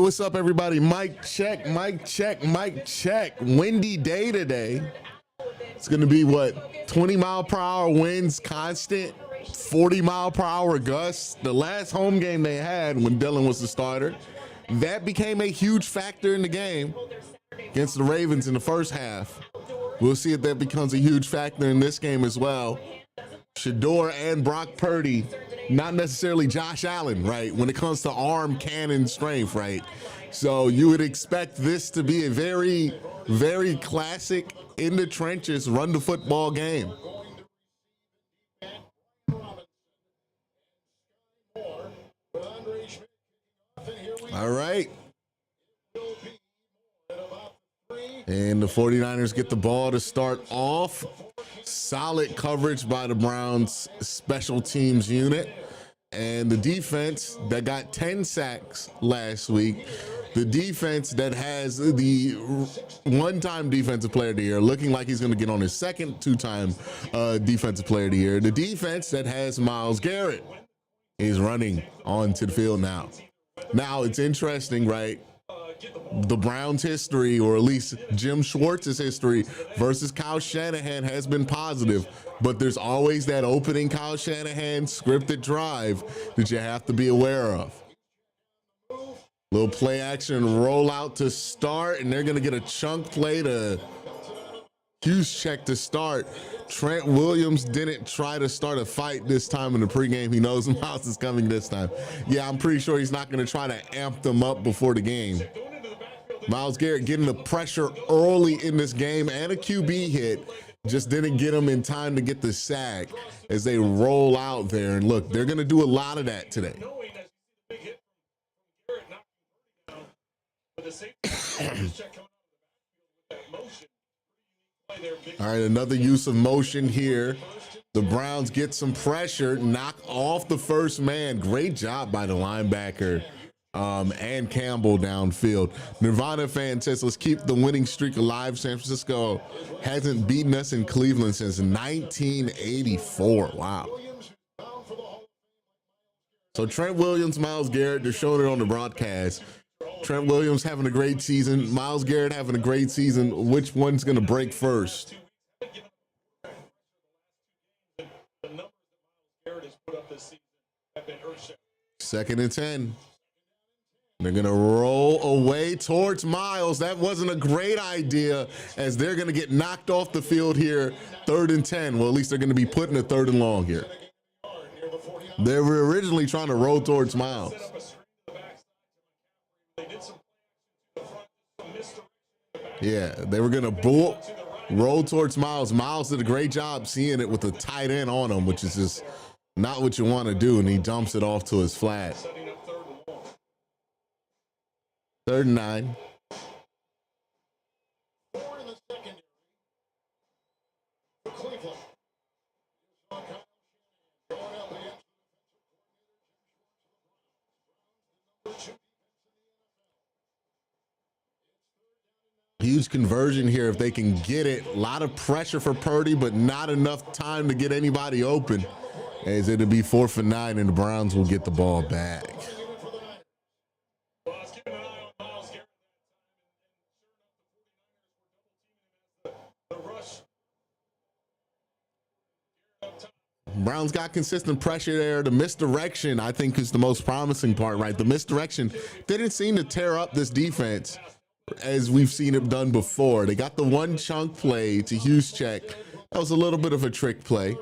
what's up, everybody? Mic check, mic check, mic check. Windy day today. It's going to be, what, 20-mile-per-hour winds constant, 40-mile-per-hour gusts. The last home game they had when Dillon was the starter, that became a huge factor in the game against the Ravens in the first half. We'll see if that becomes a huge factor in this game as well. Shedeur and Brock Purdy, not necessarily Josh Allen, right, when it comes to arm cannon strength, right? So you would expect this to be a very, very classic in the trenches, run the football game. All right. And the 49ers get the ball to start off. Solid coverage by the Browns special teams unit. And the defense that got 10 sacks last week, the defense that has the one-time defensive player of the year, looking like he's going to get on his second two-time defensive player of the year, the defense that has Myles Garrett is running onto the field now. Now, it's interesting, right? The Browns' history, or at least Jim Schwartz's history versus Kyle Shanahan, has been positive, but there's always that opening Kyle Shanahan scripted drive that you have to be aware of. Little play action rollout to start, and they're going to get a chunk play to Juszczyk to start. Trent Williams didn't try to start a fight this time in the pregame. He knows Myles is coming this time. Yeah, I'm pretty sure he's not going to try to amp them up before the game. Myles Garrett getting the pressure early in this game and a QB hit. Just didn't get him in time to get the sack as they roll out there. And look, they're going to do a lot of that today. All right, another use of motion here. The Browns get some pressure, knock off the first man. Great job by the linebacker and Campbell downfield. Nirvana fan says, let's keep the winning streak alive. San Francisco hasn't beaten us in Cleveland since 1984. Wow. So Trent Williams, Myles Garrett, they're showing it on the broadcast. Trent Williams having a great season. Myles Garrett having a great season. Which one's going to break first? Second and 10. They're going to roll away towards Myles. That wasn't a great idea, as they're going to get knocked off the field here. 3rd and 10. Well, at least they're going to be putting a 3rd and long here. They were originally trying to roll towards Myles. Yeah, they were going to roll towards Myles. Myles did a great job seeing it with the tight end on him, which is just not what you want to do, and he dumps it off to his flat. 3rd and 9. Huge conversion here if they can get it. A lot of pressure for Purdy, but not enough time to get anybody open, as it'll be 4th and 9, and the Browns will get the ball back. Browns got consistent pressure there. The misdirection, I think, is the most promising part, right? The misdirection didn't seem to tear up this defense as we've seen it done before. They got the one chunk play to Juszczyk. That was a little bit of a trick play.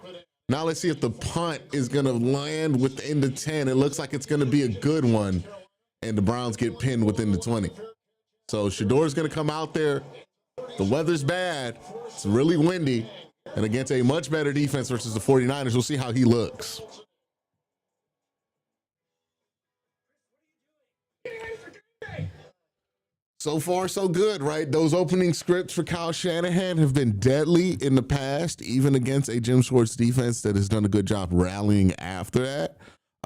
Now let's see if the punt is going to land within the 10. It looks like it's going to be a good one, and the Browns get pinned within the 20. So Shedeur's going to come out there. The weather's bad. It's really windy. And against a much better defense versus the 49ers, we'll see how he looks. So far, so good, right? Those opening scripts for Kyle Shanahan have been deadly in the past, even against a Jim Schwartz defense that has done a good job rallying after that.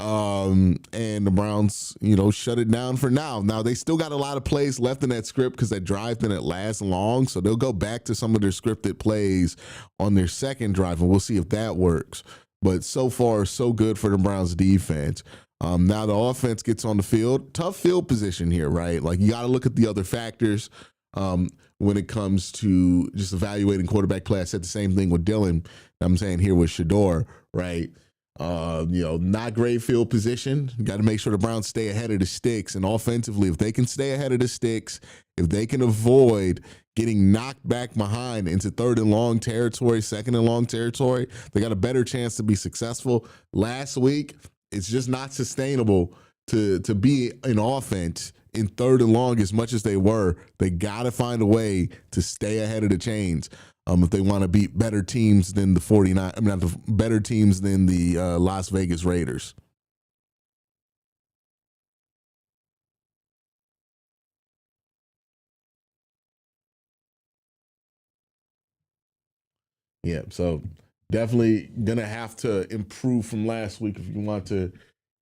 And the Browns, shut it down for now. Now, they still got a lot of plays left in that script because that drive didn't last long. So they'll go back to some of their scripted plays on their second drive, and we'll see if that works. But so far, so good for the Browns defense. Now the offense gets on the field. Tough field position here, right? Like, you got to look at the other factors when it comes to just evaluating quarterback play. I said the same thing with Dylan. I'm saying here with Shador, right? Not great field position. You got to make sure the Browns stay ahead of the sticks. And offensively, if they can stay ahead of the sticks, if they can avoid getting knocked back behind into third and long territory, second and long territory, they got a better chance to be successful. Last week, it's just not sustainable to be in offense in third and long as much as they were. They got to find a way to stay ahead of the chains if they want to beat better teams than the 49. I mean, not the better teams than the Las Vegas Raiders. Yeah, so definitely gonna have to improve from last week if you want to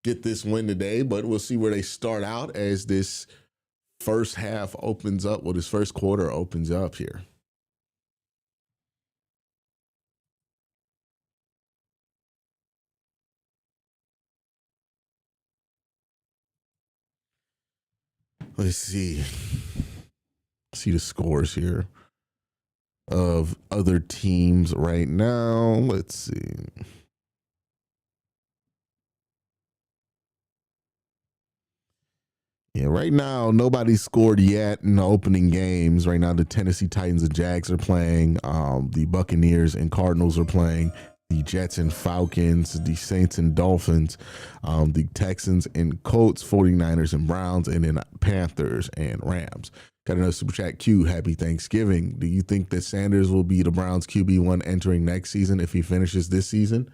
get this win today. But we'll see where they start out as this first half opens up. Well, this first quarter opens up here. Let's see. See the scores here of other teams right now. Let's see. Yeah, right now, nobody's scored yet in the opening games. Right now, the Tennessee Titans and Jags are playing. The Buccaneers and Cardinals are playing. The Jets and Falcons, the Saints and Dolphins, the Texans and Colts, 49ers and Browns, and then Panthers and Rams. Got another super chat. Q, happy Thanksgiving. Do you think that Sanders will be the Browns QB1 entering next season if he finishes this season?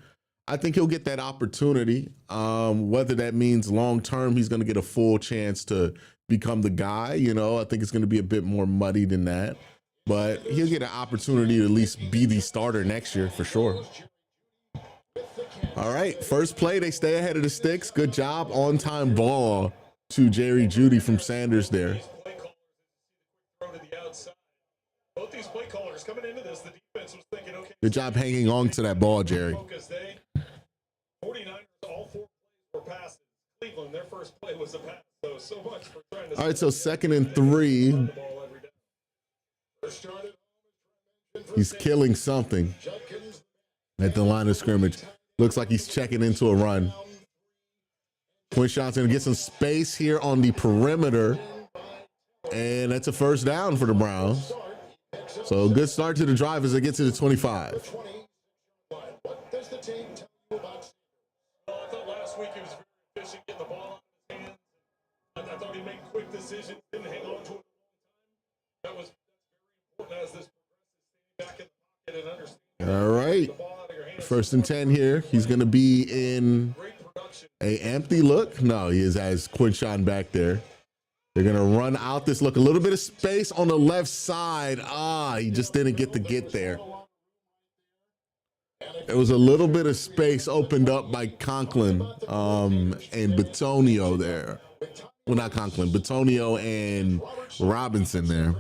I think he'll get that opportunity. Whether that means long term he's going to get a full chance to become the guy, I think it's going to be a bit more muddy than that. But he'll get an opportunity to at least be the starter next year for sure. All right, first play, they stay ahead of the sticks. Good job, on-time ball to Jerry Jeudy from Sanders there. Good job hanging on to that ball, Jerry. 49ers, all 4 plays were passes. Cleveland, their first play was a pass. So much for trying to. All right, so 2nd and 3. He's killing something at the line of scrimmage. Looks like he's checking into a run. Quincy's going to get some space here on the perimeter. And that's a first down for the Browns. So good start to the drive as they get to the 25. What does the team tell you about? I thought last week he was very efficient getting the ball out of his hands. I thought he made quick decisions, didn't hang on to it. That was very important as this progresses, staying back in the pocket and understanding. All right. 1st and 10 here. He's going to be in a empty look. No, he has Quincy back there. They're going to run out this look. A little bit of space on the left side. He just didn't get there. There was a little bit of space opened up by Conklin and Bitonio there. Well, not Conklin, Bitonio and Robinson there.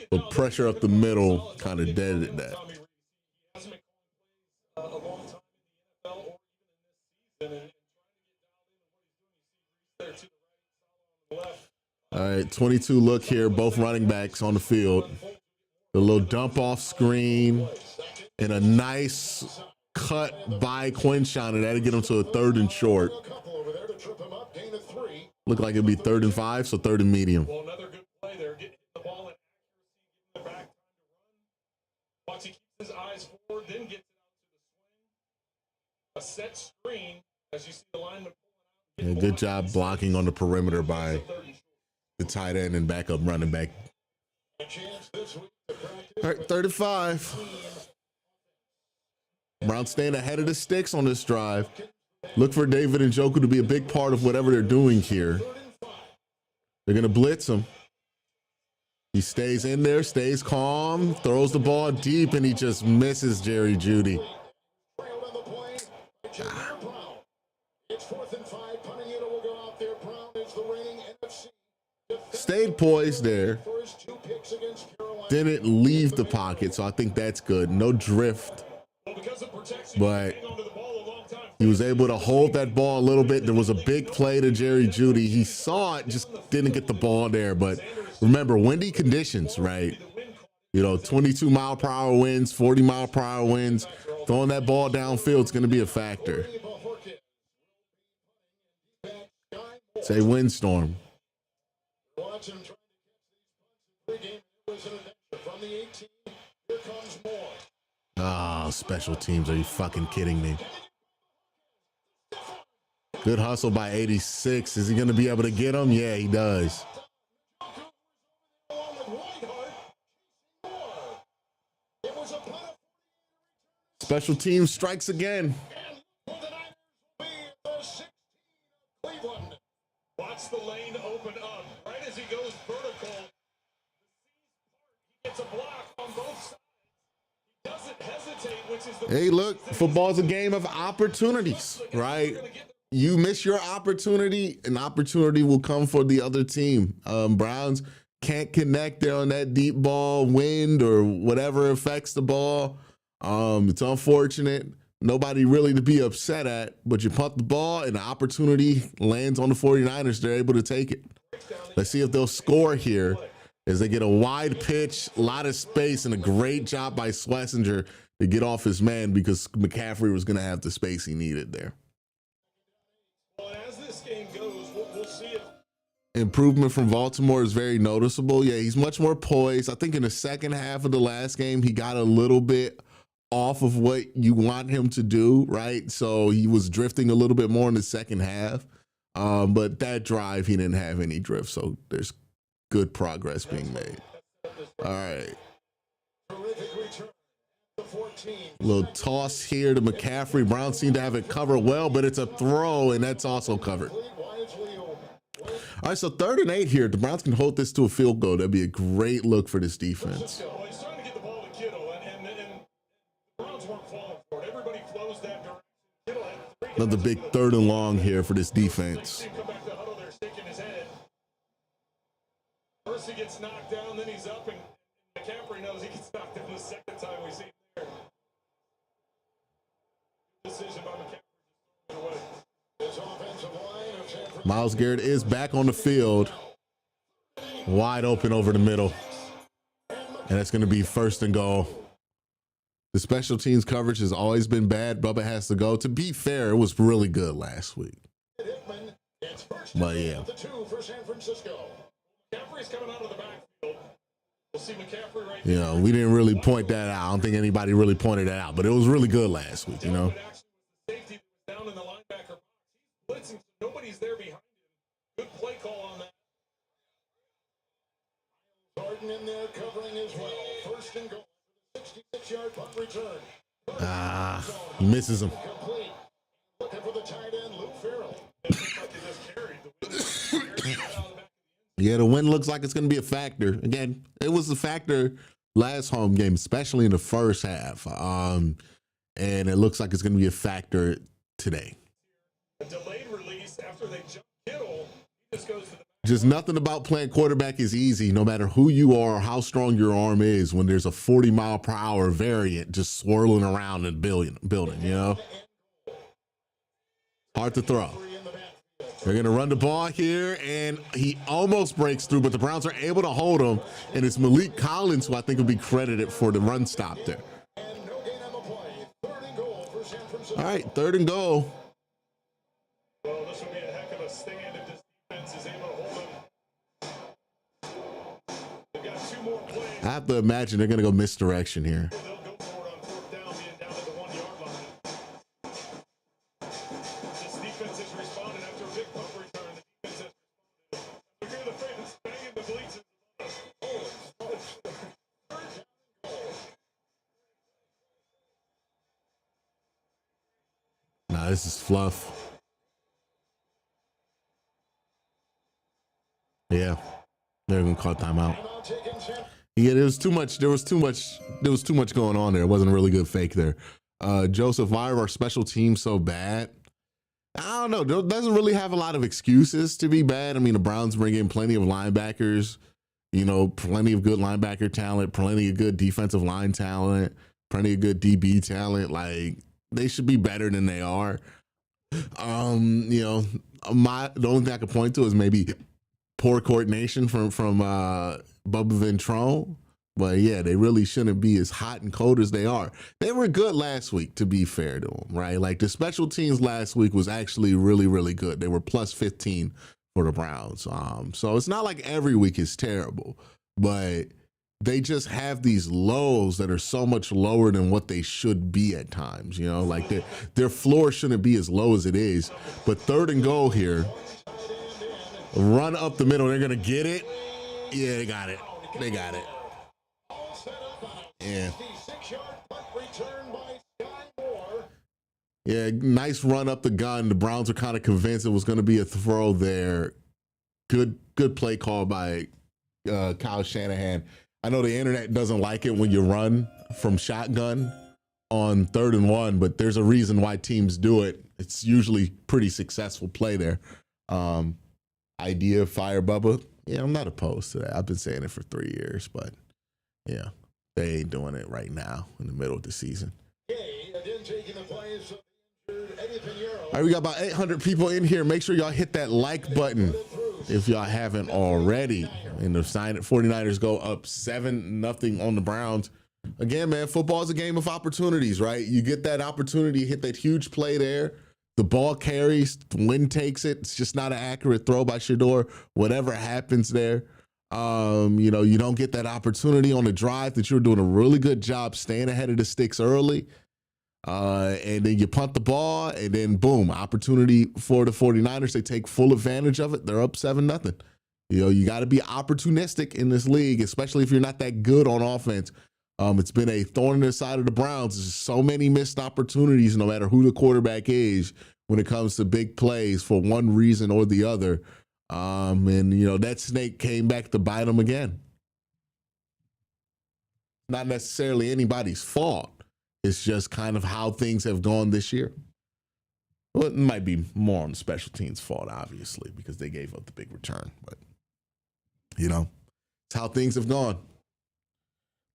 But pressure up the middle kind of deaded that. All right, 22 look here. Both running backs on the field. The little dump off screen and a nice cut by Quinshon, and that'll get him to a 3rd and short. Look like it'll be 3rd and 5, so 3rd and medium. Well, another good play there, getting the ball in accuracy, getting the back time to run. Once he keeps his eyes forward, then gets it out to the swing. A set screen, as you see the lineman pulling out. Yeah, good job blocking on the perimeter by the tight end and backup running back. All right, 35. Browns staying ahead of the sticks on this drive. Look for David and Njoku to be a big part of whatever they're doing here. They're going to blitz him. He stays in there, stays calm, throws the ball deep, and he just misses Jerry Jeudy. Stayed poised there. Didn't leave the pocket, so I think that's good. No drift. But He was able to hold that ball a little bit. There was a big play to Jerry Jeudy. He saw it, just didn't get the ball there. But remember, windy conditions, right? 22-mile-per-hour winds, 40-mile-per-hour winds. Throwing that ball downfield is going to be a factor. It's a windstorm. Oh, special teams. Are you fucking kidding me? Good hustle by 86. Is he going to be able to get him? Yeah, he does. Special teams strikes again. Watch the lane open up. Right as he goes vertical, he gets a block on both sides. He doesn't hesitate, which is the... Hey, look, football's a game of opportunities, right? You miss your opportunity, an opportunity will come for the other team. Browns can't connect there on that deep ball, wind or whatever affects the ball. It's unfortunate. Nobody really to be upset at, but you punt the ball and the opportunity lands on the 49ers. They're able to take it. Let's see if they'll score here as they get a wide pitch, a lot of space, and a great job by Schlesinger to get off his man because McCaffrey was going to have the space he needed there. Well, as this game goes, we'll see if... Improvement from Baltimore is very noticeable. Yeah, he's much more poised. I think in the second half of the last game, he got a little bit off of what you want him to do, right? So he was drifting a little bit more in the second half. But that drive, he didn't have any drift. So there's good progress being made. All right. A little toss here to McCaffrey. Browns seem to have it covered well, but it's a throw, and that's also covered. All right, so 3rd and 8 here. The Browns can hold this to a field goal. That'd be a great look for this defense. Another big 3rd and long here for this defense. First he gets knocked down, then he's up, and McCaffrey knows he gets knocked down the second time we see him there. Decision by McCaffrey. Myles Garrett is back on the field. Wide open over the middle. And it's going to be 1st and goal. The special teams coverage has always been bad. Bubba has to go. To be fair, it was really good last week. But yeah. You know, we didn't really point that out. I don't think anybody really pointed that out, but it was really good last week, you know. Nobody's there behind him. Good play call on that. Harden in there covering as well. 1st and goal. 66-yard punt return. He misses him. Looking for the tight end, Luke Farrell. Yeah, the win looks like it's going to be a factor. Again, it was a factor last home game, especially in the first half. And it looks like it's going to be a factor today. A delayed release after they jump Kittle. He just goes to the... Just nothing about playing quarterback is easy, no matter who you are or how strong your arm is, when there's a 40-mile-per-hour variant just swirling around in the building, you know? Hard to throw. They're going to run the ball here, and he almost breaks through, but the Browns are able to hold him, and it's Malik Collins who I think will be credited for the run stop there. All right, 3rd and goal. Well, this would be a heck of a stand if this defense is able to hold him. They've got 2 more plays. I have to imagine they're going to go misdirection here. They'll go for it on 4th down, being down at the 1-yard line. This defense has responded after a big punt return. The defense has responded. Look at the fans banging the bleachers. Nah, this is fluff. Yeah, they're gonna call timeout. Yeah, there was too much going on there. It wasn't a really good fake there. Joseph, why are our special teams so bad? I don't know. Doesn't really have a lot of excuses to be bad. I mean, the Browns bring in plenty of linebackers, you know, plenty of good linebacker talent, plenty of good defensive line talent, plenty of good DB talent. Like, they should be better than they are. You know, the only thing I could point to is maybe poor coordination from Bubba Ventrone. But yeah, they really shouldn't be as hot and cold as they are. They were good last week, to be fair to them, right? Like the special teams last week was actually really, really good. They were plus 15 for the Browns. So it's not like every week is terrible, but they just have these lows that are so much lower than what they should be at times. You know, like their floor shouldn't be as low as it is. But 3rd and goal here, run up the middle. They're gonna get it. Yeah, they got it. They got it. Yeah. Yeah, nice run up the gun. The Browns were kind of convinced it was going to be a throw there. Good play call by Kyle Shanahan. I know the internet doesn't like it when you run from shotgun on 3rd and 1, but there's a reason why teams do it. It's usually pretty successful play there. Idea, fire Bubba. Yeah, I'm not opposed to that. I've been saying it for 3 years, but yeah. They ain't doing it right now in the middle of the season. All right, we got about 800 people in here. Make sure y'all hit that like button if y'all haven't already. And the 49ers go up 7-0 on the Browns. Again, man, football is a game of opportunities, right? You get that opportunity, hit that huge play there. The ball carries, the wind takes it. It's just not an accurate throw by Shedeur. Whatever happens there. You know, you don't get that opportunity on the drive that you're doing a really good job staying ahead of the sticks early. And then you punt the ball, and then boom, opportunity for the 49ers. They take full advantage of it. They're up 7-0. You know, you got to be opportunistic in this league, especially if you're not that good on offense. It's been a thorn in the side of the Browns. There's so many missed opportunities, no matter who the quarterback is, when it comes to big plays for one reason or the other. And, you know, that snake came back to bite them again. Not necessarily anybody's fault. It's just kind of how things have gone this year. Well, it might be more on the special teams' fault, obviously, because they gave up the big return. But, you know, it's how things have gone.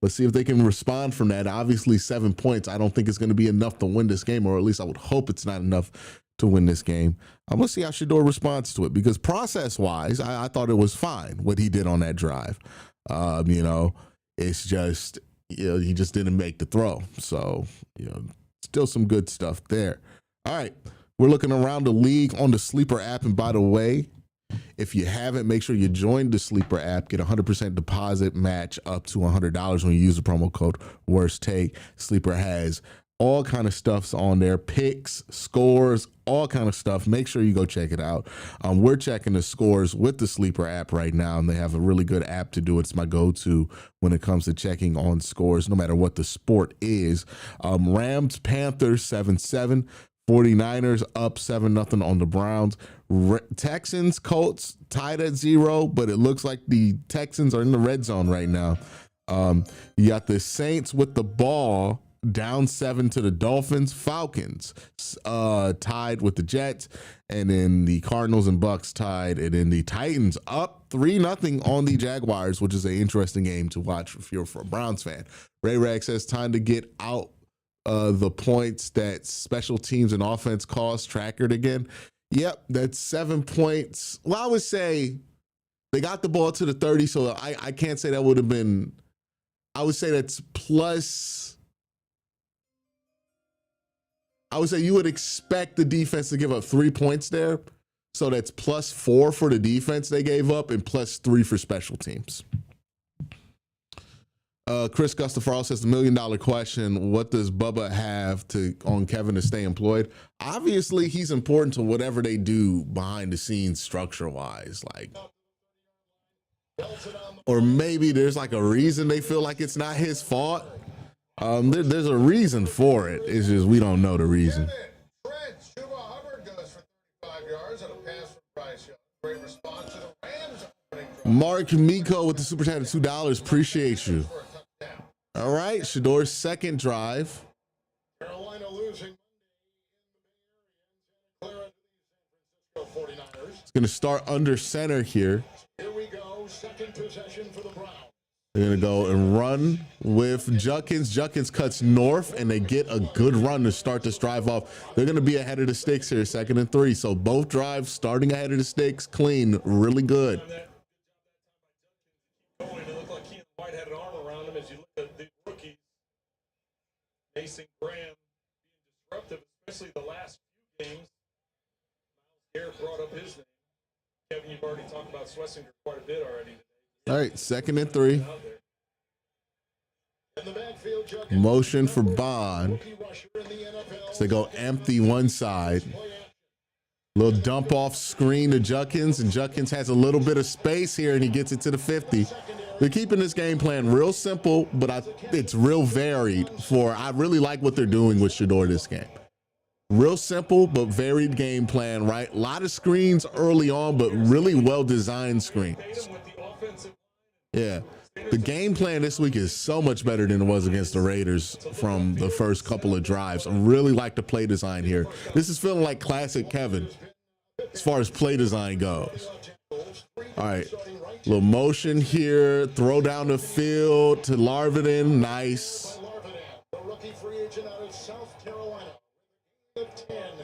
Let's see if they can respond from that. Obviously, 7 points, I don't think it's going to be enough to win this game, or at least I would hope it's not enough to win this game. I'm going to see how Shedeur responds to it, because process-wise, I thought it was fine what he did on that drive. You know, it's just, you know, he just didn't make the throw. So, you know, still some good stuff there. All right, we're looking around the league on the Sleeper app, and by the way, if you haven't, make sure you join the Sleeper app. Get 100% deposit match up to $100 when you use the promo code Worst Take. Sleeper has all kind of stuffs on there, picks, scores, all kind of stuff. Make sure you go check it out. We're checking the scores with the Sleeper app right now, and they have a really good app to do it. It's my go-to when it comes to checking on scores, no matter what the sport is. Rams, Panthers, 7-7. 49ers up 7-0 on the Browns. Texans, Colts tied at 0, but it looks like the Texans are in the red zone right now. You got the Saints with the ball down 7 to the Dolphins. Falcons tied with the Jets, and then the Cardinals and Bucks tied, and then the Titans up 3-0 on the Jaguars, which is an interesting game to watch if you're a Browns fan. Ray Rag says time to get out the points that special teams and offense cost trackered again. Yep, that's 7 points. Well, I would say they got the ball to the 30, so I can't say that would have been. I would say that's plus. I would say you would expect the defense to give up 3 points there. So that's +4 for the defense they gave up and +3 for special teams. Chris Gustafaro says the $1 million question: what does Bubba have on Kevin to stay employed? Obviously, he's important to whatever they do behind the scenes, structure wise, like, or maybe there's like a reason they feel like it's not his fault. There's a reason for it. It's just we don't know the reason. Mark Miko with the super chat of $2. Appreciate you. All right, Shedeur's second drive. Carolina losing. It's going to start under center here. Here we go, second possession for the Browns. They're going to go and run with Judkins. Judkins cuts north, and they get a good run to start this drive off. They're going to be ahead of the sticks here, 2nd and 3. So both drives starting ahead of the sticks, clean, really good. It looked like he and White had an arm around him as you look at the rookies. Mason Graham being disruptive, especially the last few games. Miles Garrett brought up his name. Kevin, you've already talked about Schlesinger quite a bit already today. All right, 2nd and 3. Motion for Bond. So they go empty one side. Little dump off screen to Judkins, and Judkins has a little bit of space here, and he gets it to the 50. They're keeping this game plan real simple, but it's real varied. I really like what they're doing with Shedeur this game. Real simple, but varied game plan, right? A lot of screens early on, but really well-designed screens. Yeah. The game plan this week is so much better than it was against the Raiders from the first couple of drives. I really like the play design here. This is feeling like classic Kevin as far as play design goes. All right. Little motion here. Throw down the field to Larvin. Nice.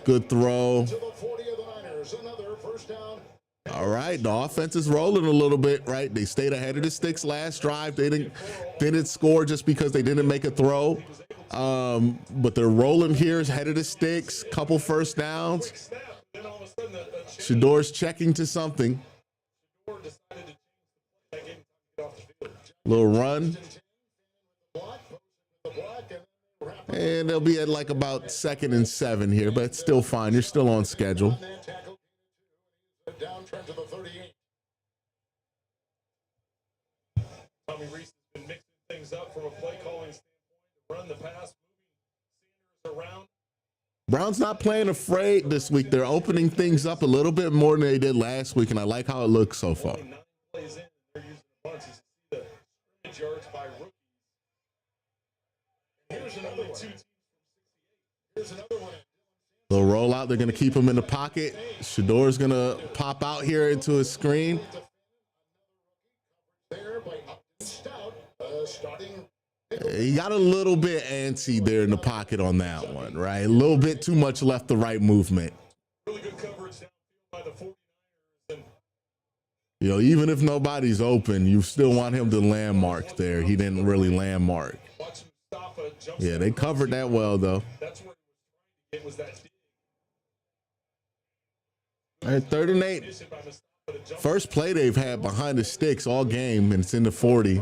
Good throw. All right, the offense is rolling a little bit, right? They stayed ahead of the sticks last drive. They didn't score just because they didn't make a throw. But they're rolling here, ahead of the sticks, couple first downs. Shedeur's checking to something. Little run. And they'll be at like about 2nd and 7 here, but it's still fine. You're still on schedule. Downtrend to the 38. Tommy Reese has been mixing things up from a play calling standpoint to run the pass, moving Sanders around. Browns not playing afraid this week. They're opening things up a little bit more than they did last week, and I like how it looks so far. 9 plays in, they're using the bunts. You see the scrimmage yards by rookies. Here's another one. Here's another one. They'll roll out. They're going to keep him in the pocket. Shedeur's going to pop out here into a screen. He got a little bit antsy there in the pocket on that one, right? A little bit too much left to right movement. Really good coverage by the 49ers. You know, even if nobody's open, you still want him to landmark there. He didn't really landmark. Yeah, they covered that well, though. That's where it was that. All right, 3rd and 8. First play they've had behind the sticks all game, and it's in the 40.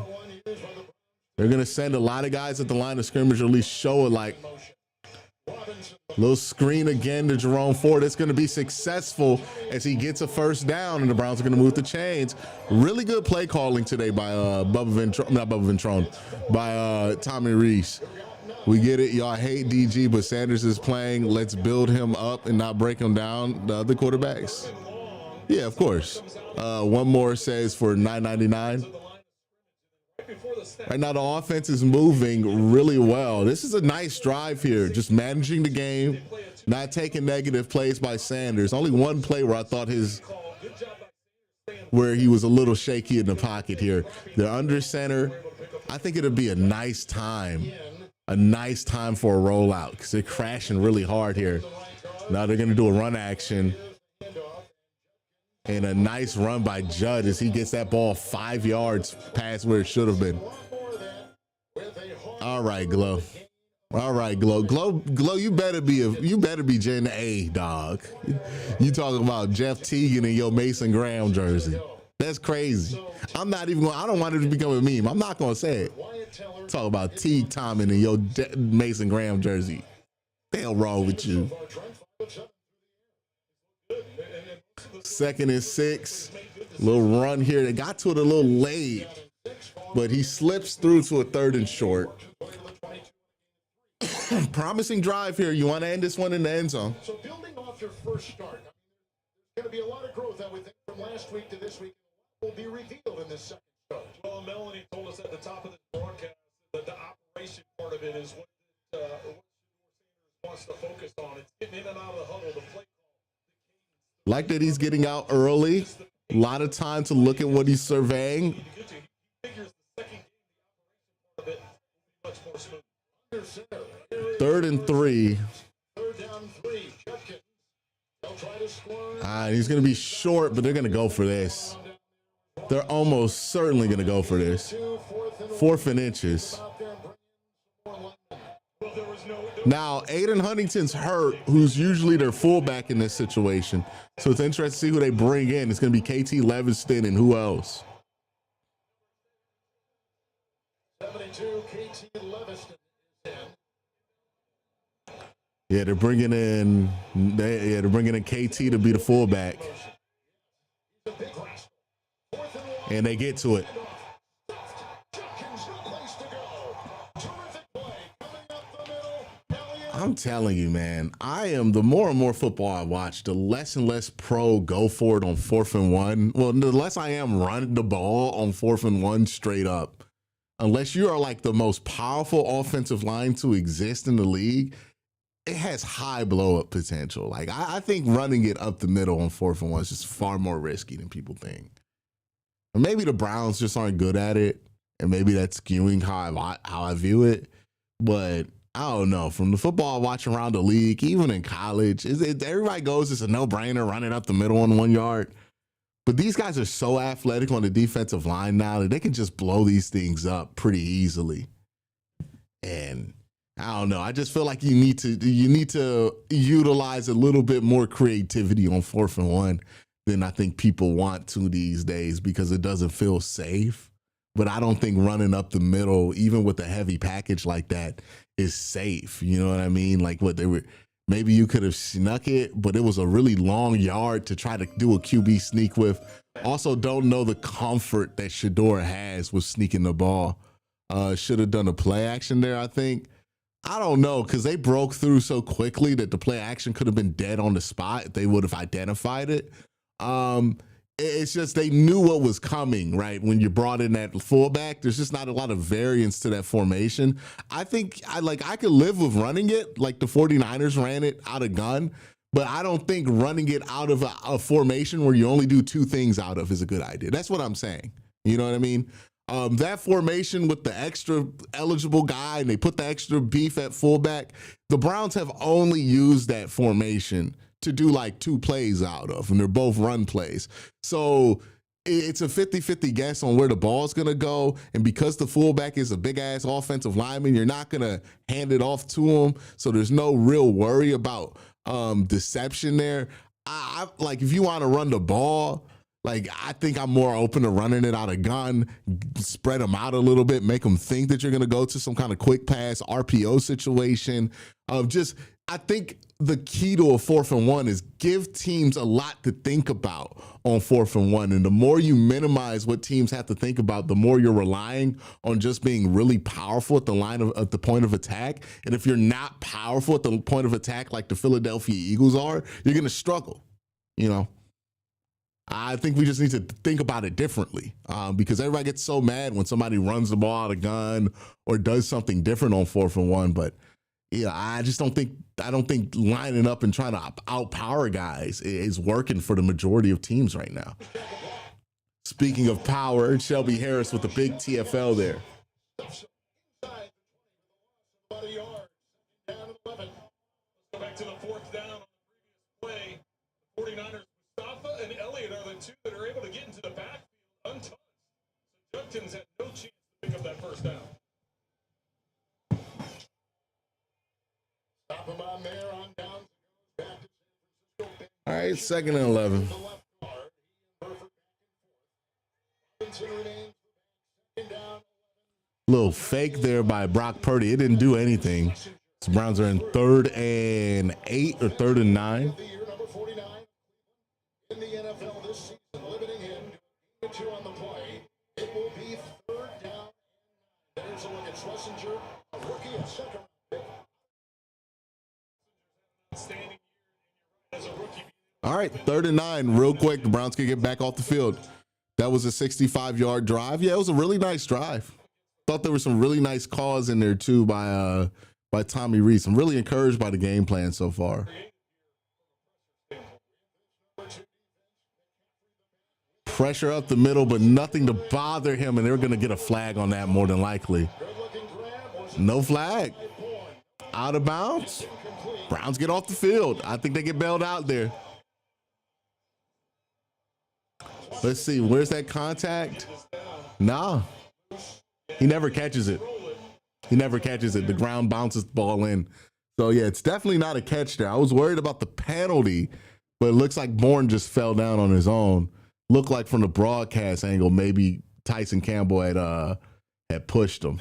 They're going to send a lot of guys at the line of scrimmage, or at least show it like. Little screen again to Jerome Ford. It's going to be successful as he gets a first down, and the Browns are going to move the chains. Really good play calling today by by Tommy Reese. We get it. Y'all hate DG, but Sanders is playing. Let's build him up and not break him down. The other quarterbacks. Yeah, of course. One more says for $9.99. Right now, the offense is moving really well. This is a nice drive here. Just managing the game, not taking negative plays by Sanders. Only one play where I thought where he was a little shaky in the pocket here. They're under center. I think it'll be a nice time for a rollout because they're crashing really hard here. Now they're going to do a run action. And a nice run by Judd as he gets that ball 5 yards past where it should have been. All right, Glow. All right, Glow. Glow, you better be Gen A, dog. You talking about Jeff Teagan in your Mason Graham jersey. That's crazy. I don't want it to become a meme. I'm not going to say it. Talk about Teague Tomlin in your Mason Graham jersey. What the hell wrong with you? 2nd and 6. Little run here. They got to it a little late, but he slips through to a 3rd and short. Promising drive here. You want to end this one in the end zone. So building off your first start, there's going to be a lot of growth, I would think, from last week to this week. Will be revealed in this second start. Well, Melanie told us at the top of this broadcast that the operation part of it is what wants to focus on. It's getting in and out of the huddle, the play. Like that he's getting out early. A lot of time to look at what he's surveying. much more smooth. 3rd and 3. 3rd down 3. Judkins. They'll try to score. He's going to be short, but they're going to go for this. They're almost certainly going to go for this. 4th and inches. Now, Aiden Huntington's hurt, who's usually their fullback in this situation. So it's interesting to see who they bring in. It's going to be KT Levinston and who else? 72, KT Levinston. Yeah, they're bringing in KT to be the fullback. And they get to it. I'm telling you, man, the more and more football I watch, the less and less pro go for it on 4th and 1. Well, the less I am running the ball on 4th and 1 straight up. Unless you are like the most powerful offensive line to exist in the league, it has high blow-up potential. Like, I think running it up the middle on 4th and 1 is just far more risky than people think. And maybe the Browns just aren't good at it, and maybe that's skewing how I view it. But I don't know. From the football I watch around the league, even in college, everybody goes, it's a no-brainer running up the middle on 1 yard. But these guys are so athletic on the defensive line now that they can just blow these things up pretty easily. And I don't know. I just feel like you need to utilize a little bit more creativity on 4th and 1 than I think people want to these days, because it doesn't feel safe. But I don't think running up the middle, even with a heavy package like that, is safe. You know what I mean? Like maybe you could have snuck it, but it was a really long yard to try to do a QB sneak with. Also, don't know the comfort that Shedeur has with sneaking the ball. Should have done a play action there, I think. I don't know, because they broke through so quickly that the play action could have been dead on the spot if they would have identified it. It's just they knew what was coming, right? When you brought in that fullback, there's just not a lot of variance to that formation. I think I could live with running it like the 49ers ran it out of gun, but I don't think running it out of a formation where you only do 2 things out of is a good idea. That's what I'm saying. You know what I mean? That formation with the extra eligible guy and they put the extra beef at fullback, the Browns have only used that formation to do like 2 plays out of, and they're both run plays. So it's a 50-50 guess on where the ball's going to go. And because the fullback is a big-ass offensive lineman, you're not going to hand it off to him. So there's no real worry about deception there. I like, if you want to run the ball, like, I think I'm more open to running it out of gun, spread them out a little bit, make them think that you're going to go to some kind of quick pass, RPO situation. I think the key to a 4th and 1 is give teams a lot to think about on 4th and 1. And the more you minimize what teams have to think about, the more you're relying on just being really powerful at the point of attack. And if you're not powerful at the point of attack like the Philadelphia Eagles are, you're going to struggle, you know? I think we just need to think about it differently, because everybody gets so mad when somebody runs the ball out of gun or does something different on 4th and 1. But yeah, I don't think lining up and trying to outpower guys is working for the majority of teams right now. Speaking of power, Shelby Harris with the big TFL there. Go back to the 4th down on the previous play. 49ers, Mustafa and Elliott are the 2 that are able to get into the backfield untouched. So Judkins had no chance to pick up that 1st down. Stop him on there on down. All right, 2nd and 11. Little fake there by Brock Purdy. It didn't do anything. The Browns are in 3rd and 8 or 3rd and 9. In the NFL this season, limiting him to 2 on the play. It will be 3rd down. There's a look at Schlesinger, a rookie at 2nd pick. Standing as a rookie. All right, 3rd and 9, real quick. The Browns can get back off the field. That was a 65-yard drive. Yeah, it was a really nice drive. Thought there were some really nice calls in there too by Tommy Rees. I'm really encouraged by the game plan so far. Pressure up the middle, but nothing to bother him, and they're going to get a flag on that more than likely. Good-looking grab. No flag. Out of bounds. Browns get off the field. I think they get bailed out there. Let's see. Where's that contact? Nah. He never catches it. He never catches it. The ground bounces the ball in. So, yeah, it's definitely not a catch there. I was worried about the penalty, but it looks like Bourne just fell down on his own. Looked like from the broadcast angle, maybe Tyson Campbell had pushed him.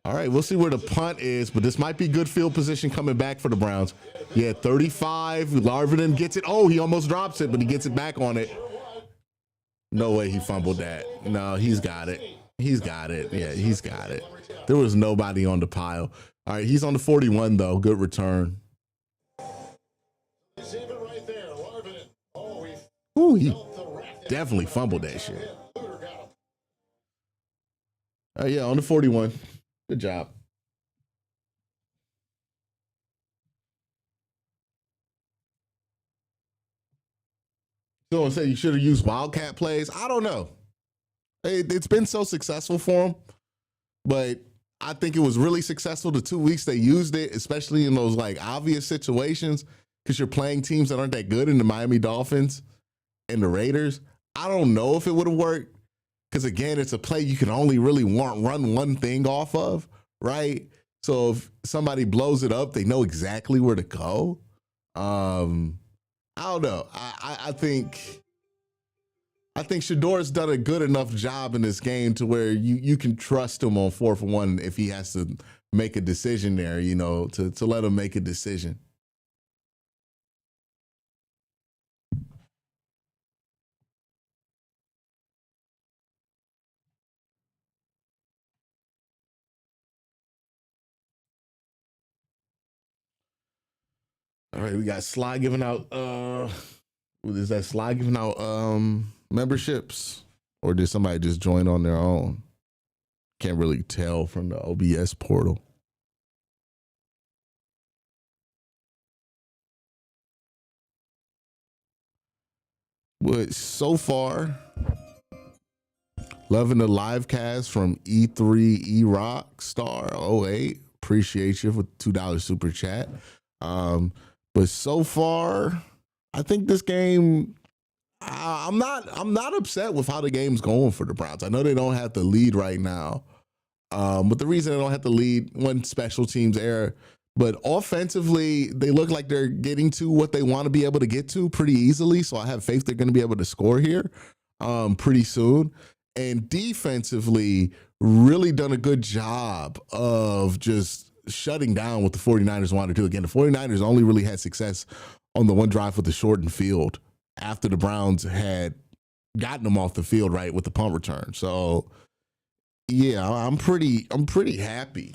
All right, we'll see where the punt is, but this might be good field position coming back for the Browns. Yeah, 35. Larvin gets it. Oh, he almost drops it, but he gets it back on it. No way he fumbled that. No, he's got it. He's got it. Yeah, he's got it. There was nobody on the pile. All right, he's on the 41, though. Good return. Ooh, he definitely fumbled that shit. Yeah, on the 41. Good job. Someone said you should have used Wildcat plays. I don't know. It's been so successful for him, but I think it was really successful the 2 weeks they used it, especially in those like obvious situations, because you're playing teams that aren't that good in the Miami Dolphins and the Raiders. I don't know if it would have worked. Because, again, it's a play you can only really run one thing off of, right? So if somebody blows it up, they know exactly where to go. I don't know. I think Shador's done a good enough job in this game to where you can trust him on 4th and 1 if he has to make a decision there, you know, to let him make a decision. All right, we got Sly giving out is that Sly giving out memberships, or did somebody just join on their own? Can't really tell from the OBS portal. But so far, loving the live cast from E3 E-Rock Star 08. Appreciate you for $2 super chat. But so far, I think this game, I'm not upset with how the game's going for the Browns. I know they don't have the lead right now, but the reason they don't have the lead, one, special teams error, but offensively, they look like they're getting to what they want to be able to get to pretty easily. So I have faith they're going to be able to score here pretty soon. And defensively, really done a good job of just shutting down what the 49ers wanted to do. Again, the 49ers only really had success on the one drive with the shortened field after the Browns had gotten them off the field, right, with the punt return. So, yeah, I'm pretty happy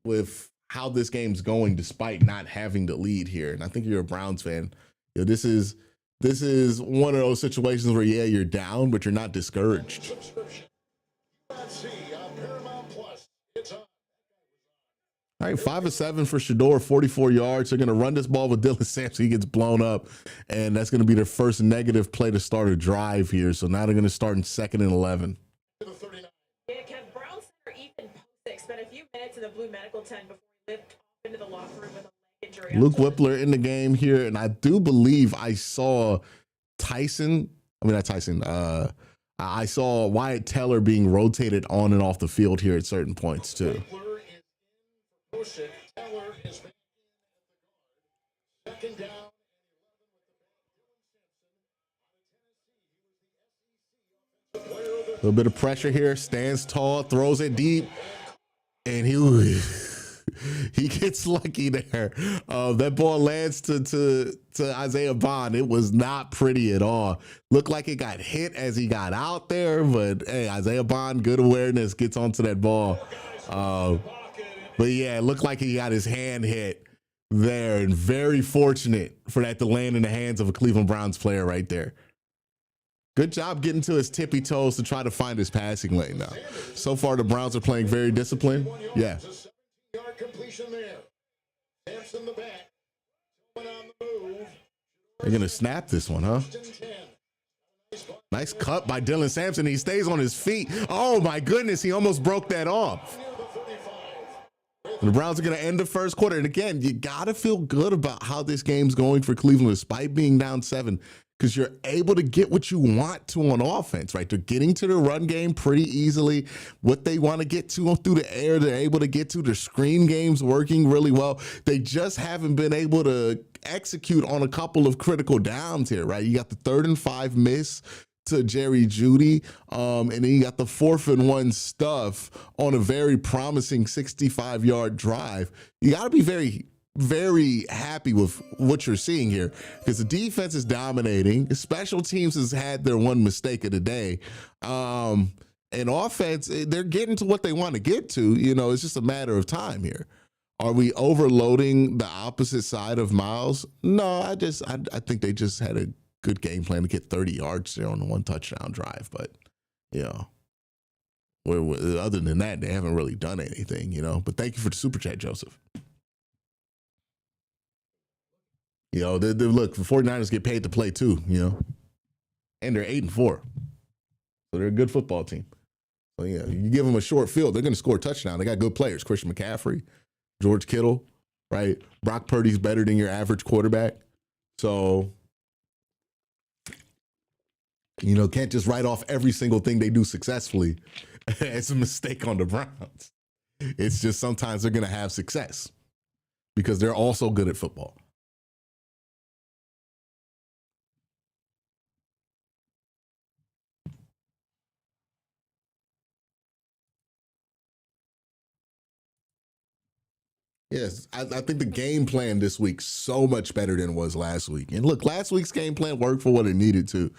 with how this game's going despite not having the lead here. And I think you're a Browns fan. You know, this is one of those situations where, yeah, you're down, but you're not discouraged. All right, 5 of 7 for Shador, 44 yards. They're going to run this ball with Dylan Sampson. He gets blown up, and that's going to be their first negative play to start a drive here. So now they're going to start in 2nd and 11. Yeah, Kev, Brown Center even post spent a few minutes in the blue medical tent before he lived off into the locker room with a leg injury. Luke Whippler in the game here, and I do believe I saw I saw Wyatt Teller being rotated on and off the field here at certain points too. A little bit of pressure here. Stands tall, throws it deep, and he gets lucky there. That ball lands to Isaiah Bond. It was not pretty at all. Looked like it got hit as he got out there, but hey, Isaiah Bond, good awareness, gets onto that ball. But yeah, it looked like he got his hand hit there, and very fortunate for that to land in the hands of a Cleveland Browns player right there. Good job getting to his tippy toes to try to find his passing lane now. So far, the Browns are playing very disciplined. Yeah. They're going to snap this one, huh? Nice cut by Dylan Sampson. He stays on his feet. Oh, my goodness. He almost broke that off. And the Browns are going to end the first quarter. And again, you got to feel good about how this game's going for Cleveland, despite being down 7, because you're able to get what you want to on offense, right? They're getting to the run game pretty easily. What they want to get to through the air, they're able to get to. Their screen game's working really well. They just haven't been able to execute on a couple of critical downs here, right? You got the 3rd and 5 miss to Jerry Jeudy, and then you got the 4th and 1 stuff on a very promising 65-yard drive. You got to be very, very happy with what you're seeing here, because the defense is dominating. Special teams has had their one mistake of the day. And offense, they're getting to what they want to get to. You know, it's just a matter of time here. Are we overloading the opposite side of Miles? No, I think they just had a good game plan to get 30 yards there on the 1 touchdown drive. But, you know, other than that, they haven't really done anything, you know. But thank you for the super chat, Joseph. You know, look, the 49ers get paid to play too, you know. And they're 8-4. So they're a good football team. So, yeah, you give them a short field, they're going to score a touchdown. They got good players. Christian McCaffrey, George Kittle, right? Brock Purdy's better than your average quarterback. So, you know, can't just write off every single thing they do successfully as a mistake on the Browns. It's just sometimes they're going to have success because they're also good at football. Yes, I think the game plan this week so much better than it was last week. And look, last week's game plan worked for what it needed to,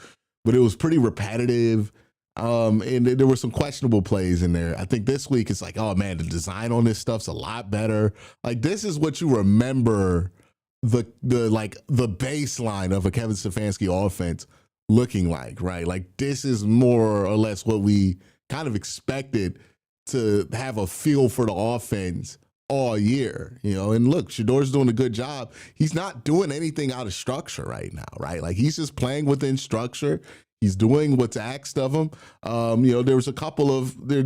but it was pretty repetitive. And there were some questionable plays in there. I think this week it's like, oh man, the design on this stuff's a lot better. Like, this is what you remember the baseline of a Kevin Stefanski offense looking like, right? Like, this is more or less what we kind of expected to have a feel for the offense all year, you know. And look, Shador's doing a good job. He's not doing anything out of structure right now, right? Like, he's just playing within structure. He's doing what's asked of him. You know, there was a couple of there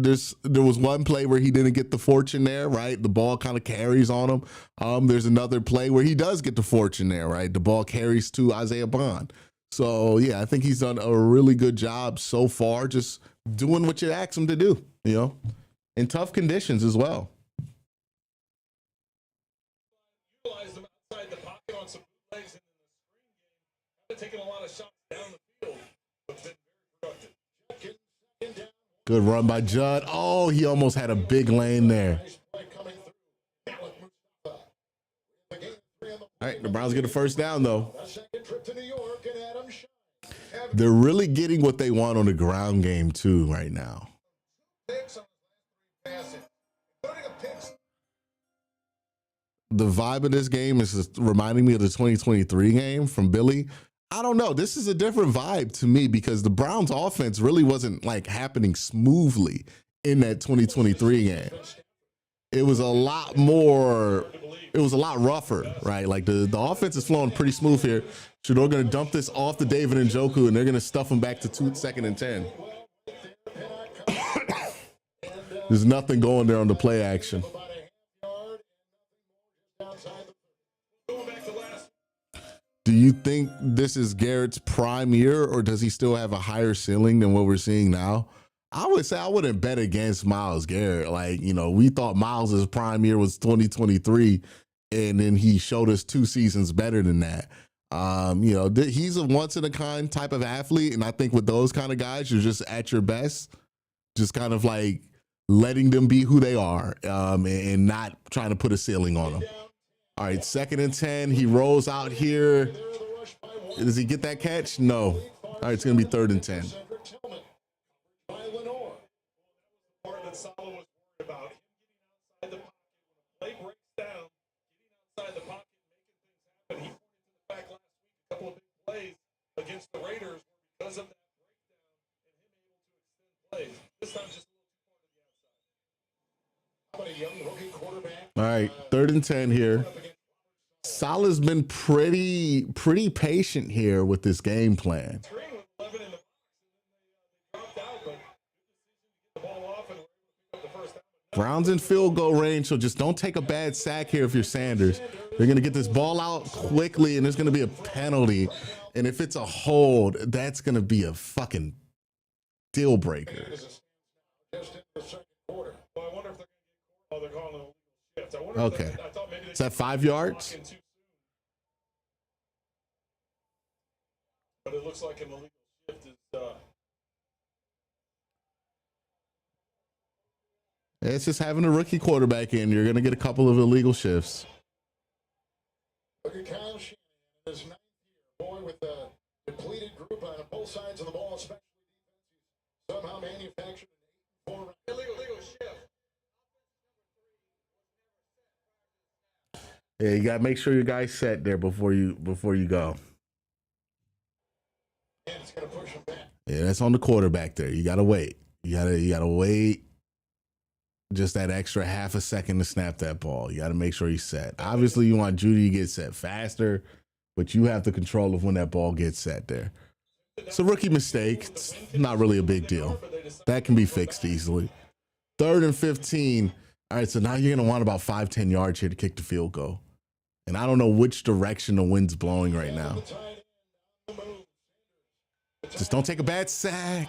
was one play where he didn't get the fortune there, right? The ball kind of carries on him. There's another play where he does get the fortune there, right? The ball carries to Isaiah Bond. So yeah, I think he's done a really good job so far, just doing what you ask him to do, you know, in tough conditions as well. Utilize them outside the pocket on some legs in the screen game. Taking a lot of shots down the field, but been very productive. Good run by Judd. Oh, he almost had a big lane there. All right, the Browns get a first down, though. They're really getting what they want on the ground game, too, right now. The vibe of this game is just reminding me of the 2023 game from Billy. I don't know. This is a different vibe to me because the Browns offense really wasn't like happening smoothly in that 2023 game. It was a lot more, it was a lot rougher, right? Like the offense is flowing pretty smooth here. Shador going to dump this off to David Njoku, and they're going to stuff him back to 2nd and 10. There's nothing going there on the play action. Do you think this is Garrett's prime year, or does he still have a higher ceiling than what we're seeing now? I would say I wouldn't bet against Myles Garrett. Like, you know, we thought Myles' prime year was 2023, and then he showed us 2 seasons better than that. You know, he's a once-in-a-kind type of athlete, and I think with those kind of guys, you're just at your best, just kind of like letting them be who they are, and not trying to put a ceiling on them. All right, 2nd and 10. He rolls out here. Does he get that catch? No. All right, it's going to be 3rd and 10. Against the Raiders because of that breakdown and him able to extend plays. This time just a little too far to the outside. How about a young rookie quarterback? All right, 3rd and 10 here. Salah's been pretty patient here with this game plan. Browns in field goal range, so just don't take a bad sack here if you're Sanders. They're going to get this ball out quickly, and there's going to be a penalty. And if it's a hold, that's going to be a fucking deal breaker. Okay. Is that 5 yards? But it looks like an illegal shift is It's just having a rookie quarterback in. You're going to get a couple of illegal shifts. Look at Kyle Shanahan in his 9th year. Boy, with a depleted group on both sides of the ball, especially defense, somehow manufactured an 8-4 illegal shift. Yeah, you got to make sure your guy's set there before you go. And it's going to push him back. Yeah, that's on the quarterback there. You got to wait. You got to wait just that extra half a second to snap that ball. You got to make sure he's set. Obviously, you want Judy to get set faster, but you have the control of when that ball gets set there. It's a rookie mistake. It's not really a big deal. That can be fixed easily. 3rd and 15. All right, so now you're going to want about 5-10 yards here to kick the field goal. And I don't know which direction the wind's blowing right now. Just don't take a bad sack.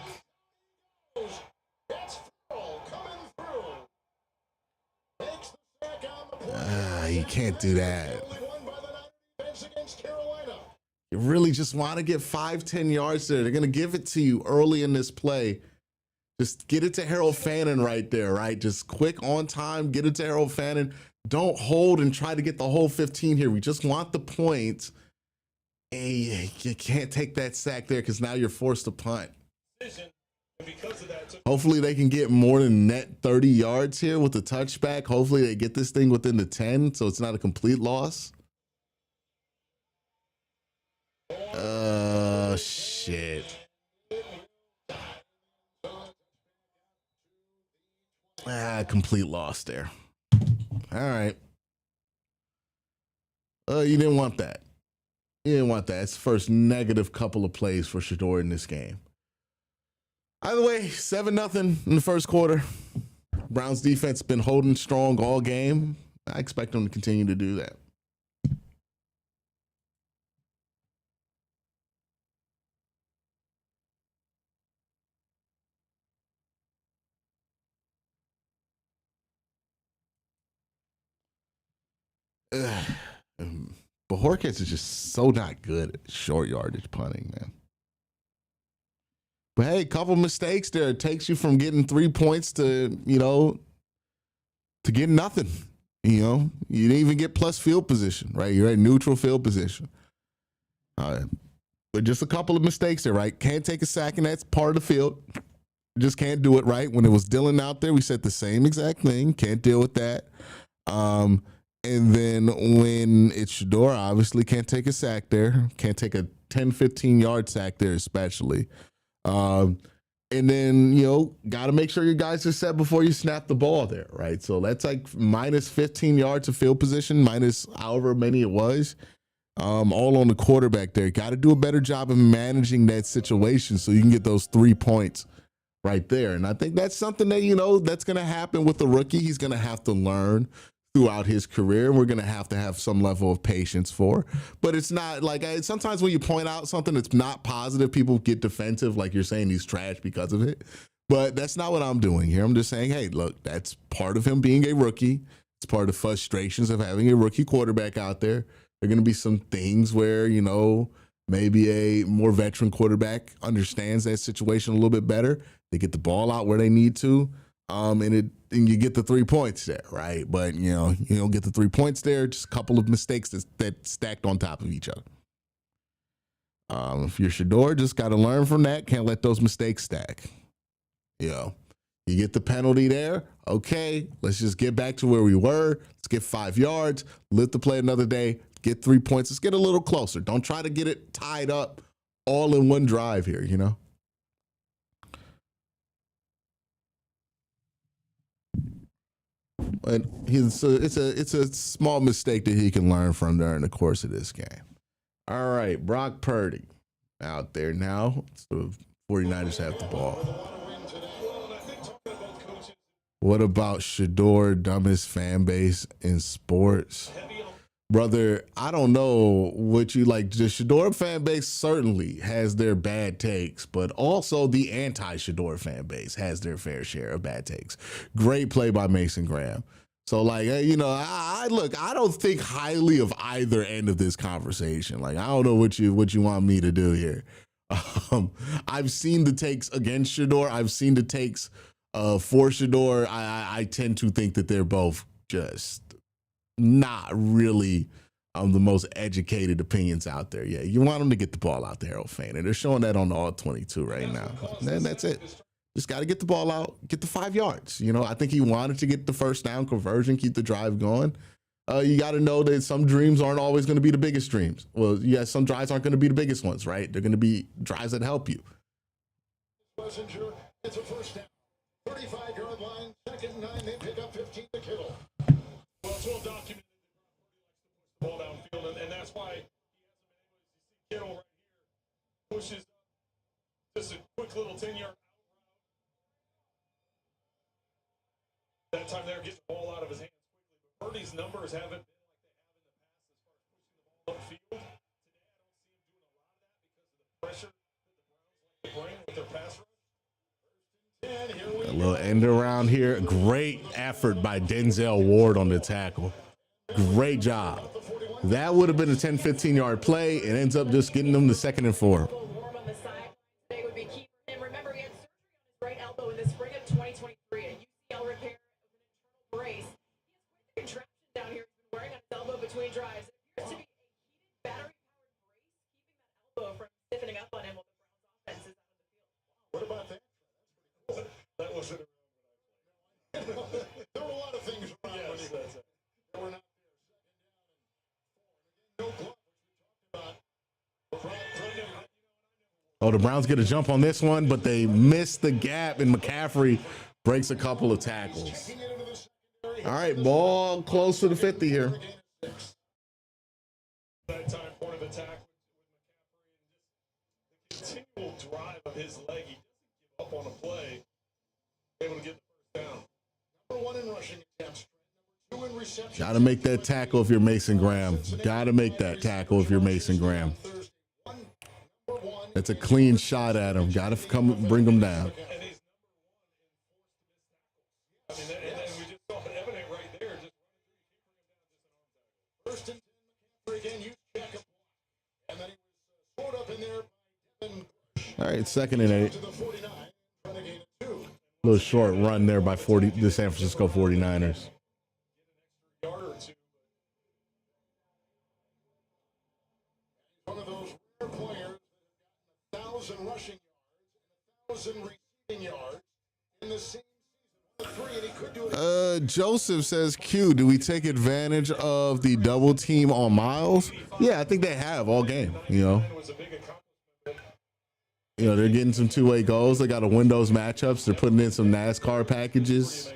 You can't do that. You really just want to get 5-10 yards there. They're going to give it to you early in this play. Just get it to Harold Fannin right there, right? Just quick on time, get it to Harold Fannin. Don't hold and try to get the whole 15 here. We just want the points. Hey, you can't take that sack there because now you're forced to punt. Hopefully they can get more than net 30 yards here with the touchback. Hopefully they get this thing within the 10 so it's not a complete loss. Shit. Complete loss there. All right. You didn't want that. You didn't want that. It's the first negative couple of plays for Shador in this game. Either way, 7-0 in the first quarter. Browns defense been holding strong all game. I expect them to continue to do that. Bojorquez is just so not good at short yardage punting, man. But hey, couple mistakes there. It takes you from getting 3 points to, to getting nothing. You didn't even get plus field position, right? You're at neutral field position. But just a couple of mistakes there, right? Can't take a sack, and that's part of the field. Just can't do it, right? When it was Dylan out there, we said the same exact thing. Can't deal with that. And then when it's Shador, obviously can't take a sack there. Can't take a 10, 15-yard sack there especially. And then, got to make sure your guys are set before you snap the ball there, right? So that's like minus 15 yards of field position, minus however many it was, all on the quarterback there. Got to do a better job of managing that situation so you can get those 3 points right there. And I think that's something that, that's going to happen with the rookie. He's going to have to learn throughout his career. We're going to have some level of patience for, but it's not like sometimes when you point out something that's not positive, people get defensive. Like you're saying he's trash because of it, but that's not what I'm doing here. I'm just saying, hey, look, that's part of him being a rookie. It's part of the frustrations of having a rookie quarterback out there. There are going to be some things where, maybe a more veteran quarterback understands that situation a little bit better. They get the ball out where they need to. And you get the 3 points there, right? But, you don't get the 3 points there. Just a couple of mistakes that stacked on top of each other. If you're Shador, just got to learn from that. Can't let those mistakes stack. You get the penalty there. Okay, let's just get back to where we were. Let's get 5 yards. Live to play another day. Get 3 points. Let's get a little closer. Don't try to get it tied up all in one drive here, But it's a small mistake that he can learn from during the course of this game. All right, Brock Purdy out there now. So the 49ers have the ball. What about Shador, dumbest fan base in sports? Brother, I don't know what you like. The Shador fan base certainly has their bad takes, but also the anti-Shador fan base has their fair share of bad takes. Great play by Mason Graham. So, like, you know, I look, I don't think highly of either end of this conversation. Like, I don't know what you want me to do here. I've seen the takes against Shador. I've seen the takes for Shador. I tend to think that they're both just not really the most educated opinions out there. Yeah, you want them to get the ball out there, fan, and they're showing that on all 22 right now. And that's it. Just got to get the ball out, get the 5 yards. You know, I think he wanted to get the first down conversion, keep the drive going. You got to know that some dreams aren't always going to be the biggest dreams. Well, yeah, some drives aren't going to be the biggest ones, right? They're going to be drives that help you. It's a first down. 35-yard line, 2nd and 9. They pick up 15 to Kittle. Well, it's well documented that ball downfield, and that's why Kittle right here pushes just a quick little 10-yard. That time they're getting the ball out of his hands quickly. But Purdy's numbers haven't been like they have in the past as far as pushing the ball upfield. Today, I don't see him doing a lot of that because of the pressure that the Browns like to bring with their pass rush. A little end around here. Great effort by Denzel Ward on the tackle. Great job. That would have been a 10, 15-yard play. It ends up just getting them to 2nd and 4. Warm on the side. They would be key for him. Remember, he had surgery on his right elbow in the spring of 2023. A UCL repair of an internal brace. He has quite the contraption down here. He's been wearing on his elbow between drives. It appears to be a heated battery-powered brace, keeping that elbow from stiffening up on him while the Browns' offense is out of the field. What about that? That wasn't around when I played. There were a lot of things around when you played. They were not there. 2nd down and 4. No block, which we talked about. Oh, the Browns get a jump on this one, but they miss the gap, and McCaffrey breaks a couple of tackles. All right, ball close to the 50 here. That time, point of attack with McCaffrey. The continual drive of his leg. He doesn't give up on a play. Able to get the first down. Number 1 in rushing attempts. Number 2 in reception. Got to make that tackle if you're Mason Graham. Got to make that tackle if you're Mason Graham. That's a clean shot at him. Got to come bring him down. And he's number 1 in forced missed tackles. I mean, and we just saw it evident right there. Just first and 10, McCaffrey again. You check him. And then he was scored up in there by Devin Bush. All right, 2nd and 8. To the 49. Trying to gain a 2. Little short run there by the San Francisco 49ers. Yard or 2. One of those rare players that have gotten 1,000 rushing yards and 1,000 receiving yards in the same season. 3, and he could do it. Joseph says, Q, do we take advantage of the double team on Miles? Yeah, I think they have all game, you know. Was a big accomplishment. You know, they're getting some two-way goals. They got a Windows matchups. They're putting in some NASCAR packages.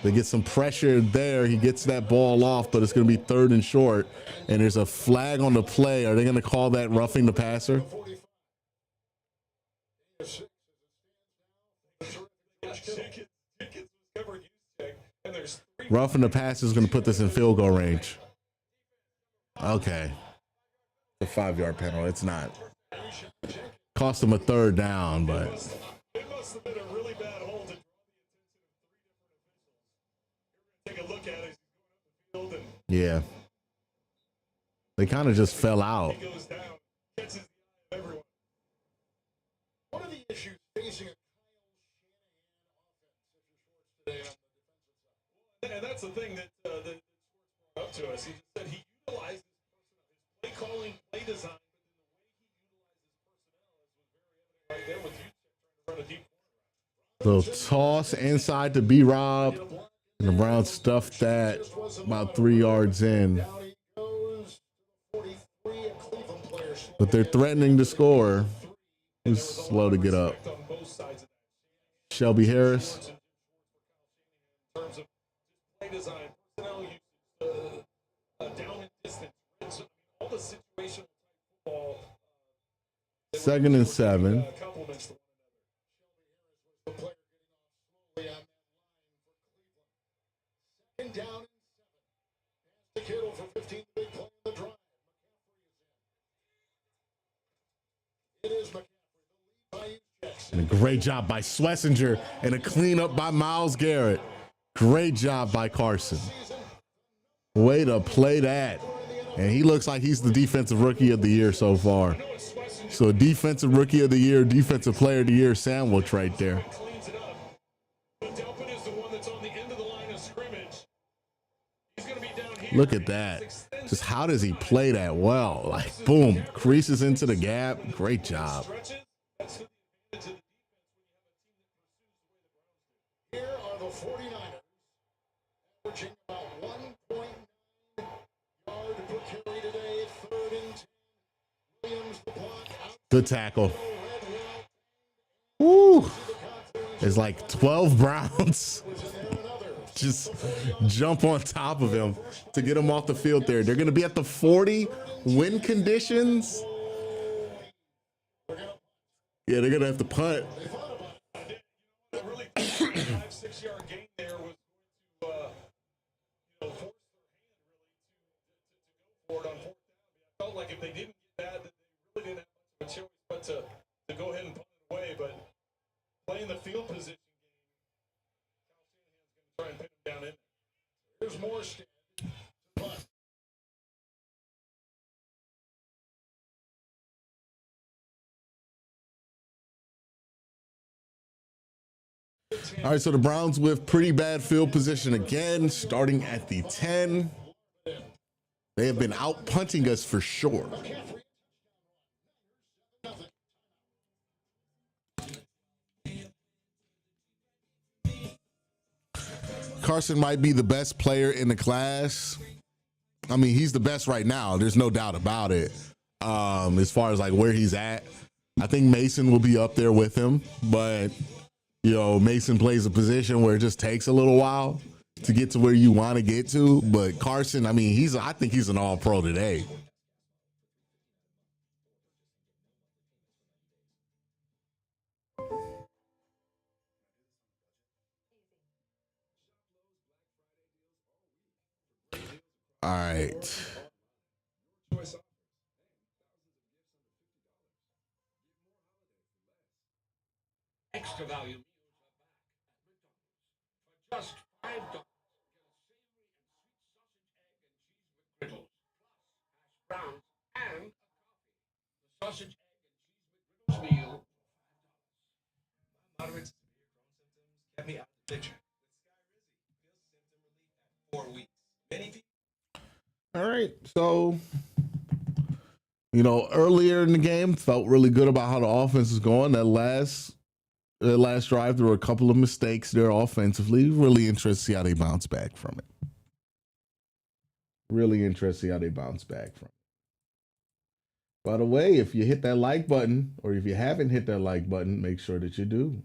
They get some pressure there. He gets that ball off, but it's going to be 3rd and short. And there's a flag on the play. Are they going to call that roughing the passer? Roughing the passer is going to put this in field goal range. Okay. A 5-yard penalty. It's not. Cost them a 3rd down, but It must have been a really bad hold to take a look at it. He's going up the field and yeah. They kind of just fell out. he goes down, catches the eye of everyone. What are the issues facing a Kyle Shanahan offense if you're Schwartz today on the defensive side? And that's the thing that Schwartz brought up to us. He just said he utilizes play calling, play design, but then the way he utilizes personnel was very evident right there with you trying to run a deep The toss inside to B-Rob. And the Browns stuffed that about 3 yards in. down he goes. 43, a Cleveland player. But they're threatening to score. Who's slow to get up? On both sides of that. Shelby Harris. In terms of play design, personnel usage, down and distance, all the situational football. 2nd and 7. Complements the And a great job by Schlesinger and a cleanup by Myles Garrett. Great job by Carson. Way to play that. And he looks like he's the defensive rookie of the year so far. So defensive rookie of the year, defensive player of the year sandwich right there. Look at that. Just how does he play that well? Like, boom, creases into the gap. Great job. Here are the 49ers, averaging about 1.9 yard per carry today, 3rd and 10. Williams the block. Good tackle. Woo. It's like 12 Browns. Just jump on top of him to get him off the field there. They're going to be at the 40 win conditions. Yeah, they're going to have to punt. That really 5-6 yard gain there was to force their hand really to go for it on 4th down. I felt like if they didn't get that, they really didn't have much of a choice but to go ahead and punt it away. But playing the field position game, Kyle Shanahan's going to try and pin him down in. Here's more stand. All right, so the Browns with pretty bad field position again, starting at the 10. They have been out punting us for sure. Carson might be the best player in the class. I mean, he's the best right now. There's no doubt about it. As far as like where he's at, I think Mason will be up there with him, but you know, Mason plays a position where it just takes a little while to get to where you want to get to. But Carson, I mean, I think he's an all-pro today. All right. Extra value meals are back at McDonald's. For just $5, get a savory and sweet sausage, egg, and cheese McGriddles, plus hash browns and a coffee. The sausage, egg, and cheese McGriddles meal for $5. My moderate severe Crohn's symptoms kept me out of the picture. With Skyrizi, feel symptom relief at 4 weeks. Many people. All right. So, you know, earlier in the game, felt really good about how the offense is going. That last drive, there were a couple of mistakes there offensively. Really interested to see how they bounce back from it. Really interested to see how they bounce back from it. By the way, if you hit that like button, or if you haven't hit that like button, make sure that you do.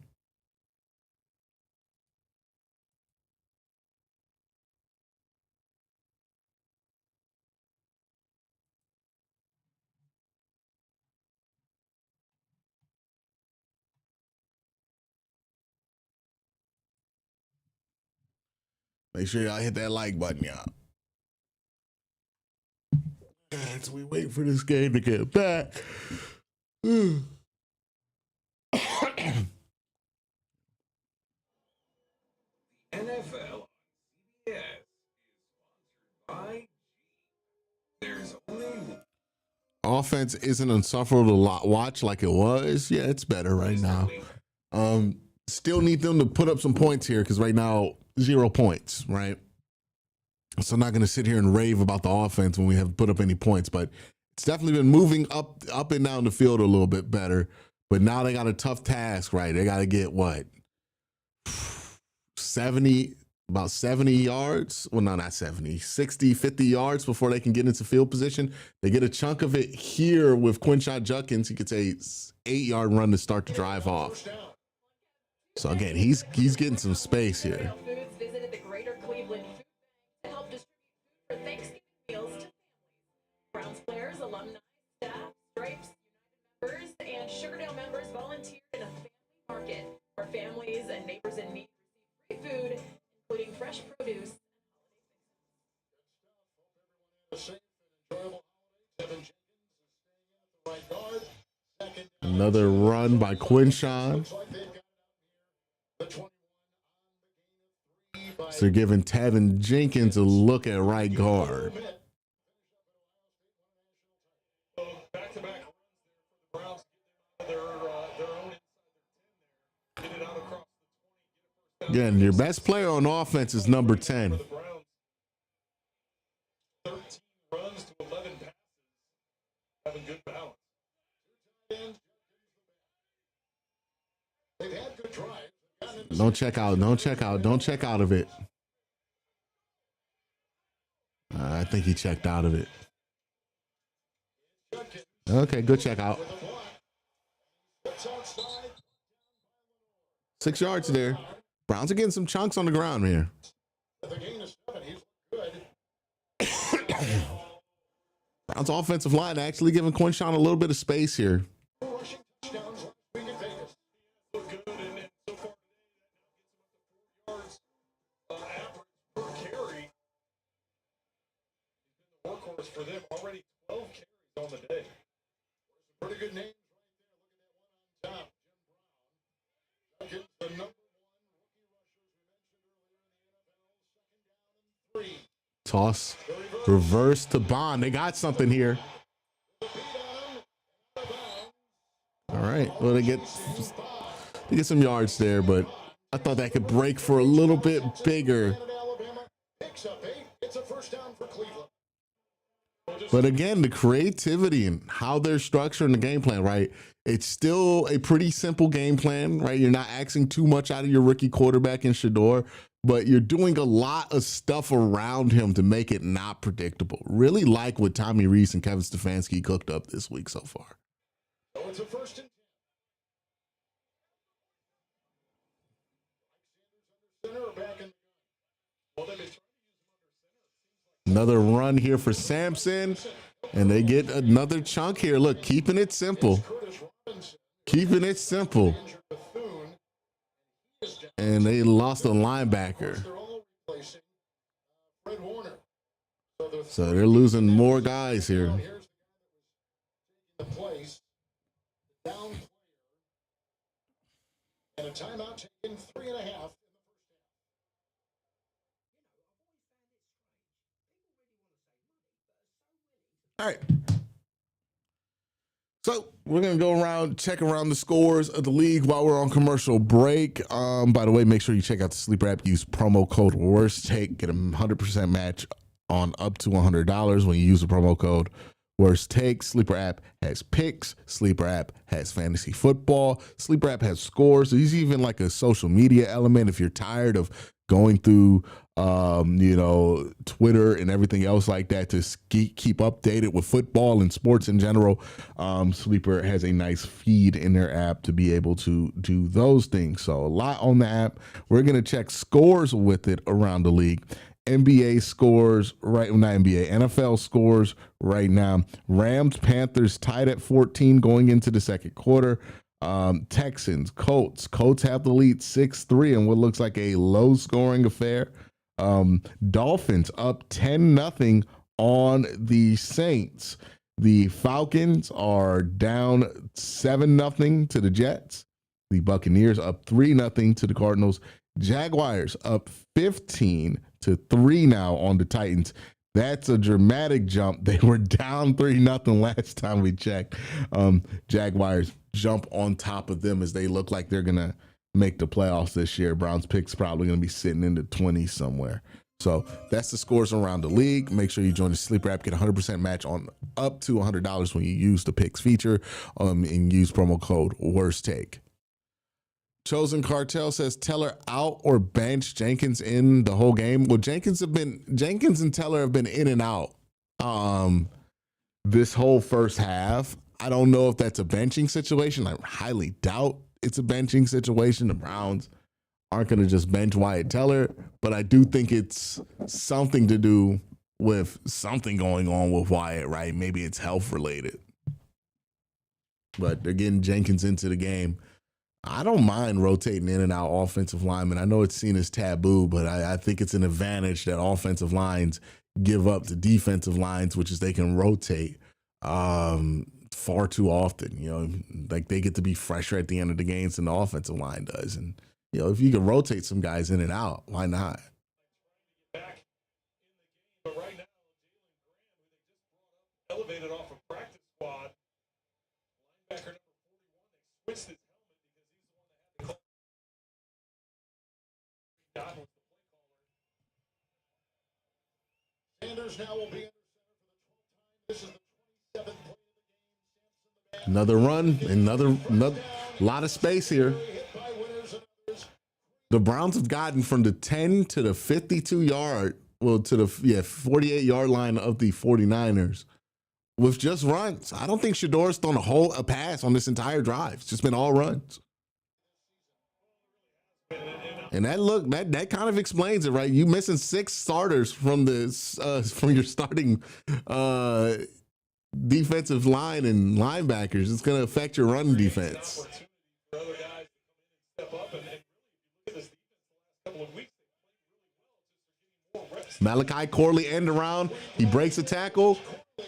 Make sure y'all hit that like button, y'all. As we wait for this game to get back. NFL on CBS is sponsored by G. There's only Offense isn't insufferable to watch like it was. Yeah, it's better right now. Still need them to put up some points here because right now, 0 points, right? So I'm not going to sit here and rave about the offense when we have put up any points, but it's definitely been moving up and down the field a little bit better. But now they got a tough task, right? They got to get what? 70 yards. Well, no, not 70, 60, 50 yards before they can get into field position. They get a chunk of it here with Quincy Judkins. He gets a 8-yard run to start the drive off. So again, he's getting some space here. Foods visited the Greater Cleveland Food Bank to help distribute food for Thanksgiving meals to families. Browns players, alumni, staff, Stripes, United members, and Sugardale members volunteered in a family market where families and neighbors in need receive free food, including fresh produce and holiday fixings. Safe and enjoyable holiday. Tevin Jenkins is staying in at the right guard. Zach Another run by Quinshawn. So they're giving Tevin Jenkins a look at right guard. Back-to-back runs there for the Browns, their own inside their 10 there. Get it out across the 20. Again, your best player on offense is number 10. For the Browns, 13 runs to 11 passes. Having good balance. They've had good drives. Don't check out. Don't check out. Don't check out of it. I think he checked out of it. Okay, good check out. 6 yards there. Browns are getting some chunks on the ground here. Browns offensive line actually giving Quinshawn a little bit of space here. For them, already 12 carries on the day. Pretty good names right there. Look at that one on top. Jim Brown. The number 1 rookie rushers we mentioned earlier in the NFL. 2nd down and 3. Toss. Reverse to Bond. They got something here. All right. Well, they get some yards there, but I thought that could break for a little bit bigger. Picks up 8. It's a first down for Cleveland. But again, the creativity and how they're structuring the game plan, right? It's still a pretty simple game plan, right? You're not asking too much out of your rookie quarterback in Shador, but you're doing a lot of stuff around him to make it not predictable. Really like what Tommy Rees and Kevin Stefanski cooked up this week so far. So it's a first and 10. Center or back in. Well, they've been Another run here for Sampson, and they get another chunk here. Look, keeping it simple. Keeping it simple. And they lost a linebacker. So they're losing more guys here. And a timeout taken 3.5. All right. So we're going to go around, check around the scores of the league while we're on commercial break. By the way, make sure you check out the Sleeper app. Use promo code Worst Take. Get a 100% match on up to $100 when you use the promo code Worst Take. Sleeper app has picks. Sleeper app has fantasy football. Sleeper app has scores. There's even like a social media element if you're tired of going through Twitter and everything else like that to keep updated with football and sports in general. Sleeper has a nice feed in their app to be able to do those things. So a lot on the app. We're going to check scores with it around the league. NBA scores right now, NFL scores right now. Rams, Panthers tied at 14 going into the second quarter. Texans, Colts have the lead 6-3 in what looks like a low scoring affair. Dolphins up 10-0 on the Saints. The Falcons are down 7-0 to the Jets. The Buccaneers up 3-0 to the Cardinals. Jaguars up 15-3 now on the Titans. That's a dramatic jump. They were down 3-0 last time we checked. Jaguars jump on top of them as they look like they're going to make the playoffs this year. Browns pick's probably going to be sitting in the 20s somewhere. So that's the scores around the league. Make sure you join the Sleeper app. Get a 100% match on up to $100 when you use the picks feature and use promo code Worst Take. Chosen Cartel says Teller out or bench Jenkins in the whole game. Well, Jenkins and Teller have been in and out this whole first half. I don't know if that's a benching situation. I highly doubt it's a benching situation. The Browns aren't going to just bench Wyatt Teller, but I do think it's something to do with something going on with Wyatt, right? Maybe it's health related. But they're getting Jenkins into the game. I don't mind rotating in and out offensive linemen. I know it's seen as taboo, but I think it's an advantage that offensive lines give up to defensive lines, which is they can rotate far too often. Like they get to be fresher at the end of the games than the offensive line does. And, if you can rotate some guys in and out, why not? Back in the game, but right now, Jalen Graham, who they just brought up, elevated off a practice squad, linebacker number 41, they switched his helmet because he's the one that had the call. Don was the play caller. Sanders now will be under center for the 12th time. This is the 27th play of the game. Another run, another lot of space here. The Browns have gotten from the 10 to the 52-yard, to the 48-yard line of the 49ers with just runs. I don't think Shador's thrown a pass on this entire drive. It's just been all runs. And that kind of explains it, right? You missing 6 starters from your starting defensive line and linebackers. It's going to affect your run defense. Malachi Corley end around. He breaks a tackle,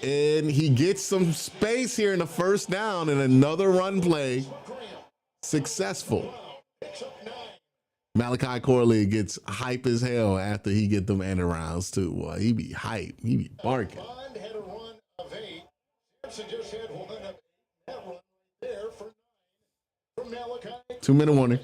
and he gets some space here in the first down, and another run play successful. Malachi Corley gets hype as hell after he get them end arounds too. Boy, he be hype. He be barking. 2-minute warning.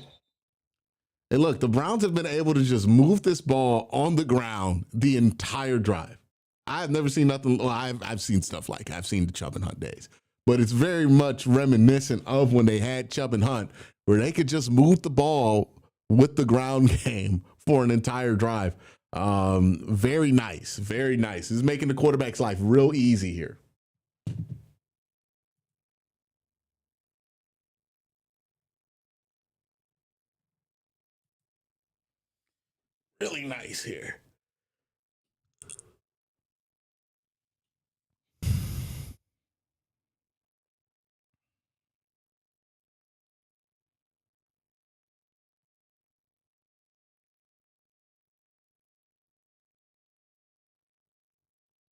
And look, the Browns have been able to just move this ball on the ground the entire drive. I've never seen nothing. Well, I've seen stuff like I've seen the Chubb and Hunt days, but it's very much reminiscent of when they had Chubb and Hunt, where they could just move the ball with the ground game for an entire drive. Very nice, very nice. It's making the quarterback's life real easy here. Really nice here.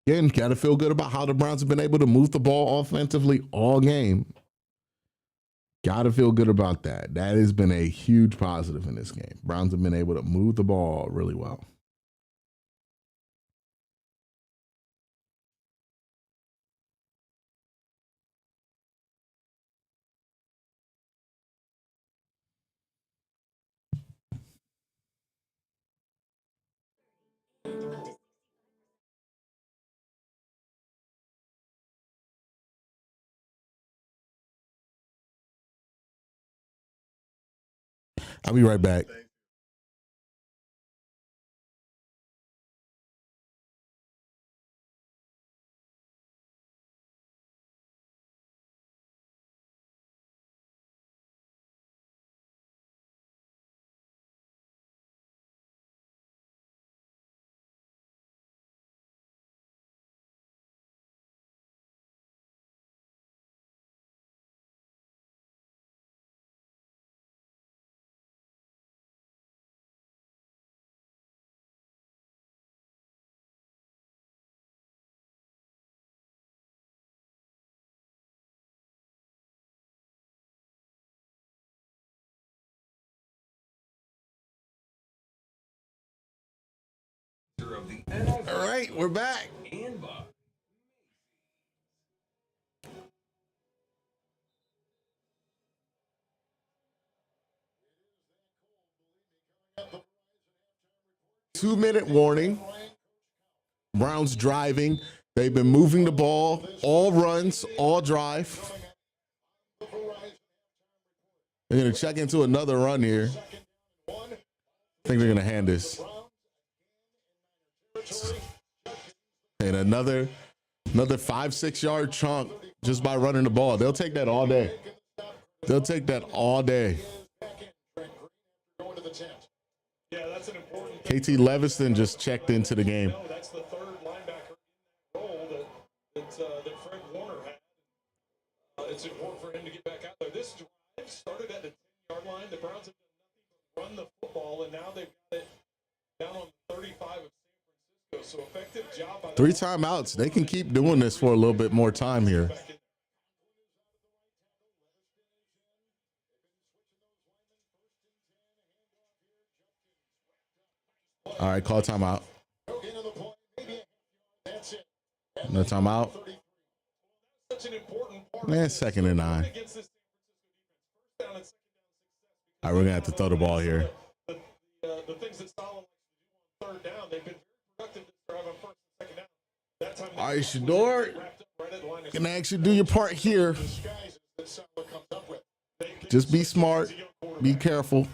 Again, got to feel good about how the Browns have been able to move the ball offensively all game. Got to feel good about that. That has been a huge positive in this game. Browns have been able to move the ball really well. I'll be right back. All right, we're back. 2-minute warning. Browns driving. They've been moving the ball, all runs, all drive. They're going to check into another run here. I think they're going to hand this. And another 5-6 yard chunk just by running the ball. They'll take that all day. They'll take that all day. Yeah, that's an important. KT Leviston just checked into the game. No, that's the third linebacker in that role that Fred Warner had. It's important for him to get back out there. This drive started at the 10-yard line. The Browns have done nothing but run the football, and now they've got it down on the 35 of San Francisco. So effective job by 3 timeouts. They can keep doing this for a little bit more time here. All right, call timeout. Hogan on the point, maybe that's it. And No timeout. such an important part Man, of this. 2nd and 9. Against this San Francisco defense. First down and second down success. All right, we're gonna have to throw the ball here. The things that Solomon do on 3rd down, they've been very productive this drive on 1st and 2nd down. That time All right, Shador, wrapped up right at the line of gonna actually do your part here. disguises that Solomon comes up with. Just be smart, be careful.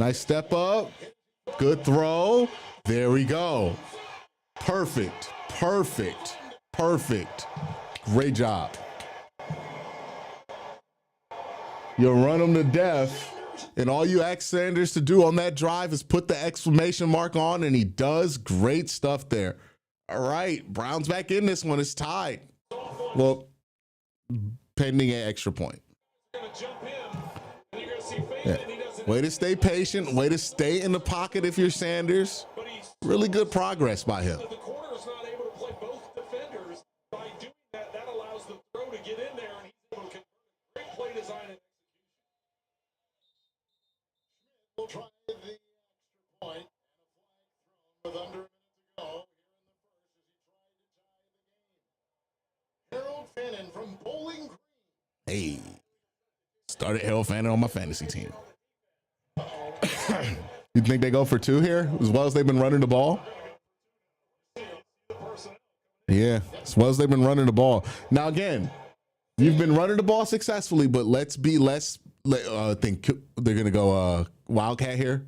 Nice step up, good throw. There we go. Perfect, perfect, perfect. Great job. You'll run them to death. And all you ask Sanders to do on that drive is put the exclamation mark on, and he does great stuff there. All right, Browns back in this one. It's tied. Well, pending an extra point. Yeah. Way to stay patient. Way to stay in the pocket if you're Sanders. Really good progress by him. The corner is not able to play both defenders. By doing that, that allows the throw to get in there, and he's able to convert. Great play design and execution. We'll try the extra point and a flag thrown with under a minute to go here in the first as he tried to tie the game. Harold Fannin from Bowling Green. Hey, started Harold Fannin on my fantasy team. You think they go for 2 here, as well as they've been running the ball? Yeah, as well as they've been running the ball. Now, again, you've been running the ball successfully, but let's be less. I think they're going to go Wildcat here.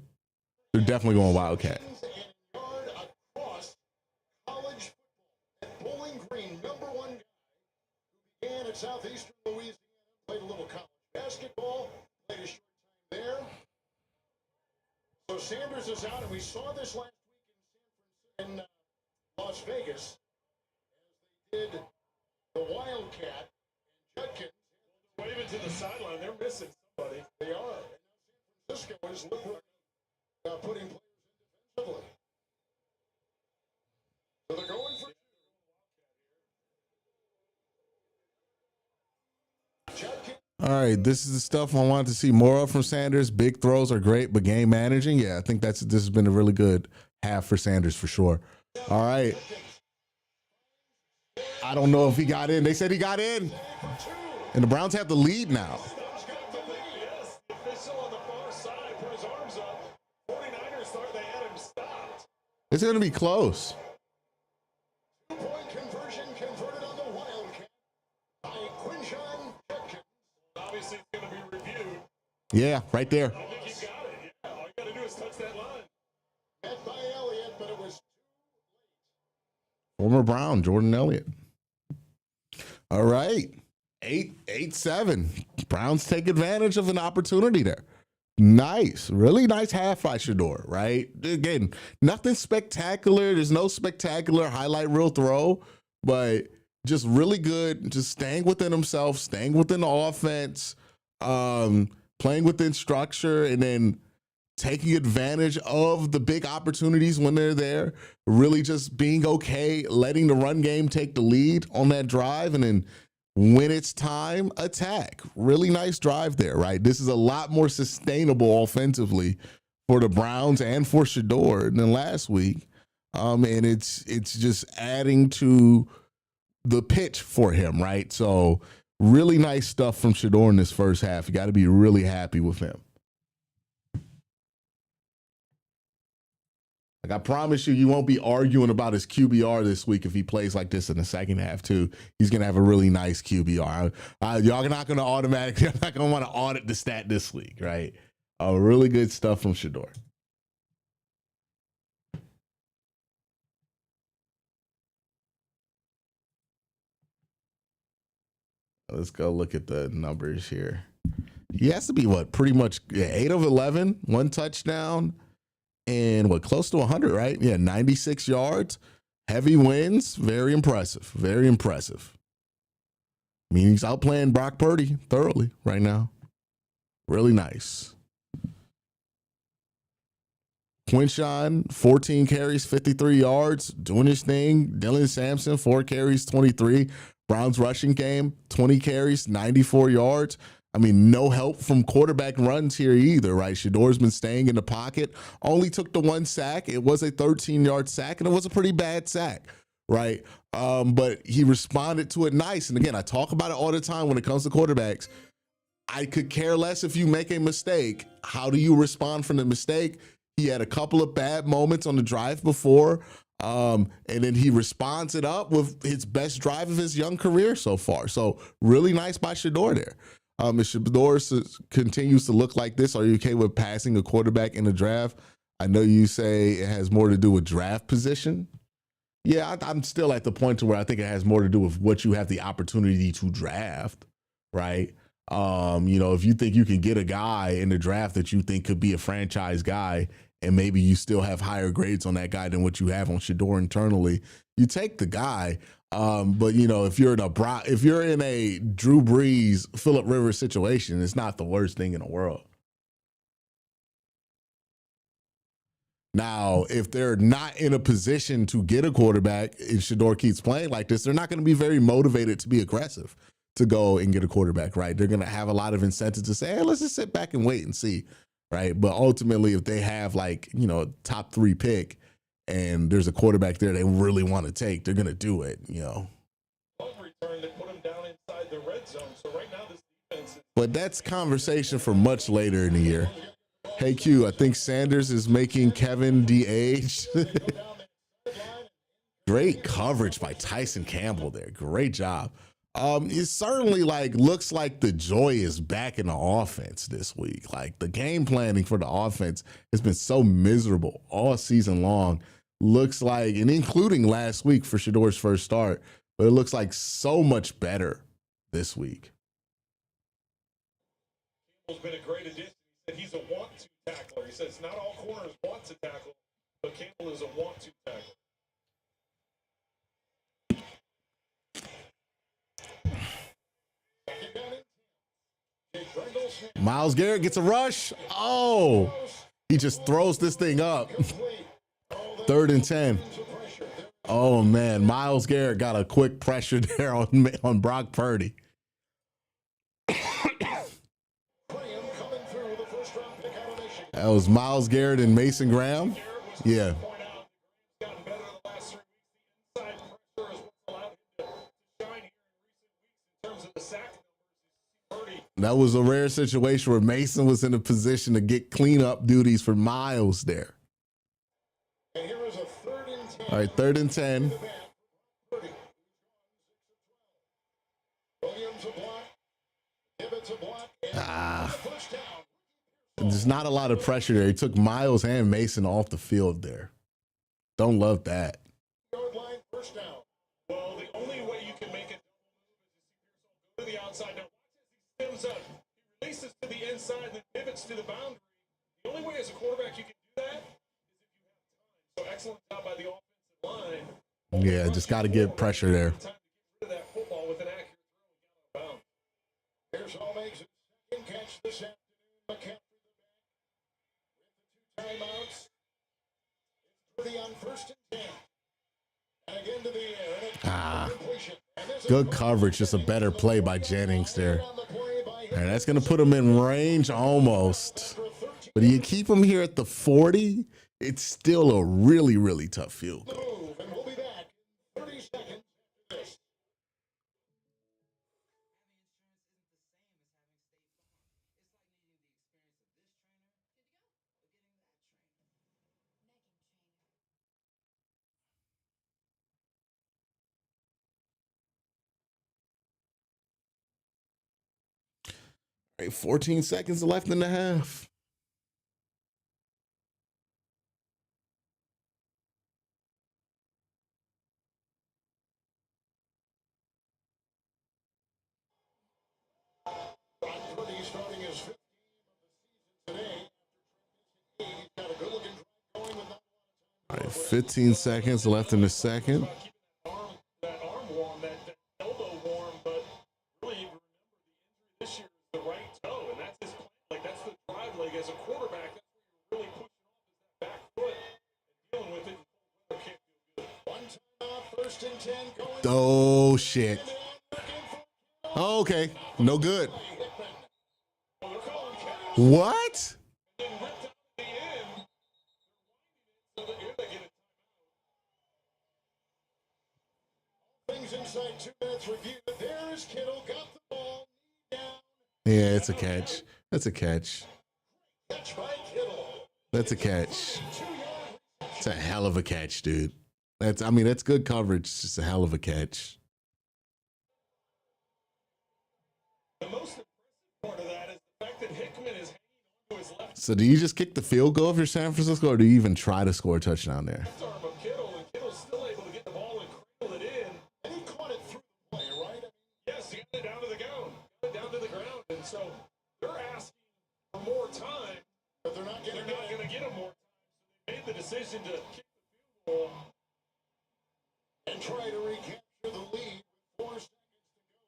They're definitely going Wildcat. Across college football at Bowling Green, #1 guy who began at Southeastern Louisiana, played a little college basketball, played a short time there. So Sanders is out, and we saw this last week in Las Vegas as they did the Wildcat and Judkins. Waving to the sideline, they're missing somebody. They are. And San Francisco is looking putting players in defensively. So they're going for Judkins. All right, this is the stuff I wanted to see more of from Sanders. Big throws are great, but game managing, yeah, I think this has been a really good half for Sanders for sure. All right. I don't know if he got in. They said he got in. And the Browns have the lead now. Yes, the official on the far side put his arms up. 49ers thought they had him stopped. It's going to be close. 2-point conversion converted on the Wildcat by Quincy. Obviously, it's going to be reviewed. Yeah, right there. I think he's got it. Yeah, all you got to do is touch that line. Met by Elliott, but it was Former Brown, Jordan Elliott. All right. 8-7. Browns take advantage of an opportunity there. Nice. Really nice half by Shador, right? Again, nothing spectacular. There's no spectacular highlight reel throw, but just really good. Just staying within himself, staying within the offense, playing within structure, and then taking advantage of the big opportunities when they're there. Really just being okay, letting the run game take the lead on that drive, and then when it's time, attack. Really nice drive there, right? This is a lot more sustainable offensively for the Browns and for Shador than last week. And it's just adding to the pitch for him, right? So really nice stuff from Shador in this first half. You got to be really happy with him. Like, I promise you, you won't be arguing about his QBR this week if he plays like this in the second half, too. He's going to have a really nice QBR. Y'all are not going to automatically, I'm not going to want to audit the stat this week, right? Really good stuff from Shador. Let's go look at the numbers here. He has to be, pretty much 8 of 11, 1 touchdown. And close to 100, right? Yeah, 96 yards, heavy wins. Very impressive. Very impressive. I mean, he's outplaying Brock Purdy thoroughly right now. Really nice. Quincy, 14 carries, 53 yards, doing his thing. Dylan Sampson, 4 carries, 23. Browns rushing game, 20 carries, 94 yards. I mean, no help from quarterback runs here either, right? Shador's been staying in the pocket, only took the 1 sack. It was a 13-yard sack, and it was a pretty bad sack, right? But he responded to it nice. And again, I talk about it all the time when it comes to quarterbacks. I could care less if you make a mistake. How do you respond from the mistake? He had a couple of bad moments on the drive before, and then he responds it up with his best drive of his young career so far. So really nice by Shador there. If Shador continues to look like this, are you okay with passing a quarterback in the draft? I know you say it has more to do with draft position. Yeah, I'm still at the point to where I think it has more to do with what you have the opportunity to draft, right? If you think you can get a guy in the draft that you think could be a franchise guy, and maybe you still have higher grades on that guy than what you have on Shador internally, you take the guy. But if you're in a Drew Brees, Phillip Rivers situation, it's not the worst thing in the world. Now, if they're not in a position to get a quarterback and Shador keeps playing like this, they're not going to be very motivated to be aggressive to go and get a quarterback, right? They're going to have a lot of incentive to say, hey, let's just sit back and wait and see, right? But ultimately, if they have top 3 pick and there's a quarterback there they really want to take, they're going to do it, Return, they put him down inside the red zone. So right now this defense is But that's conversation for much later in the year. Hey, Q, I think Sanders is making Kevin de-aged. Great coverage by Tyson Campbell there. Great job. It certainly looks like the joy is back in the offense this week. Like the game planning for the offense has been so miserable all season long. Looks like, and including last week for Shador's first start, but it looks like so much better this week. Campbell's been a great addition. He said he's a want-to tackler. He says not all corners want to tackle, but Campbell is a want-to tackler. Myles Garrett gets a rush. Oh, he just throws this thing up. 3rd and 10. Oh, man. Myles Garrett got a quick pressure there on Brock Purdy. That was Myles Garrett and Mason Graham. Yeah. That was a rare situation where Mason was in a position to get cleanup duties for Myles there. All right, 3rd and 10. There's not a lot of pressure there. He took Myles and Mason off the field there. Don't love that. Well, the only way you can make it to the outside. Now, he stems up. He releases to the inside, then pivots to the boundary. The only way as a quarterback you can do that is if you have time. So excellent job by the offensive line. Yeah, just got to get pressure there. Time to get rid of that football with an accurate throw and get out of bounds. Here's all makes it second catch this afternoon. Timeouts. To the on 1st and 10. And again to the air. Good coverage. Just a better play by Jennings there. And that's going to put him in range almost. But you keep him here at the 40, it's still a really, really tough field goal. And we'll be back in 30 seconds after this. All right, 14 seconds left in the half. Starting his 5th game of the season today. He's got a good looking drive going with not All right, 15 seconds left in the second. that arm warm, that elbow warm, but really remember the injury this year is the right toe, and that's his plan. Like that's the drive leg as a quarterback. That's where you're really pushing off is that back foot and dealing with it. Can't feel good. One timeout, 1st and 10 going. Oh, shit. Okay, no good. What? then ripped out at the end. So that here they get it. Things inside 2 minutes review. There's Kittle, got the ball, knee down. Yeah, it's a catch. That's a catch. Catch by Kittle. That's a catch. 2 yards. It's a hell of a catch, dude. That's good coverage. It's just a hell of a catch. The most impressive part of that is the fact that Hickman is hanging on to his left So do you just kick the field goal if you're San Francisco, or do you even try to score a touchdown there? arm of Kittle, and Kittle's still able to get the ball and cradle it in. And he caught it through the play, right? Yes, he got it down to the ground. Got it down to the ground. And so they're asking for more time, but they're not going to get him more time. So they made the decision to kick the field goal and try to recapture the lead with 4 seconds to go.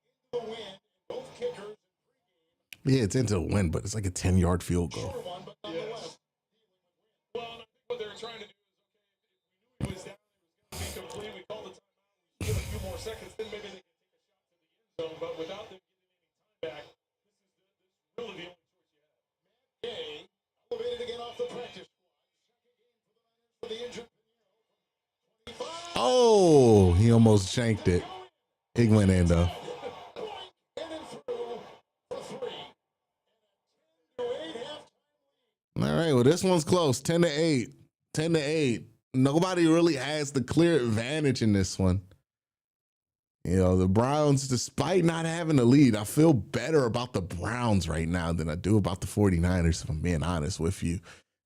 This is into the wind. Both kickers. Yeah, it's into a win, but it's like a 10-yard field goal. One, but nonetheless. Well, and I think what they were trying to do is, okay, if we knew it was down, it was going to be complete. We called the timeout. We give a few more seconds, then maybe they can take a shot to the end zone. But without them getting any time back, this is really the only choice you have. Matt Gay elevated again off the practice squad. Second game for the injured. Oh, he almost shanked it. It went in, though. All right, well, this one's close. 10-8. 10-8. Nobody really has the clear advantage in this one. You know, the Browns, despite not having the lead, I feel better about the Browns right now than I do about the 49ers, if I'm being honest with you.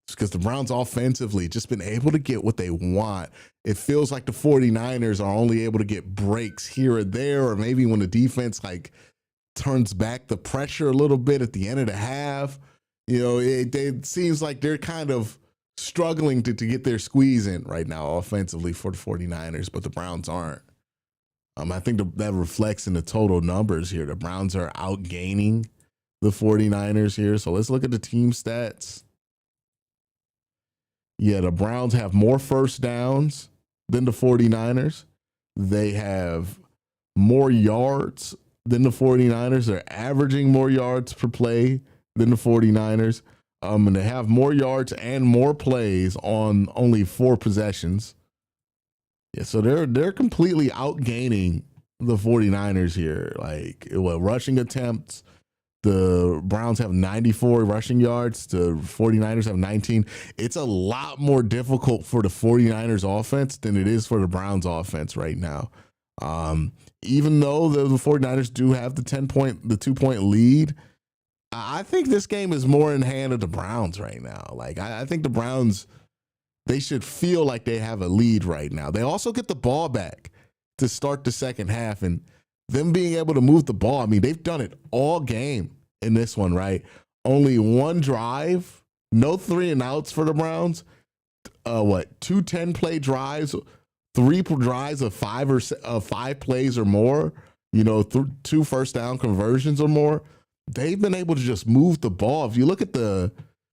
It's because the Browns offensively just been able to get what they want. It feels like the 49ers are only able to get breaks here or there, or maybe when the defense like turns back the pressure a little bit at the end of the half. You know, it seems like they're kind of struggling to get their squeeze in right now offensively for the 49ers, but the Browns aren't. I think that reflects in the total numbers here. The Browns are outgaining the 49ers here. So let's look at the team stats. Yeah, the Browns have more first downs than the 49ers. They have more yards than the 49ers. They're averaging more yards per play than the 49ers. And they have more yards and more plays on only 4 possessions. Yeah, so they're completely outgaining the 49ers here. Like, rushing attempts, the Browns have 94 rushing yards. The 49ers have 19. It's a lot more difficult for the 49ers offense than it is for the Browns offense right now. Even though the 49ers do have the 2-point lead, I think this game is more in hand of the Browns right now. Like, I think the Browns, they should feel like they have a lead right now. They also get the ball back to start the second half, and them being able to move the ball. I mean, they've done it all game in this one, right? Only one drive, no 3 and outs for the Browns. 2 10-play drives, 3 drives of 5 plays or more, 2 first down conversions or more. They've been able to just move the ball. If you look at the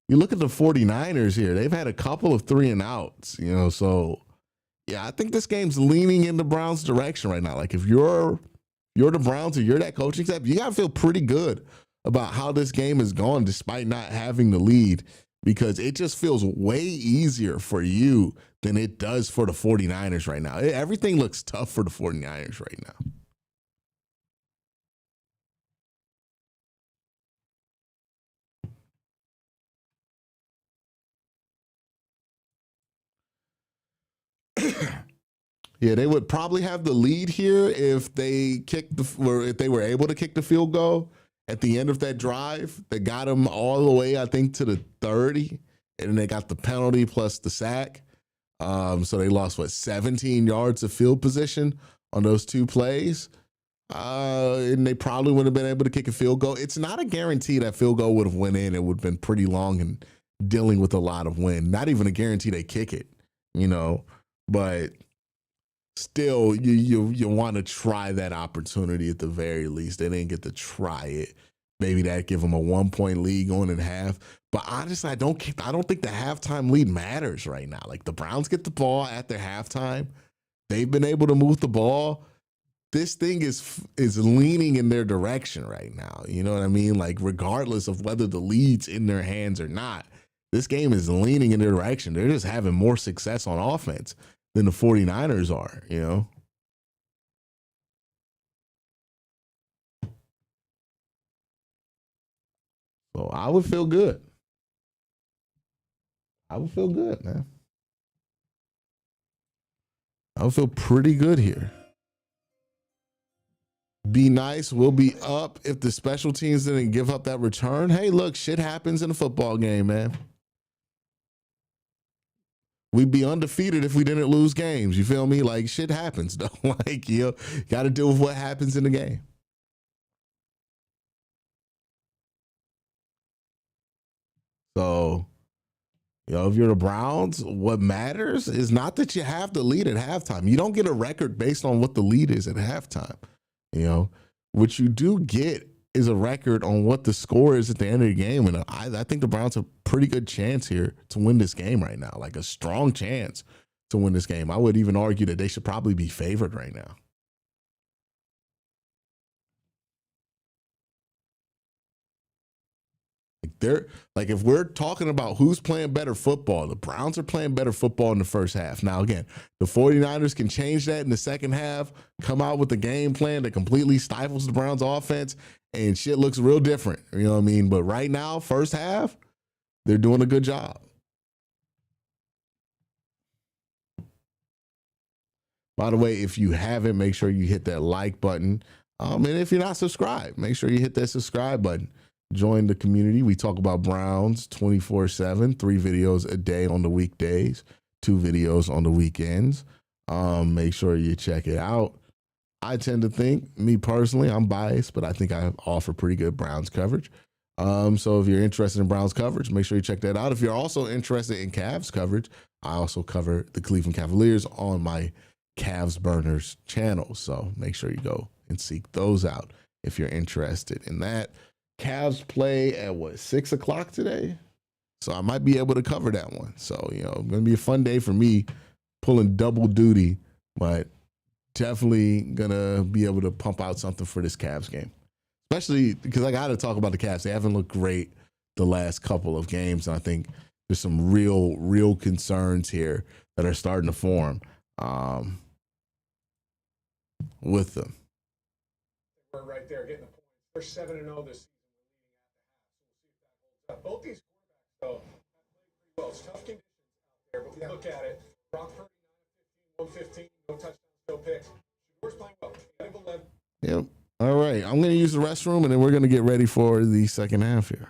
49ers here, they've had a couple of 3 and outs, so yeah, I think this game's leaning in the Browns' direction right now. Like, if you're the Browns or you're that coaching staff, you gotta feel pretty good about how this game has gone despite not having the lead, because it just feels way easier for you than it does for the 49ers right now. Everything looks tough for the 49ers right now. Yeah, they would probably have the lead here if they if they were able to kick the field goal at the end of that drive. They got them all the way, I think, to the 30, and then they got the penalty plus the sack. So they lost 17 yards of field position on those 2 plays. And they probably would have been able to kick a field goal. It's not a guarantee that field goal would have went in. It would have been pretty long and dealing with a lot of wind. Not even a guarantee they kick it, but still, you want to try that opportunity at the very least. They didn't get to try it. Maybe that give them a 1-point lead going in half. But honestly, I don't think the halftime lead matters right now. Like, the Browns get the ball at their halftime. They've been able to move the ball. this thing is leaning in their direction right now. You know what I mean? Like, regardless of whether the lead's in their hands or not, this game is leaning in their direction. They're just having more success on offense than the 49ers are, you know? So I would feel good. I would feel good, man. I would feel pretty good here. Be nice. We'll be up if the special teams didn't give up that return. Hey, look, shit happens in a football game, man. We'd be undefeated if we didn't lose games. You feel me? Like, shit happens, though. Like, you know, got to deal with what happens in the game. So, you know, if you're the Browns, what matters is not that you have the lead at halftime. You don't get a record based on what the lead is at halftime. You know, what you do get is a record on what the score is at the end of the game. And I think the Browns have a pretty good chance here to win this game right now, like a strong chance to win this game. I would even argue that they should probably be favored right now. They're like, if we're talking about who's playing better football, the Browns are playing better football in the first half. Now, again, the 49ers can change that in the second half, come out with a game plan that completely stifles the Browns offense, and shit looks real different. You know what I mean? But right now, first half, they're doing a good job. By the way, if you haven't, make sure you hit that like button. And if you're not subscribed, make sure you hit that subscribe button. Join the community. We talk about Browns 24/7, 3 videos a day on the weekdays, 2 videos on the weekends. Make sure you check it out. I tend to think, me personally, I'm biased, but I think I offer pretty good Browns coverage. So if you're interested in Browns coverage, make sure you check that out. If you're also interested in Cavs coverage, I also cover the Cleveland Cavaliers on my Cavs Burners channel. So make sure you go and seek those out if you're interested in that. Cavs play at 6 o'clock today? So I might be able to cover that one. So, you know, going to be a fun day for me pulling double duty, but definitely going to be able to pump out something for this Cavs game. Especially because I got to talk about the Cavs. They haven't looked great the last couple of games. And I think there's some real concerns here that are starting to form with them. We're right there getting the points. They're 7-0 this season. Both these quarterbacks, though, have played pretty well. It's tough conditions out there, but we look at it. Brock Purdy, 115, no touchdowns, no picks. Shadour's playing well. Yep. All right. I'm going to use the restroom, and then we're going to get ready for the second half here.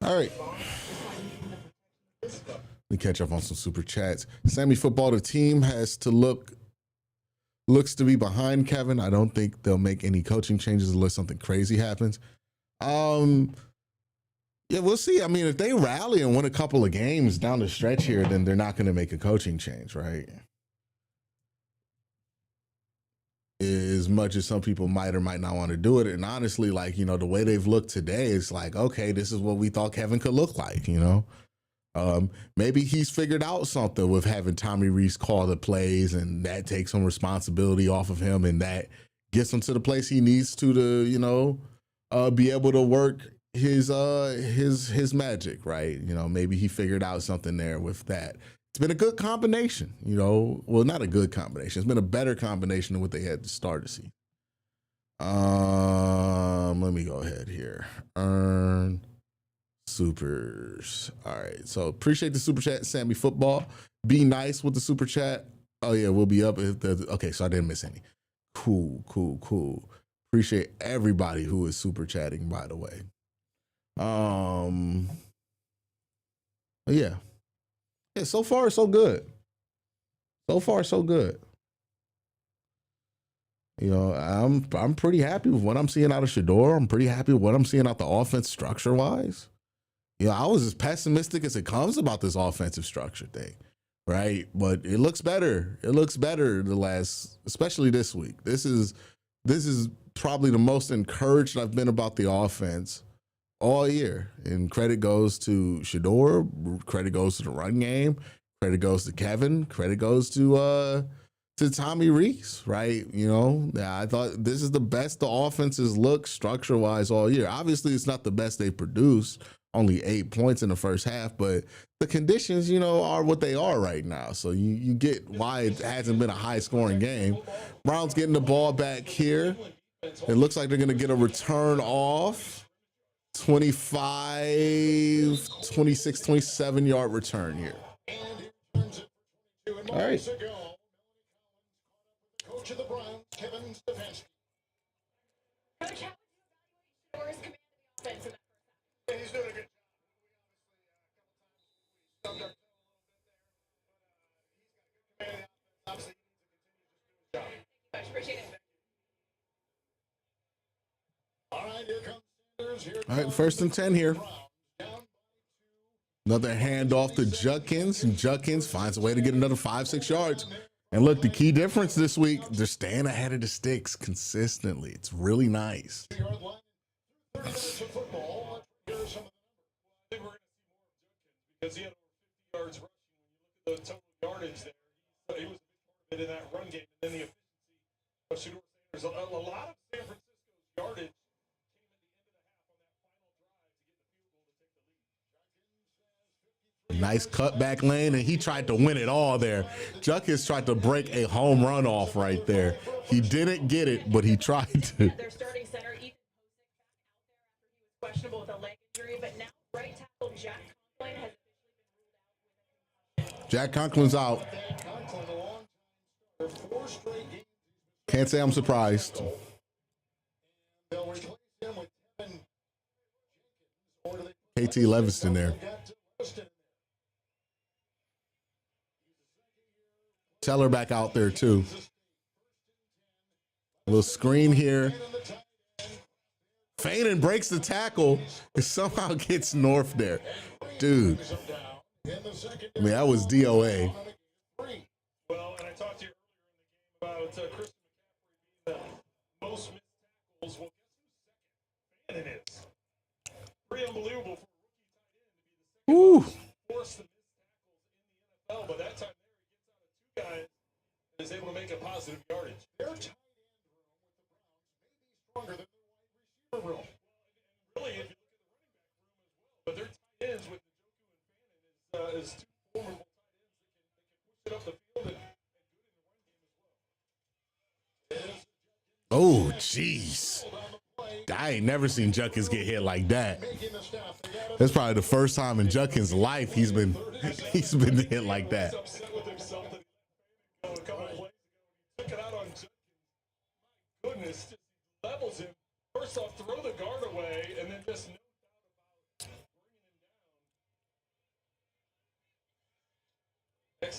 All right. Let me catch up on some super chats. Sammy Football, the team looks to be behind Kevin. I don't think they'll make any coaching changes unless something crazy happens. Yeah, we'll see. I mean, if they rally and win a couple of games down the stretch here, then they're not going to make a coaching change, right? As much as some people might or might not want to do it. And honestly, like, you know, the way they've looked today, it's like, okay, this is what we thought Kevin could look like, you know? Maybe he's figured out something with having Tommy Rees call the plays, and that takes some responsibility off of him, and that gets him to the place he needs to you know, be able to work his magic, right? You know, maybe he figured out something there with that. It's been a good combination, you know. Well, not a good combination. It's been a better combination than what they had to start to see. Let me go ahead here. Earn supers. All right. So appreciate the super chat, Sammy Football. Be nice with the super chat. Oh yeah, we'll be up if okay, so I didn't miss any. Cool. Appreciate everybody who is super chatting, by the way. Yeah. Yeah, so far so good. So far so good. You know, I'm pretty happy with what I'm seeing out of Shador. I'm pretty happy with what I'm seeing out the offense structure wise. You know, I was as pessimistic as it comes about this offensive structure thing, right? But it looks better. It looks better especially this week. This is probably the most encouraged I've been about the offense all year. And credit goes to Shador, credit goes to the run game, credit goes to Kevin, credit goes to Tommy Rees, right? You know, I thought this is the best the offenses look structure-wise all year. Obviously, it's not the best they produced, only 8 points in the first half, but the conditions, you know, are what they are right now. So you get why it hasn't been a high-scoring game. Browns getting the ball back here. It looks like they're going to get a return off. 26, 27-yard return here. All right. Coach of the Browns, Kevin Stefanski. Coach, how would you evaluate Shador's command of the offense in that first half? Yeah, he's doing a good job. We obviously a couple times we stumped our toe a little bit there, but he's got good command of the offense. Obviously, he needs to continue to do his job. Much appreciate it. All right, here comes Sanders. Here All right, 1st and 10 here. Another handoff to Judkins, and Judkins finds a way to get another 5-6 yards. And look, the key difference this week, they're staying ahead of the sticks consistently. It's really nice. 30 minutes of football. Here are some of the numbers. I think we're going to see more of Judkins because he had over 50 yards rushing. When you look at the total yardage there, he was a big part of it in that run game. And then the efficiency of Shador Sanders. A lot of San Francisco's yardage came at the end of the half on that final drive to get the field goal to take the lead. Nice cutback lane, and he tried to win it all there. Judkins tried to break a home run off right there. He didn't get it, but he tried to. Their starting center, Ethan Posick, back out there after he was questionable with a leg injury, but now right tackle Jack Conklin has officially been ruled out with a concussion. Jack Conklin's out. Can't say I'm surprised. They'll replace him with Kevin KT Leviston there. Teller back out there too. A little screen here. Faden breaks the tackle and somehow gets North there. Dude. I mean, that was DOA. Well, and I talked to you earlier in the game about Christian McCaffrey being the most missed tackles. Well, guess who's second? Fan it is. Pretty unbelievable for a rookie tight end to be the second most forced to miss tackles in the NFL, but that time there he gets out of 2 guys and is able to make a positive yardage. Their tight end room with the Browns may be stronger than their wide receiver room. Really, if you look at the running back room as well, but their tight ends with Njoku and Fannin is 2 formidable tight ends that can push it up the field and good in the run game as well. Oh, jeez. I ain't never seen Judkins get hit like that. That's probably the first time in Judkins' life he's been hit like that. Upset with himself that he let a couple plays ago. He took it out on Judkins. My goodness, just levels him. First off, throw the guard away, and then just no doubt about bringing him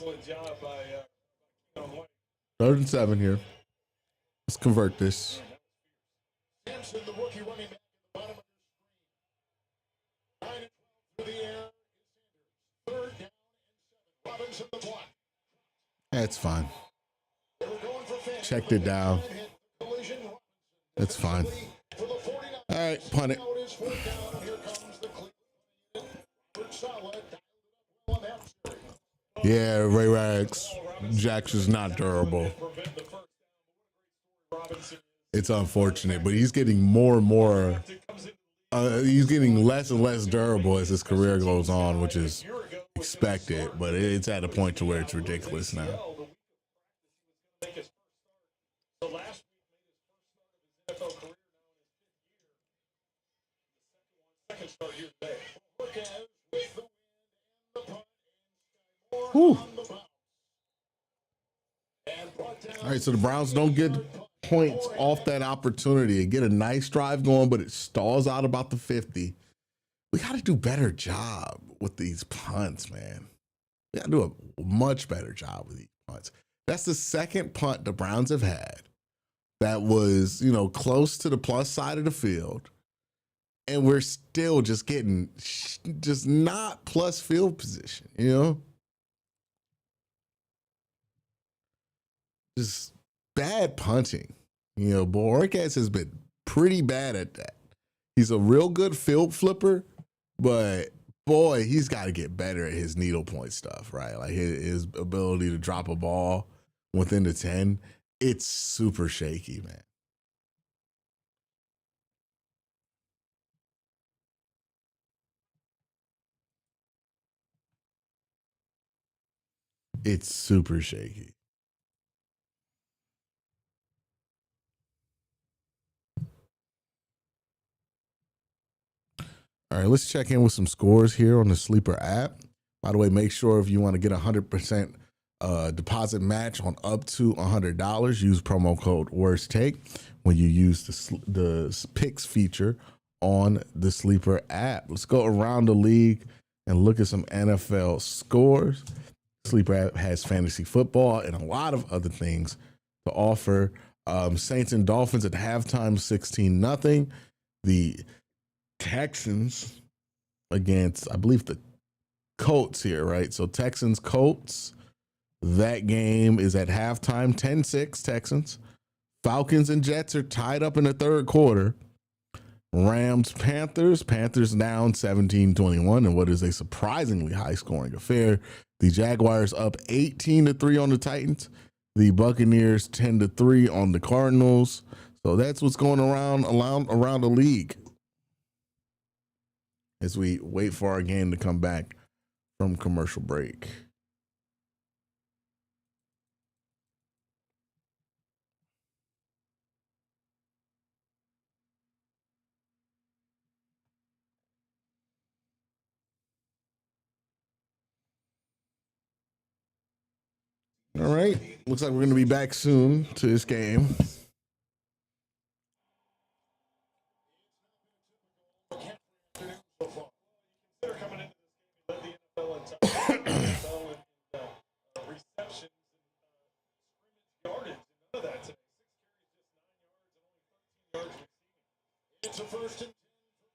Excellent job by Keon White. 3rd and 7 here. Let's convert this. Sampson, the rookie running back at the bottom of your screen. 9 and 12 through the air. 3rd down and 7. Robinson the block. That's fine. They were going for Fanning. Checked it down. Collision. That's fine. For the 49. All right, punt it. Now it is 4th down, and here comes the Cleveland unit. Robert Saleh dialed it up well on that series. Yeah, Ray Rags. Jackson's not durable. It's unfortunate, but he's getting more and more. He's getting less and less durable as his career goes on, which is expected. But it's at a point to where it's ridiculous now. So last week made his first start of his NFL career now in his 5th year. The second start here today. Marquez with the win and the punt and Sky Moore on the bounce. And brought down. All right, so the Browns don't get points off that opportunity. Get a nice drive going, but it stalls out about the 50. We got to do a better job with these punts, man. We got to do a much better job with these punts. That's the second punt the Browns have had that was, close to the plus side of the field. And we're still just getting just not plus field position, Just bad punting. Borges has been pretty bad at that. He's a real good field flipper, but boy, he's got to get better at his needle point stuff, right? Like his ability to drop a ball within the 10, it's super shaky, man. It's super shaky. All right, let's check in with some scores here on the Sleeper app. By the way, make sure if you want to get 100% deposit match on up to $100, use promo code Worst Take when you use the picks feature on the Sleeper app. Let's go around the league and look at some NFL scores. Sleeper app has fantasy football and a lot of other things to offer. Saints and Dolphins at halftime, 16-0. The Texans against, I believe, the Colts here, right? So Texans, Colts, that game is at halftime, 10-6 Texans. Falcons and Jets are tied up in the third quarter. Rams, Panthers down 17-21 in what is a surprisingly high-scoring affair. The Jaguars up 18-3 on the Titans. The Buccaneers 10-3 on the Cardinals. So that's what's going around the league as we wait for our game to come back from commercial break. All right, looks like we're going to be back soon to this game.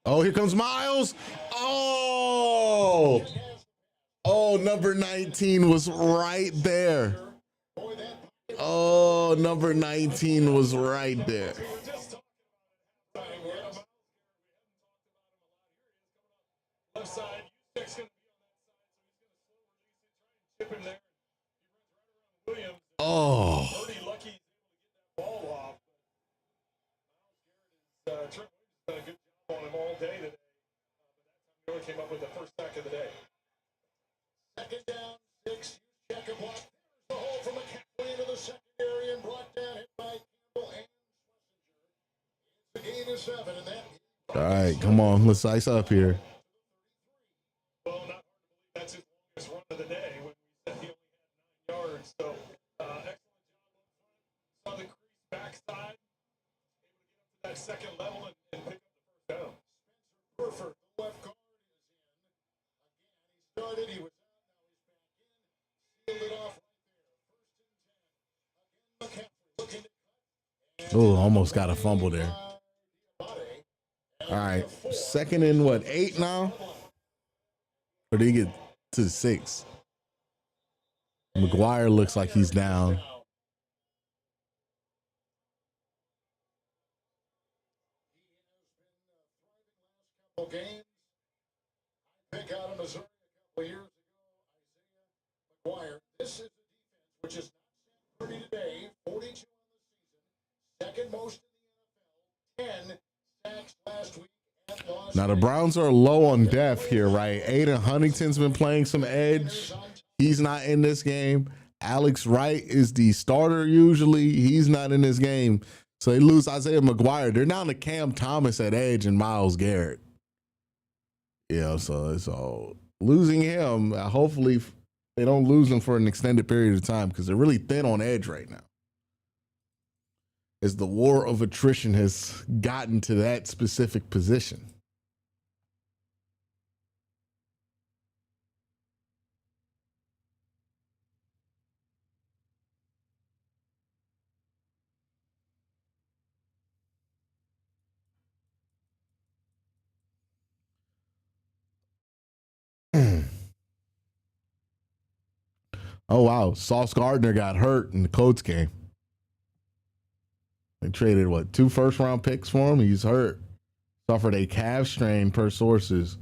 Oh, here comes Miles. Oh, number 19 was right there. Oh, number 19 was right there. Oh. Came up with the first sack of the day. 2nd down, 6. Check a block. The hole from McCaffrey into the secondary and brought down hit by Campbell and Schlesinger. The gain is 7, and that. All right, come on, let's ice up here. Well, not hard to believe that's his longest run of the day when we said he only had 9 yards. So, excellent job. Saw the crease backside, able to get up to that second level and pick up the first down. Spencer Burford, the left guard. Started, he was out, now he's back in, sealed it Oh, almost got a fumble there. All right, second and what, 8 now? Or did he get to 6? McGuire looks like he's down. Games. Pick out of Missouri a couple of years ago, Isaiah McGuire. This is the defense which is not 30 today, 42 on the season, second most in the NFL, 10 sacks last week. Now the Browns are low on depth here, right? Aiden Huntington's been playing some edge. He's not in this game. Alex Wright is the starter usually. He's not in this game. So they lose Isaiah McGuire. They're down to Cam Thomas at edge and Myles Garrett. Yeah, so losing him, hopefully they don't lose him for an extended period of time because they're really thin on edge right now. As the war of attrition has gotten to that specific position. Oh, wow. Sauce Gardner got hurt in the Colts game. They traded, 2 first-round picks for him? He's hurt. Suffered a calf strain per sources,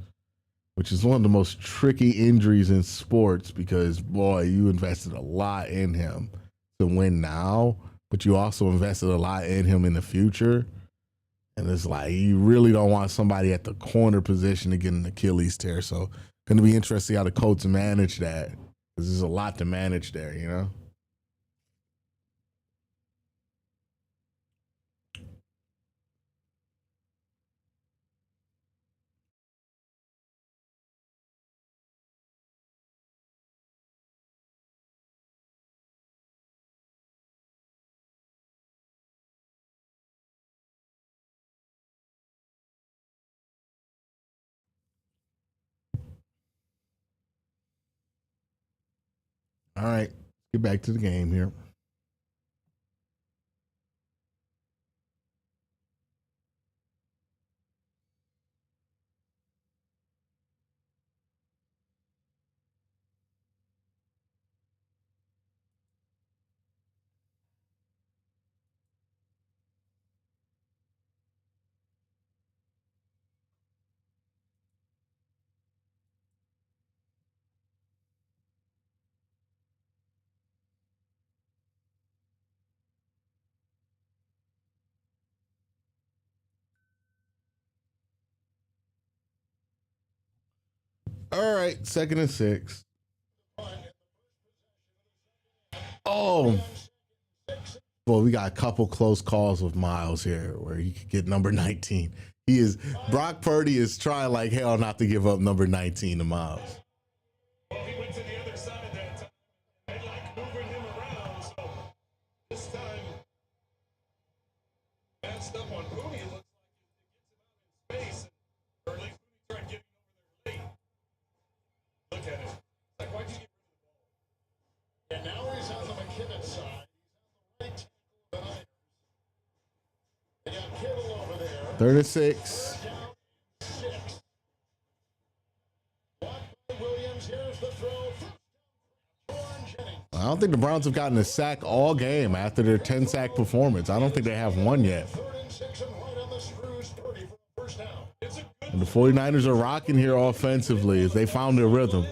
which is one of the most tricky injuries in sports because, boy, you invested a lot in him to win now, but you also invested a lot in him in the future. And it's like you really don't want somebody at the corner position to get an Achilles tear. So going to be interesting how the Colts manage that because there's a lot to manage there, you know? All right, let's get back to the game here. All right, 2nd and 6. Oh, well, we got a couple close calls with Miles here where he could get number 19. Brock Purdy is trying like hell not to give up number 19 to Miles. Well, he went to the other side that time. They like moving him around, so this time matched up on Mooney. It looks like it gets him out in space, or at least Mooney tried getting over there late. Look at it. It's like, why'd you get rid of the ball? And now he's on the McKinnon side. He's on the right tackle of the Niners. They got Kittle over there. 3rd and 6. I don't think the Browns have gotten a sack all game after their 10-sack performance. I don't think they have one yet. And the 49ers are rocking here offensively as they found their rhythm.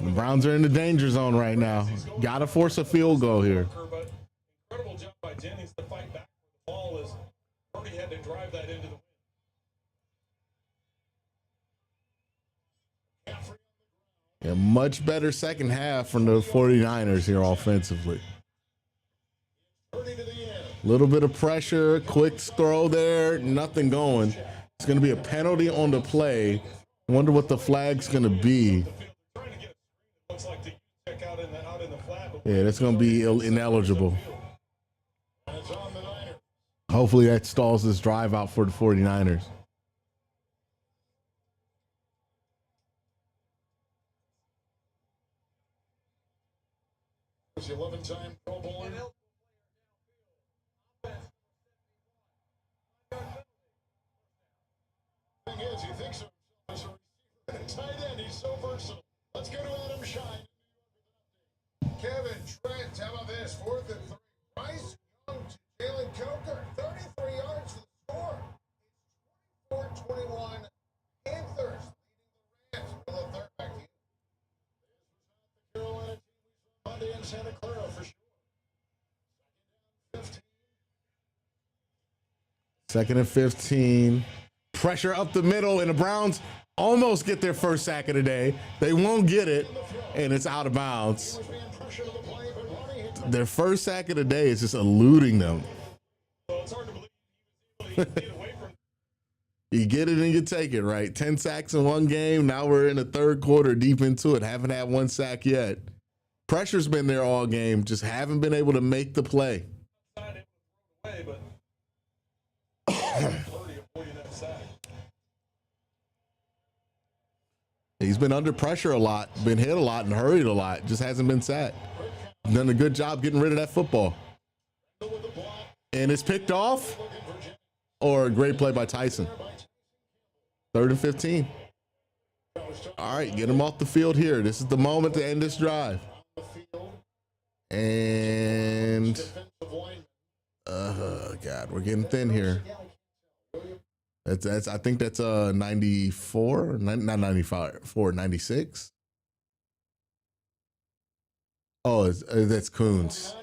The Browns are in the danger zone right now. Got to force a field goal here. Incredible job by Jennings to fight back for the ball as Purdy had to drive that into the Yeah, much better second half from the 49ers here offensively. Little bit of pressure, quick throw there, nothing going. It's going to be a penalty on the play. Wonder what the flag's going to be. Yeah, that's going to be ineligible. Hopefully that stalls this drive out for the 49ers. Was the 11-time Pro Bowler. Thing is, he thinks of himself as a receiver and a tight end. He's so versatile. Let's go to Adam Shine. Kevin Trent, how about this? 4th and 3. Bryce Young to Jalen Coker. 33 yards for the score. It's 24-21. Panthers leading the Rams. We'll have third back to you. This was not the Carolina team we saw Monday in Santa Clara for sure. Second and 15. Pressure up the middle, and the Browns almost get their first sack of the day. They won't get it, and it's out of bounds. Their first sack of the day is just eluding them. You get it and you take it, right? 10 sacks in one game. Now we're in the third quarter, deep into it. Haven't had one sack yet. Pressure's been there all game. Just haven't been able to make the play. He's been under pressure a lot, been hit a lot, and hurried a lot. Just hasn't been sacked. Done a good job getting rid of that football. And it's picked off, or a great play by Tyson. 3rd and 15. All right, get him off the field here. This is the moment to end this drive. And, God, we're getting thin here. That's I think that's 94, not 95, 96. Oh, that's Coons.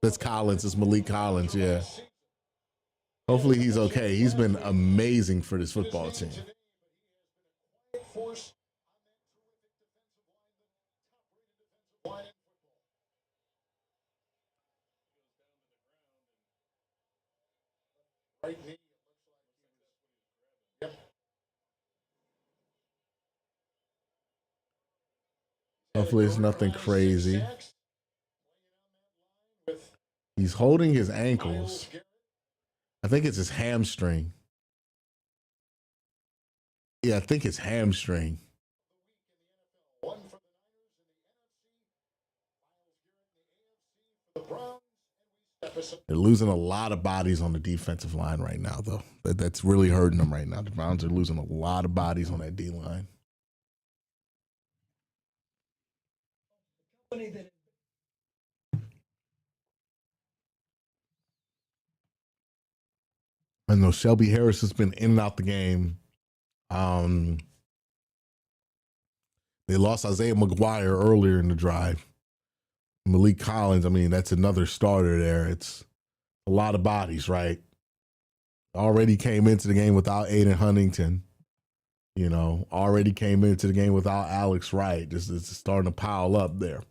That's Collins. It's Malik Collins, yeah. Hopefully he's okay. He's been amazing for this football team. Hopefully it's nothing crazy. He's holding his ankles. I think it's his hamstring. Yeah, I think it's hamstring. They're losing a lot of bodies on the defensive line right now, though. That's really hurting them right now. The Browns are losing a lot of bodies on that D line. I know Shelby Harris has been in and out the game. They lost Isaiah McGuire earlier in the drive. Malik Collins, I mean, that's another starter there. It's a lot of bodies, right? Already came into the game without Aiden Huntington. You know, already came into the game without Alex Wright. This is starting to pile up there.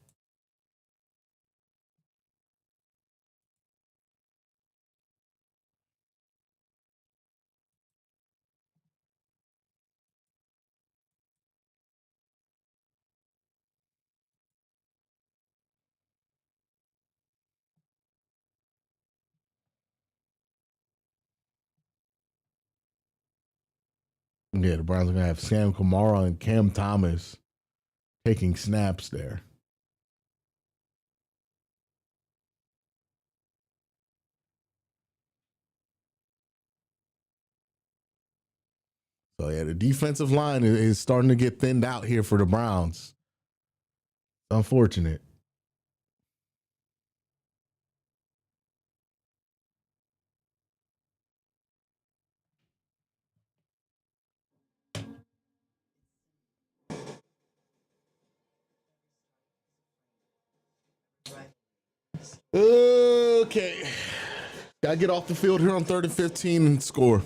Yeah, the Browns are going to have Sam Kamara and Cam Thomas taking snaps there. So, yeah, the defensive line is starting to get thinned out here for the Browns. Unfortunate. Okay. Got to get off the field here on 3rd and 15 and score.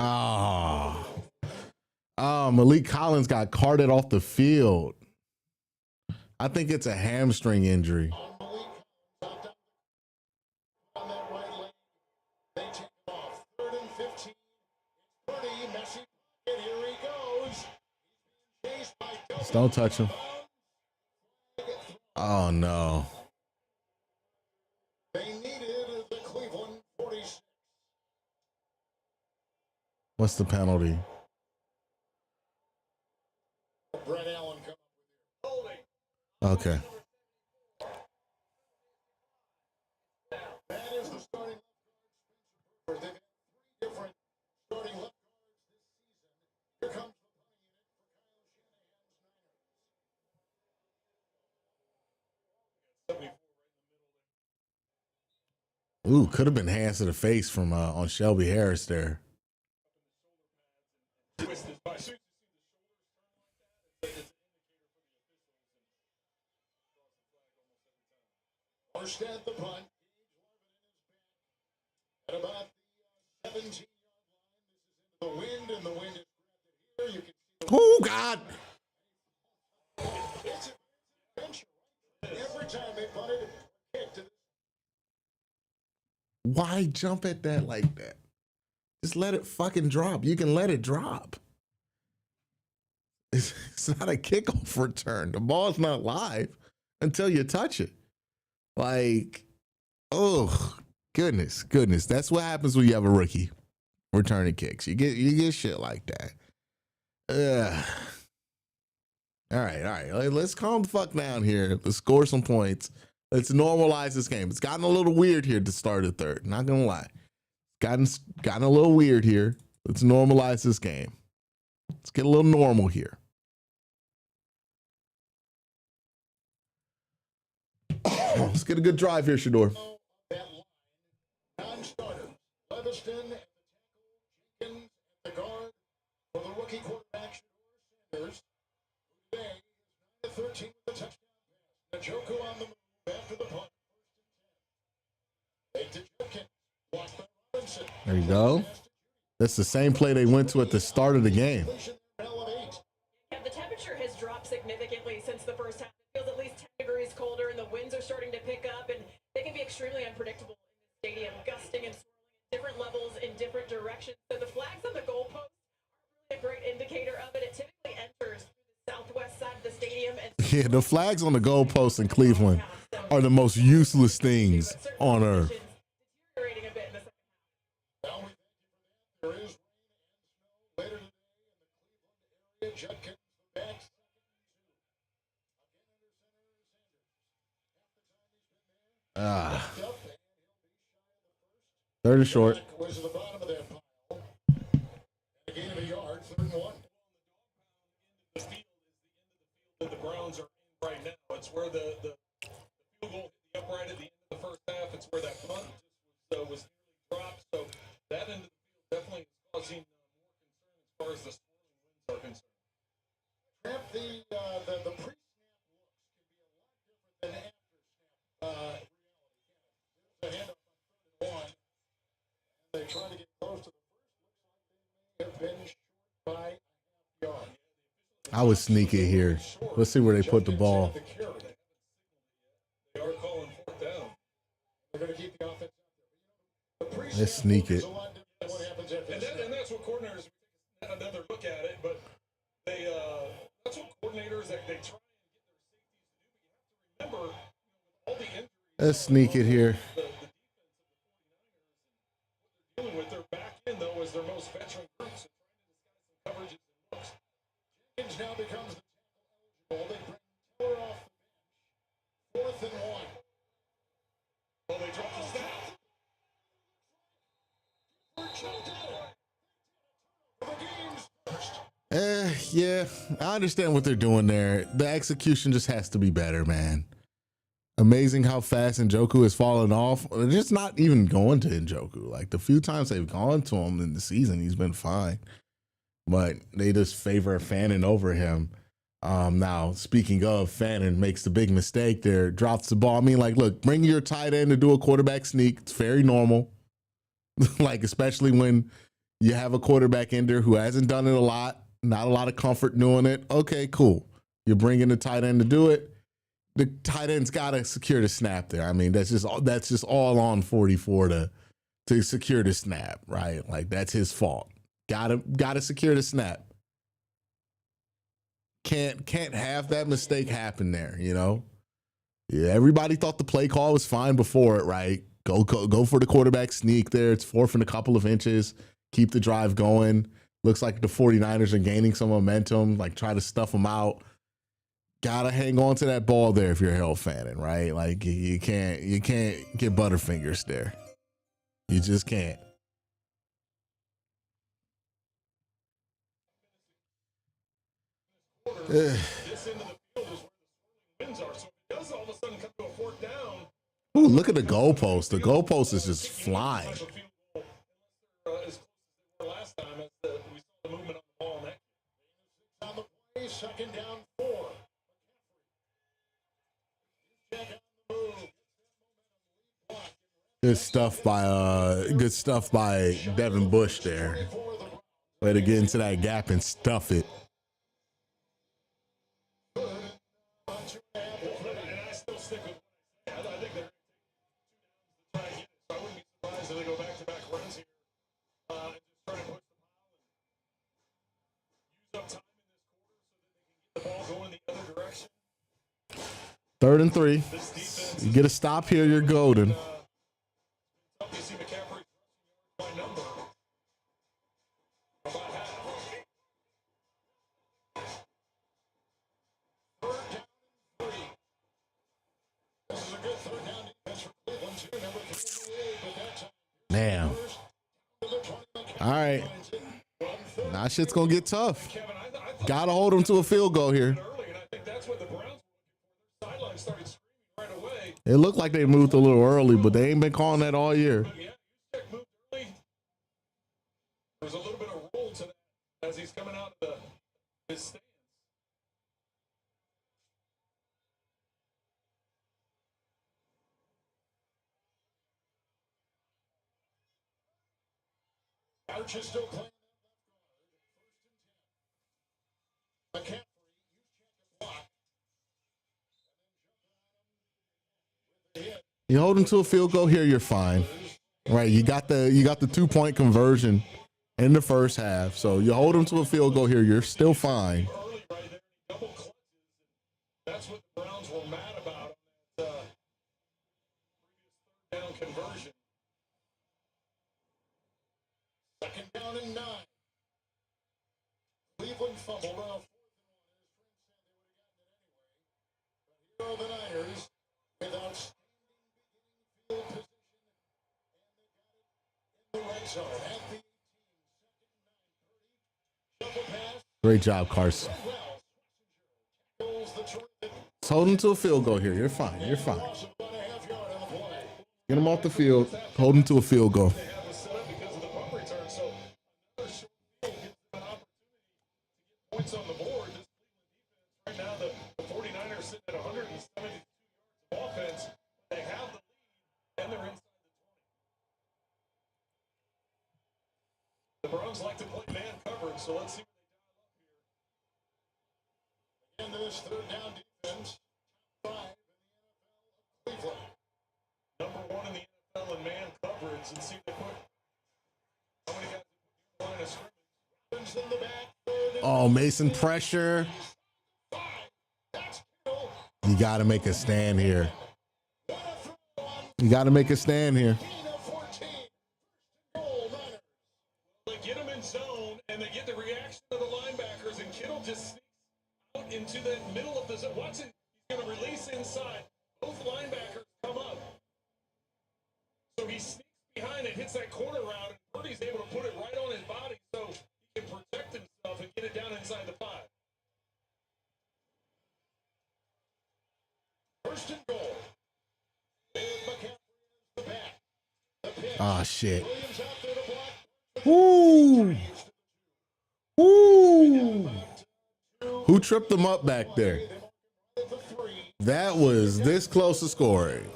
Oh, Malik Collins got carted off the field. I think it's a hamstring injury. On that right leg, they take him off. 3rd and 15. Purdy, messy pocket. Here he goes. Chased by Just don't touch him. Oh, no. They needed the Cleveland 46. What's the penalty? Brett Allen coming up with Okay. that is the starting left guard. They've had 3 different starting left guards this season. Here comes the punting unit for Kyle Shanahan's Niners. Ooh, could have been hands to the face from on Shelby Harris there. Twisted by soon as you see the shoulders turn like that, it's an indicator for the officials. Armstead the punt. At about the 17-yard line, this is into the wind, and the wind is here. You can see the Oh, God. it's an adventure. Every time they punted, kicked to the Why jump at that like that? Just let it fucking drop. You can let it drop. It's not a kickoff return. The ball's not live until you touch it. Like, oh, goodness. That's what happens when you have a rookie returning kicks. You get shit like that. Ugh. All right. Let's calm the fuck down here. Let's score some points. Let's normalize this game. It's gotten a little weird here to start the third. Not gonna lie. Gotten a little weird here. Let's normalize this game. Let's get a little normal here. Let's get a good drive here, Shador. that line. Non-starters. Leviston at the tackle, Jenkins at the guard for the rookie quarterback Sanders. Today is 9-13 with the touchdown pass. Njoku on the move after the punt. Fake to Jenkins. Blocked by Robinson. There you go. That's the same play they went to at the start of the game. Yeah, the temperature has dropped significantly since the first half. It feels at least 10 degrees colder, and the winds are starting to pick up, and they can be extremely unpredictable in the stadium, gusting and swirling at different levels in different directions. So the flags on the goalpost aren't really a great indicator of it. It typically enters through the southwest side of the stadium. And Yeah, the flags on the goalposts in Cleveland are the most useless things on earth. deteriorating a bit in the second half. Now we there is rain and snow later today in the Cleveland area. Judkins the back Ah, second up, and third and short. Jack was at the bottom of that pile. A gain of a yard, 3rd and 1. The field is the end of the field that the Browns are in right now. It's where the field goal hit the upright at the end of the first half. It's where that punt was nearly dropped. So that end of the field definitely is causing more concern as far as the swirling winds are concerned. The pre-snap looks can be a lot different than after snap reality. There's a handoff on 3rd and 1. They try to get close to the first. Looks like they may have been short by a half yard. I would sneak it here. Let's see where they put the ball. They are calling 4th down. They're going to keep the offense out there. Let's sneak it. What happens after and that's what coordinators take another look at it, but they that's what coordinators they try and get their safeties to do. But you have to remember, all the injuries. Let's sneak it here. The defense of the 49ers and what they're dealing with, their back end though is their most veteran group, so trying to disguise some coverages and looks. Jenkins now becomes the tackle eligible. They bring Taylor off the bench. 4th and 1. Well, they drop the snap. Yeah, I understand what they're doing there. The execution just has to be better, man. Amazing how fast Njoku has fallen off. They're just not even going to Njoku. Like, the few times they've gone to him in the season, he's been fine. But they just favor Fannin over him. Now, speaking of, Fannin makes the big mistake there, drops the ball. I mean, like, look, bring your tight end to do a quarterback sneak. It's very normal. Like, especially when you have a quarterback in there who hasn't done it a lot, not a lot of comfort doing it. Okay, cool. You're bringing the tight end to do it. the tight end's got to secure the snap there. I mean, that's just all on 44 to secure the snap, right? Like that's his fault. Gotta secure the snap. Can't have that mistake happen there, you know? Yeah, everybody thought the play call was fine before it, right? Go for the quarterback sneak there. It's 4th and a couple of inches. Keep the drive going. Looks like the 49ers are gaining some momentum, like try to stuff them out. Gotta hang on to that ball there if you're a Hell fan, right? Like you can't get butterfingers there. You just can't. Ooh, look at the goalpost. The goalpost is just flying. Second down 4. Good stuff by Devin Bush there. Way to get into that gap and stuff it. Third and 3. You get a stop here, you're golden. Damn. All right. Now shit's going to get tough. Got to hold them to a field goal here. It looked like they moved a little early, but they ain't been calling that all year. There's a little bit of roll to that as he's coming out of his stance. Arch is still playing. McCaffrey, You hold them to a field goal here, you're fine. Right, you got the 2-point conversion in the first half. So you hold them to a field goal here, you're still fine. That's what the Browns were mad about. Down conversion. Second down and 9. Cleveland fumbled off. Here are the Niners without field position. In the red zone at the 18. Great job, Carson. Just hold them to a field goal here. You're fine. You're fine. Get them off the field. Hold them to a field goal. Points on the board. Right now, the 49ers sitting at 172 yards of offense. They have the lead, and they're inside the 20. The Browns like to play man coverage, so let's see what they dial up here. Into this third down defense, 5 in the NFL of Cleveland. Number 1 in the NFL in man coverage, and see if they put how many guys in the line of scrimmage. In the back. Oh, Mason pressure. You got to make a stand here. You got to make a stand here. They get him in zone, and they get the reaction of the linebackers, and Kittle just sneaks out into the middle of the zone. Watson, he's going to release inside. Both linebackers come up. So he sneaks behind it, hits that corner route, and Purdy's able to put it right on his body so he can protect himself and get it down inside the 5. First and goal. Oh, shit. Woo! Woo! Who tripped them up back there? That was this close to scoring.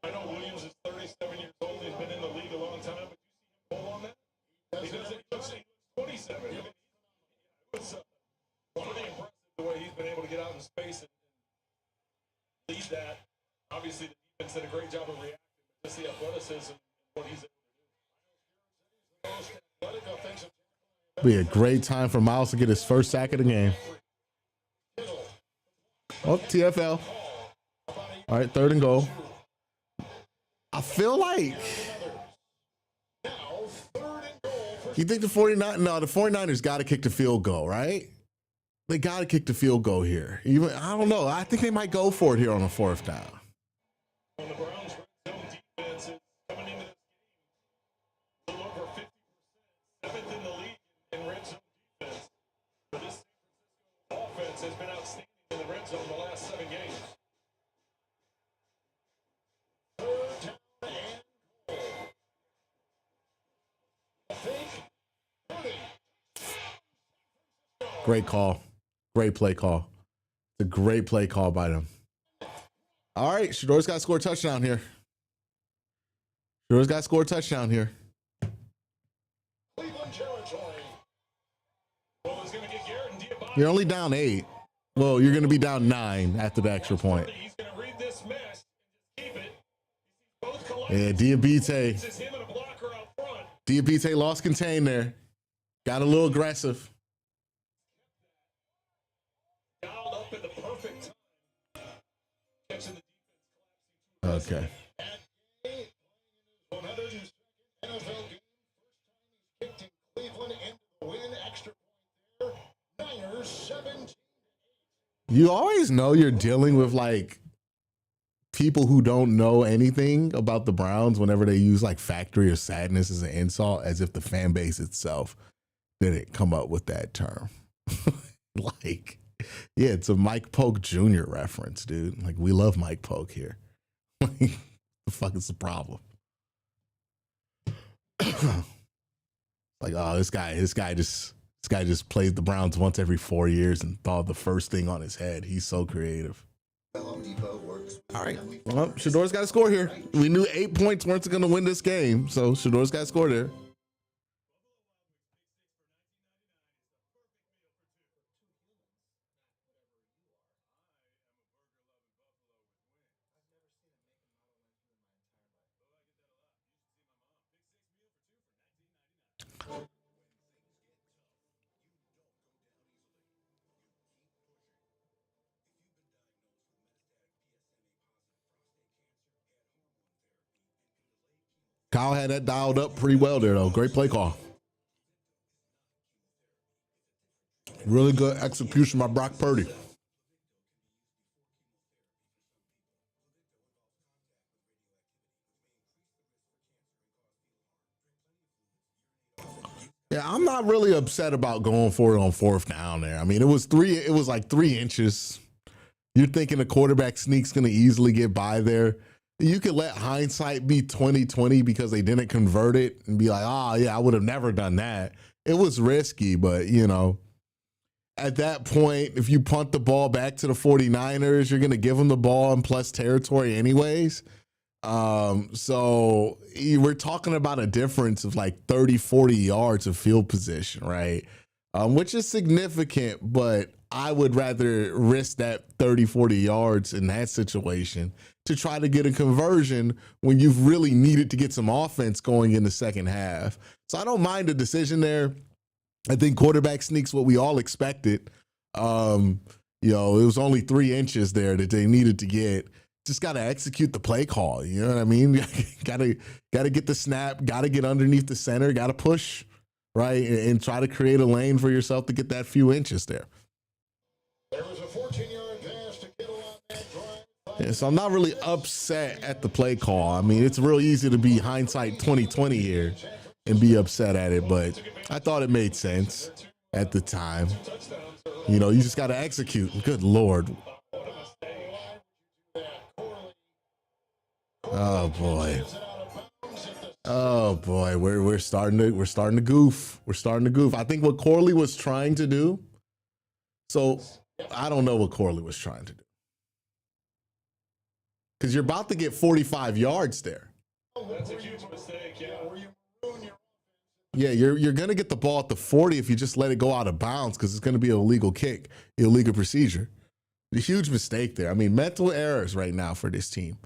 I know Williams is 37 years old. He's been in the league a long time, but you see him pull on that? He looks 27. It's pretty impressive the way he's been able to get out in space and lead that. Obviously, the defense did a great job of reacting. Just the athleticism and what he's able to do. Be a great time for Miles to get his first sack of the game. Oh, TFL. All right, 3rd and goal. I feel like you think the 49ers got to kick the field goal, right? They got to kick the field goal here. Even I don't know. I think they might go for it here on the 4th down. On the Browns' red zone defense is coming into this game a little over 50%, 7th in the league in red zone defense. But this San Francisco offense has been outstanding in the red zone the last 7 games. Great call. Great play call. It's a great play call by them. All right, Shador's got to score a touchdown here. Shador's got to score a touchdown here. Cleveland territory. Well, it's going to get Garrett and Diabate. You're only down 8. Well, you're going to be down 9 after the extra point. He's going to read this mess and just keep it. Both Yeah, Diabate. This is him and a blocker out front. Diabate lost contain there. Got a little aggressive. Dialed up at the perfect time. Catching the Okay. defense. 102nd NFL game. First time he's kicked in Cleveland into the win. Extra point there. Niners 17. You always know you're dealing with like people who don't know anything about the Browns whenever they use like factory or sadness as an insult, as if the fan base itself didn't come up with that term. Like, yeah, it's a Mike Polk Jr. reference, dude. Like, we love Mike Polk here. The fuck is the problem? Like, oh, this guy just plays the Browns once every 4 years and thought of the first thing on his head. He's so creative. All right. Well, Shador's got to score here. We knew 8 points weren't going to win this game, so Shador's got to score there. Kyle had that dialed up pretty well there, though. Great play call. Really good execution by Brock Purdy. Yeah, I'm not really upset about going for it on 4th down there. I mean, it was like 3 inches. You're thinking the quarterback sneak's going to easily get by there. You could let hindsight be 20/20 because they didn't convert it and be like, oh, yeah, I would have never done that. It was risky, but, you know, at that point, if you punt the ball back to the 49ers, you're going to give them the ball in plus territory anyways. So we're talking about a difference of like 30, 40 yards of field position, right? Which is significant, but I would rather risk that 30, 40 yards in that situation to try to get a conversion when you've really needed to get some offense going in the second half. So I don't mind the decision there. I think quarterback sneak's what we all expected. You know, it was only 3 inches there that they needed to get. Just got to execute the play call. You know what I mean? got to get the snap, got to get underneath the center, got to push, right? And try to create a lane for yourself to get that few inches there. There was a 14-yard pass to Kittle on that drive. Yeah, so I'm not really upset at the play call. I mean, it's real easy to be hindsight 20/20 here and be upset at it, but I thought it made sense at the time. You know, you just got to execute. Good Lord. Oh boy. Oh boy, we're starting to goof. We're starting to goof. I think what Corley was trying to do. So I don't know what Corley was trying to do. Because you're about to get 45 yards there. That's a huge mistake, yeah. Yeah, you're going to get the ball at the 40 if you just let it go out of bounds because it's going to be an illegal kick, illegal procedure. A huge mistake there. I mean, mental errors right now for this team.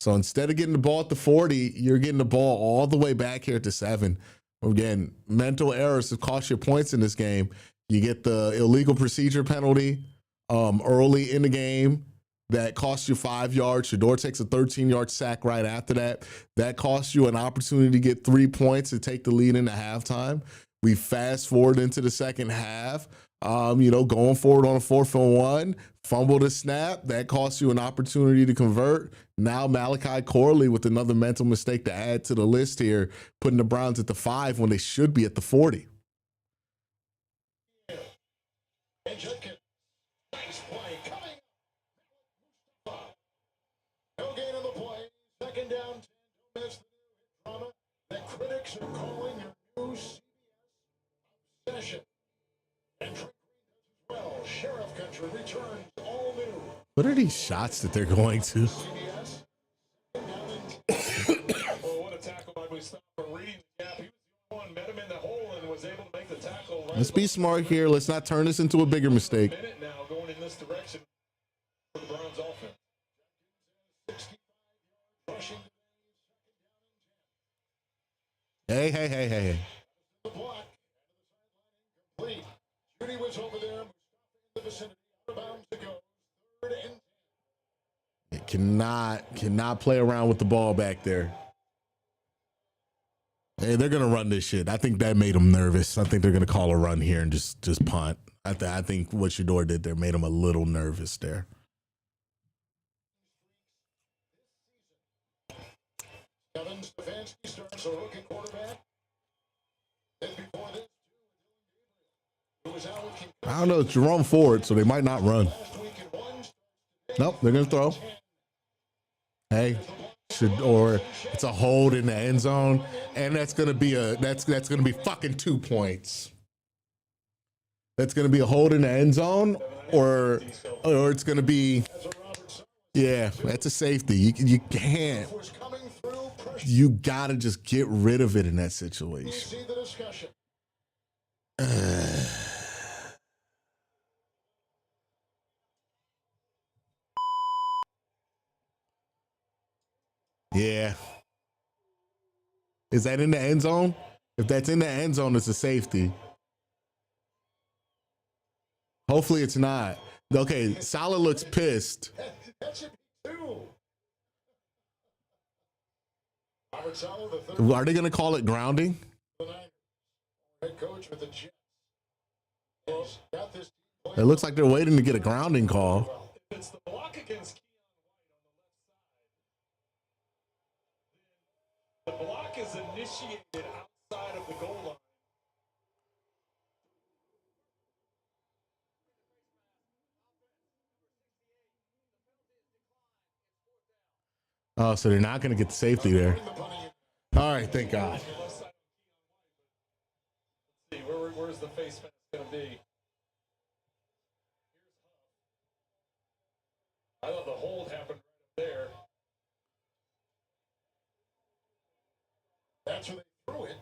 So instead of getting the ball at the 40, you're getting the ball all the way back here at the 7. Again, mental errors have cost you points in this game. You get the illegal procedure penalty early in the game that costs you 5 yards. Shedeur takes a 13-yard sack right after that. That costs you an opportunity to get 3 points to take the lead into halftime. We fast forward into the second half. Going forward on a 4th and 1, fumble the snap. That costs you an opportunity to convert. Now Malachi Corley with another mental mistake to add to the list here, putting the Browns at the 5 when they should be at the 40. And Jenkins, nice play coming. No gain on the play. Second down, 10. Don't miss the drama that critics are calling your new CBS obsession. And Trey Green does as well. Sheriff Country returns all new. What are these shots that they're going to? CBS. Well, what a tackle by Mustafa reading the gap. He was the only one, met him in the hole and was able to make the tackle. Right. Let's be smart here. Let's not turn this into a bigger mistake. Minute now going in this direction for the Browns offense. 65 yards rushing. Hey. The block. Complete. Judy was over there. In the vicinity. Out of bounds to go. 3rd and 10. Cannot play around with the ball back there. Hey, they're gonna run this shit. I think that made them nervous. I think they're gonna call a run here and just punt. I think what Shedeur did there made him a little nervous there. Kevin Stefanski starts a rookie quarterback. Then before this, who was out with concussion I don't know. It's Jerome Ford, so they might not run. last week and one. Nope, they're gonna throw. Hey, or it's a hold in the end zone, and that's gonna be fucking 2 points. That's gonna be a hold in the end zone, or it's gonna be, yeah, that's a safety. You can't. Was coming through. Pressure. You gotta just get rid of it in that You situation. see the discussion. Yeah. Is that in the end zone? If that's in the end zone, it's a safety. Hopefully it's not. Okay, Salah looks pissed. That should be 2. Robert Saleh, the third Are they gonna call it grounding? of the Niners. Head coach with the Jets. He's got this team It looks like they're waiting to get a grounding call. well. If it's the block against Keon White on the left side, the block is initiated outside of the goal line. Oh, so they're not gonna get the safety there. In the punting unit. All right, thank God. Left side of Keon White, but let's see, where's the face mask going to be? I thought the hold happened right up there. That's where they threw it.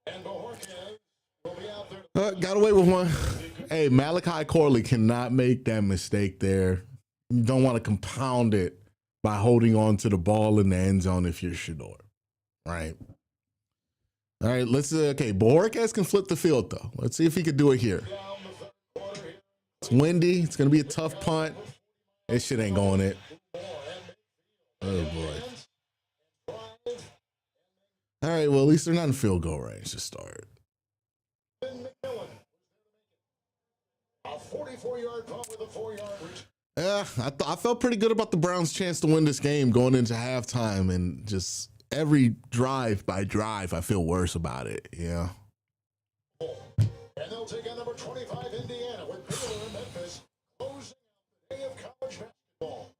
And Bohorquez will be out there. Got away with one. Hey, Malachi Corley cannot make that mistake there. You don't want to compound it by holding on to the ball in the end zone if you're Shedeur. Right. All right, Bohorquez can flip the field, though. Let's see if he can do it here. Down the third quarter here. It's windy. It's going to be a tough punt. This shit ain't going in. Oh, boy. All right, well, at least they're not in field goal range to start. Ben McMillan. A 44-yard punt with a 4-yard reach. Yeah, I felt pretty good about the Browns' chance to win this game going into halftime, and just every drive by drive, I feel worse about it. Yeah. And they'll take on number 25, Indiana, with Baylor and Memphis closing out the day of college basketball.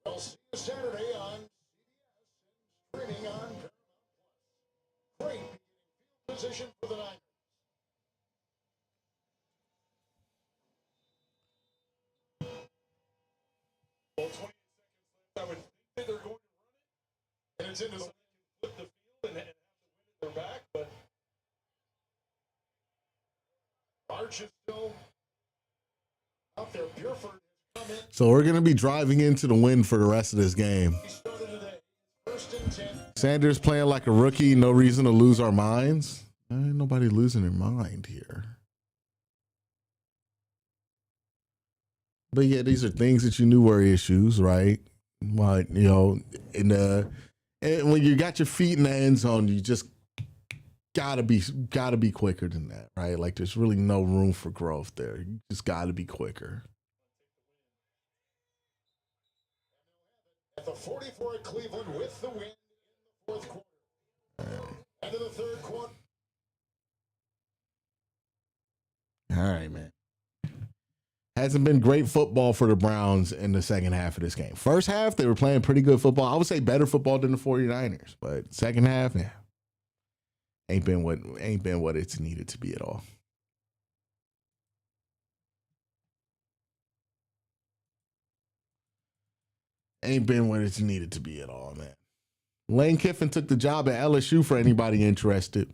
We'll see you Saturday on CBS and streaming on Paramount+. Great field position for the Niners. Well, 28 seconds left. I would think they're going to run it. And it's into the flip the field and have the wind at their back, but Arch is still Out there, Buford has come in. So we're going to be driving into the win for the rest of this game. He started today. 1st and 10. Sanders playing like a rookie. No reason to lose our minds. Ain't nobody losing their mind here. But yeah, these are things that you knew were issues, right? But, you know, and when you got your feet in the end zone, you just gotta be quicker than that, right? Like there's really no room for growth there. You just gotta be quicker. At the 44 at Cleveland with the win in the 4th quarter. End of the 3rd quarter. All right, man. Hasn't been great football for the Browns in the second half of this game. First half, they were playing pretty good football. I would say better football than the 49ers. But second half, yeah, ain't been what it's needed to be at all. Ain't been what it's needed to be at all, man. Lane Kiffin took the job at LSU for anybody interested.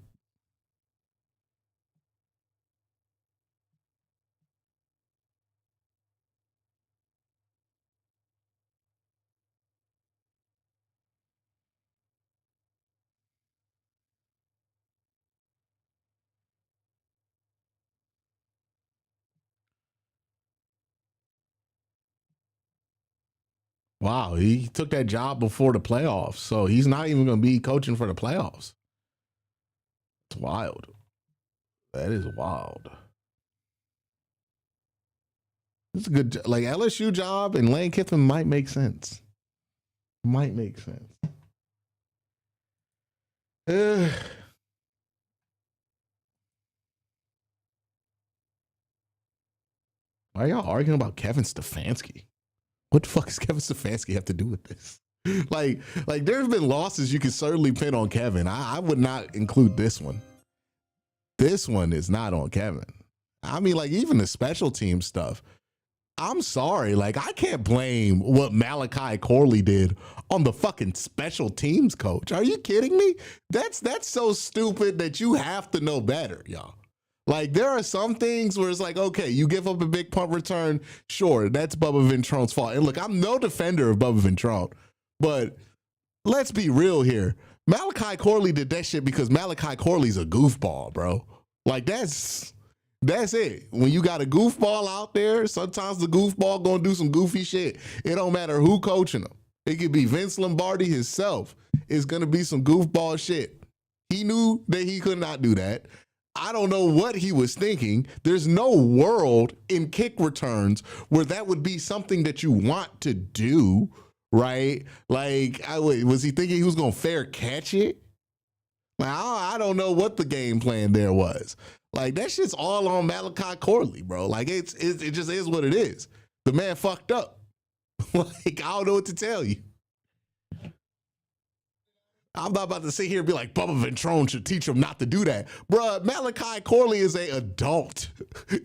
Wow, he took that job before the playoffs, so he's not even going to be coaching for the playoffs. It's wild. That is wild. It's a good, like LSU job and Lane Kiffin might make sense. Might make sense. Why are y'all arguing about Kevin Stefanski? What the fuck does Kevin Stefanski have to do with this? Like there's been losses you can certainly pin on Kevin. I would not include this one. This one is not on Kevin. I mean, like even the special team stuff. I'm sorry, like I can't blame what Malachi Corley did on the fucking special teams coach. Are you kidding me? That's so stupid that you have to know better, y'all. Like there are some things where it's like, okay, you give up a big punt return, sure, that's Bubba Ventrone's fault. And look, I'm no defender of Bubba Ventrone, but let's be real here. Malachi Corley did that shit because Malachi Corley's a goofball, bro. Like that's it. When you got a goofball out there, sometimes the goofball gonna do some goofy shit. It don't matter who coaching him. It could be Vince Lombardi himself. It's gonna be some goofball shit. He knew that he could not do that. I don't know what he was thinking. There's no world in kick returns where that would be something that you want to do, right? Like, was he thinking he was going to fair catch it? Like, I don't know what the game plan there was. Like, that shit's all on Malachi Corley, bro. Like, it just is what it is. The man fucked up. Like, I don't know what to tell you. I'm not about to sit here and be like, Bubba Ventrone should teach him not to do that. Bruh, Malachi Corley is an adult.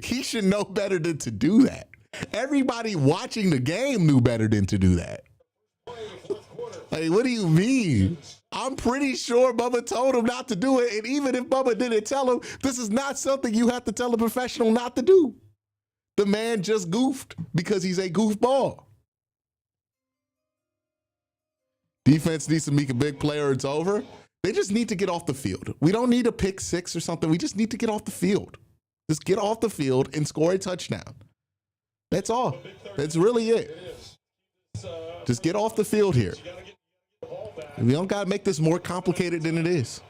He should know better than to do that. Everybody watching the game knew better than to do that. Like, what do you mean? I'm pretty sure Bubba told him not to do it. And even if Bubba didn't tell him, this is not something you have to tell a professional not to do. The man just goofed because he's a goofball. Defense needs to make a big play or it's over. They just need to get off the field. We don't need a pick six or something. We just need to get off the field. Just get off the field and score a touchdown. That's all. That's really it. Just get off the field here. We don't got to make this more complicated than it is.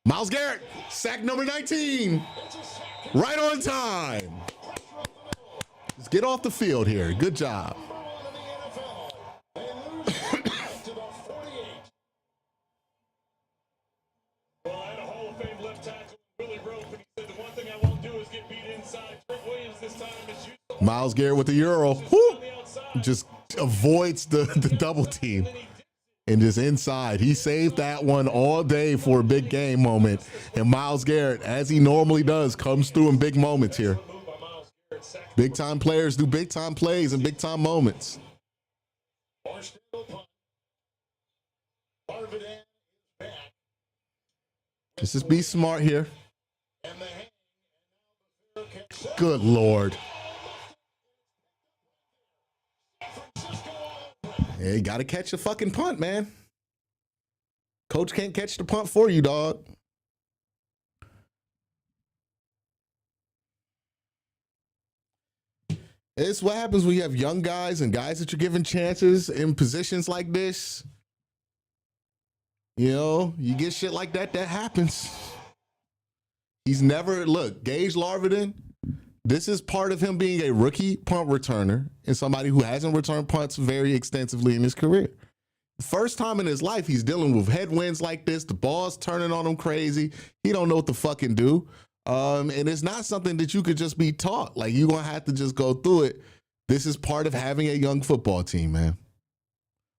Myles Garrett, sack number 19. Right on time. Let's get off the field here. Good job. Myles Garrett with the Euro. Woo! Just avoids the double team. And just inside. He saved that one all day for a big game moment. And Myles Garrett, as he normally does, comes through in big moments here. Big time players do big time plays and big time moments. Let's just be smart here. Good Lord. Yeah, you got to catch the fucking punt, man. Coach can't catch the punt for you, dog. It's what happens when you have young guys and guys that you're giving chances in positions like this. You know, you get shit like that, that happens. He's never, look, Gage Larvin, this is part of him being a rookie punt returner and somebody who hasn't returned punts very extensively in his career. First time in his life, he's dealing with headwinds like this. The ball's turning on him crazy. He don't know what to fucking do. And it's not something that you could just be taught. Like, you're going to have to just go through it. This is part of having a young football team, man.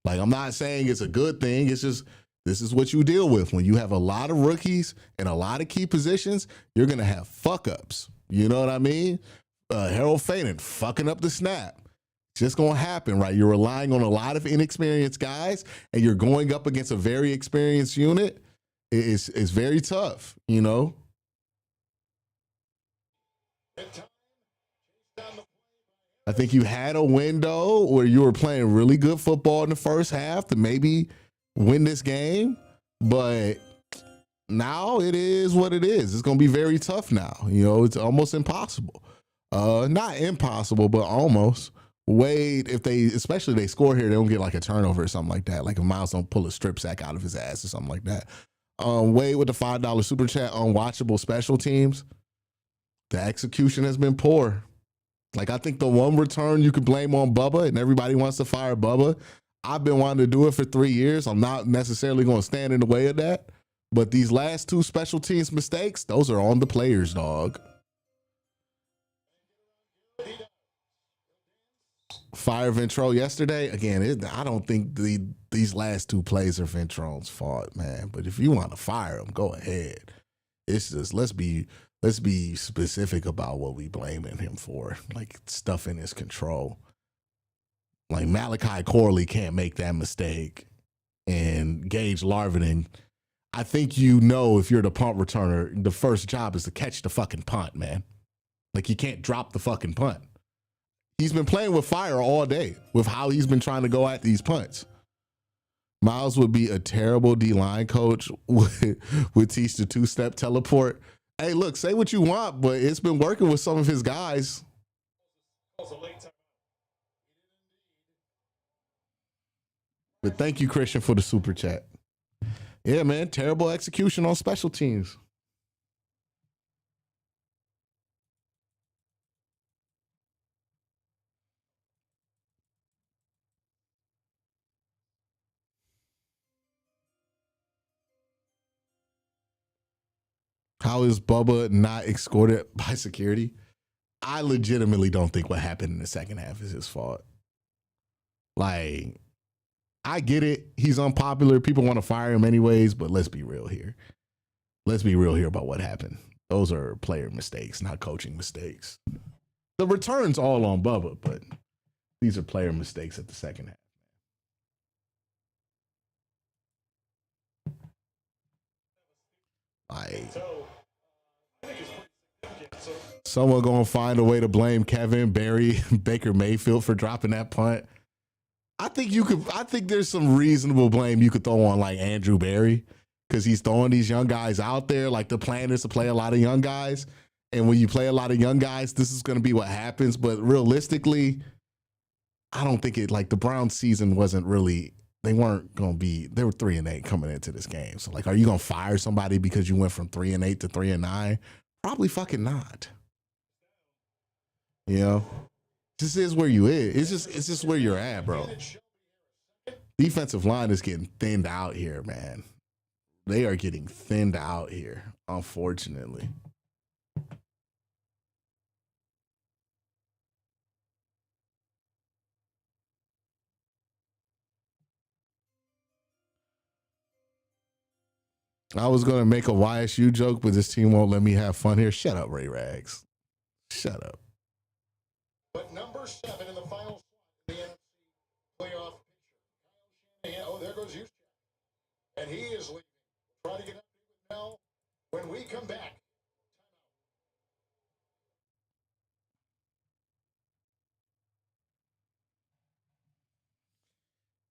Like, I'm not saying it's a good thing. It's just, this is what you deal with. When you have a lot of rookies and a lot of key positions, you're going to have fuck-ups. You know what I mean? Harold Faden fucking up the snap. It's just going to happen, right? You're relying on a lot of inexperienced guys, and you're going up against a very experienced unit. It's very tough, you know? I think you had a window where you were playing really good football in the first half to maybe win this game, but now it is what it is. It's going to be very tough now. You know, it's almost impossible. Not impossible, but almost. Wade, if they, especially they score here, they don't get like a turnover or something like that. Like if Miles don't pull a strip sack out of his ass or something like that. Wade with the $5 super chat, unwatchable special teams. The execution has been poor. Like, I think the one return you could blame on Bubba, and everybody wants to fire Bubba. I've been wanting to do it for 3 years. I'm not necessarily going to stand in the way of that. But these last two special teams mistakes, those are on the players, dog. Fire Ventrone yesterday. Again, I don't think these last two plays are Ventrone's fault, man. But if you want to fire him, go ahead. It's just, let's be specific about what we blaming him for, like stuff in his control. Like Malachi Corley can't make that mistake, and Gage Larvin. I think, you know, if you're the punt returner, the first job is to catch the fucking punt, man. Like, you can't drop the fucking punt. He's been playing with fire all day with how he's been trying to go at these punts. Miles would be a terrible D-line coach, would teach the two-step teleport. Hey, look, say what you want, but it's been working with some of his guys. But thank you, Christian, for the super chat. Yeah, man, terrible execution on special teams. How is Bubba not escorted by security? I legitimately don't think what happened in the second half is his fault. Like, I get it. He's unpopular. People want to fire him anyways, but let's be real here. Let's be real here about what happened. Those are player mistakes, not coaching mistakes. The return's all on Bubba, but these are player mistakes at the second half. Like, someone gonna find a way to blame Kevin, Barry, Baker Mayfield for dropping that punt. I think there's some reasonable blame you could throw on like Andrew Barry, because he's throwing these young guys out there. Like, the plan is to play a lot of young guys. And when you play a lot of young guys, this is going to be what happens. But realistically, I don't think it, like, the Browns season wasn't really, they were 3-8 coming into this game. So, like, are you going to fire somebody because you went from 3-8 to 3-9? Probably fucking not. You know? This is where you is. It's just where you're at, bro. Defensive line is getting thinned out here, man. They are getting thinned out here, unfortunately. I was going to make a YSU joke, but this team won't let me have fun here. Shut up, Ray Rags. Shut up. But number 7 in the final slot in the NFC playoff picture. Oh, there goes Houston. And he is leaving. Try to get up with Mel.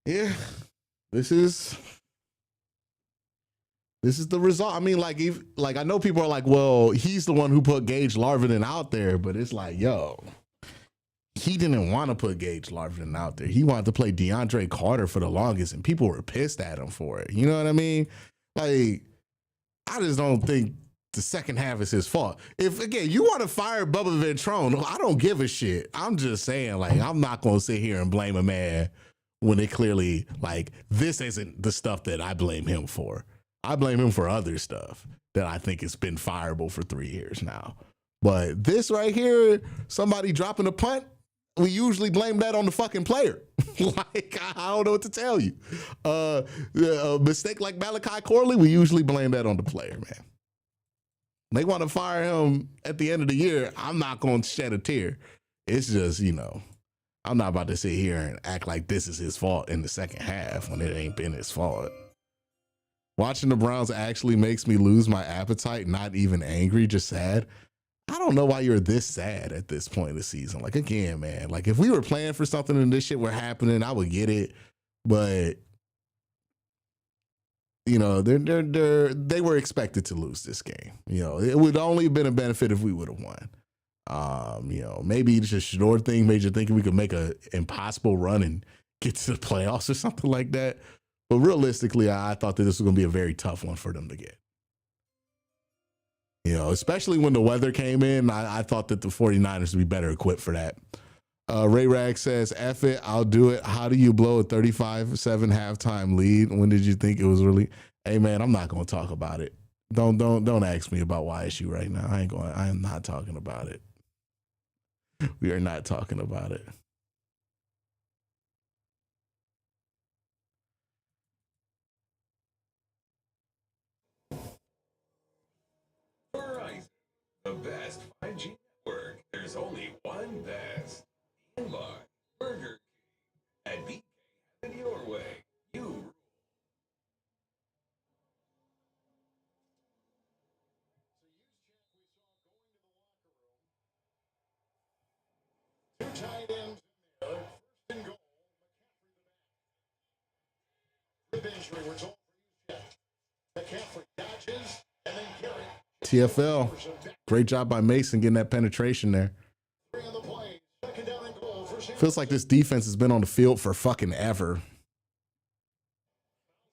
Yeah, this is the result. I mean, like I know people are like, well, he's the one who put Gage Larvin out there, but it's like, yo, he didn't want to put Gage Larvin out there. He wanted to play DeAndre Carter for the longest, and people were pissed at him for it. You know what I mean? Like, I just don't think the second half is his fault. If, again, you want to fire Bubba Ventrone, I don't give a shit. I'm just saying, like, I'm not going to sit here and blame a man when it clearly, like, this isn't the stuff that I blame him for. I blame him for other stuff that I think has been fireable for 3 years now. But this right here, somebody dropping a punt, we usually blame that on the fucking player. Like, I don't know what to tell you. A mistake like Malachi Corley, we usually blame that on the player, man. They want to fire him at the end of the year. I'm not going to shed a tear. It's just, you know, I'm not about to sit here and act like this is his fault in the second half when it ain't been his fault. Watching the Browns actually makes me lose my appetite, not even angry, just sad. I don't know why you're this sad at this point in the season. Like, again, man, like if we were playing for something and this shit were happening, I would get it. But, you know, they were expected to lose this game. You know, it would only have been a benefit if we would have won. You know, maybe it's just a short thing made you think we could make an impossible run and get to the playoffs or something like that. But realistically, I thought that this was going to be a very tough one for them to get. You know, especially when the weather came in, I thought that the 49ers would be better equipped for that. Ray Rag says, F it, I'll do it. How do you blow a 35-7 halftime lead? When did you think it was really? Hey, man, I'm not going to talk about it. Don't ask me about YSU right now. I am not talking about it. We are not talking about it. Verizon, the best 5G network. There's only one best. Inbox, Burger King, and BK have it your way. You rule. Two tight ends in there. First and goal. Rib injury. We're told for you check. McCaffrey dodges and then carry. TFL, great job by Mason getting that penetration there. Feels like this defense has been on the field for fucking ever.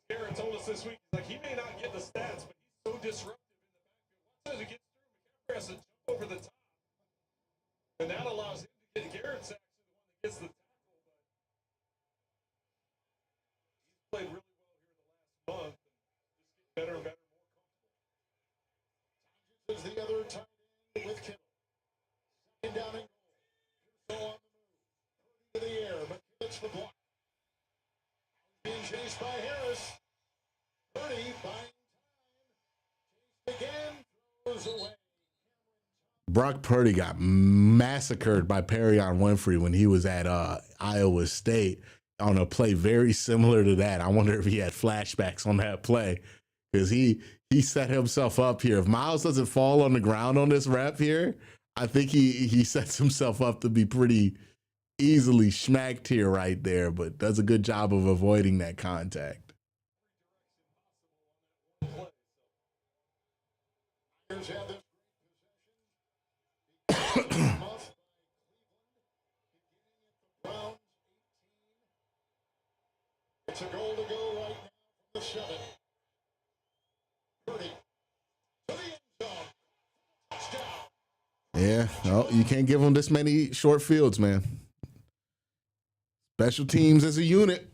Garrett told us this week, like he may not get the stats, but he's so disruptive in the backfield. Once it gets through, McCaffrey has to jump over the top, and that allows him to get Garrett's actually the one that gets the tackle. But he's played really well here in the last month, and just getting better and better. Is the other tight end with Kittle. Second down and goal. So on the move. To the air, but it's the block. Being chased by Harris. Purdy buying time. Chased again. Throws away. Brock Purdy got massacred by Perion Winfrey when he was at Iowa State on a play very similar to that. I wonder if he had flashbacks on that play because he set himself up here. If Miles doesn't fall on the ground on this rep here, I think he sets himself up to be pretty easily smacked here right there, but does a good job of avoiding that contact. It's a goal to go right now from the 7. Yeah, no, you can't give them this many short fields, man. Special teams as a unit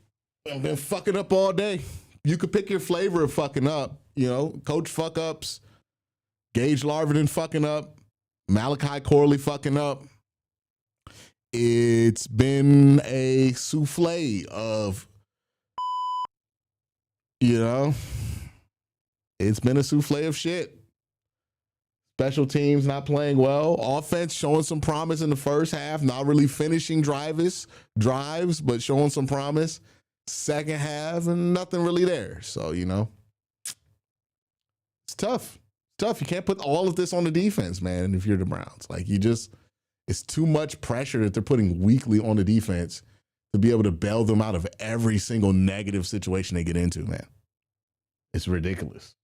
have been fucking up all day. You could pick your flavor of fucking up. You know, coach fuck ups, Gage Larvin fucking up, Malachi Corley fucking up. It's been a souffle of, you know, it's been a souffle of shit. Special teams not playing well. Offense showing some promise in the first half. Not really finishing drives, but showing some promise. Second half, and nothing really there. So, you know, it's tough. It's tough. You can't put all of this on the defense, man, if you're the Browns. Like, it's too much pressure that they're putting weekly on the defense to be able to bail them out of every single negative situation they get into, man. It's ridiculous.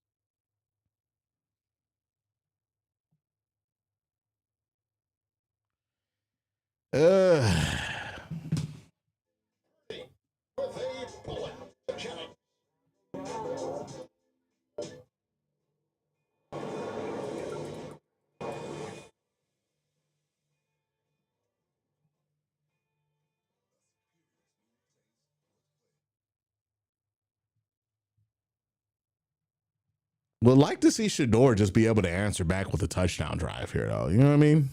Would like to see Shedeur just be able to answer back with a touchdown drive here, though. You know what I mean?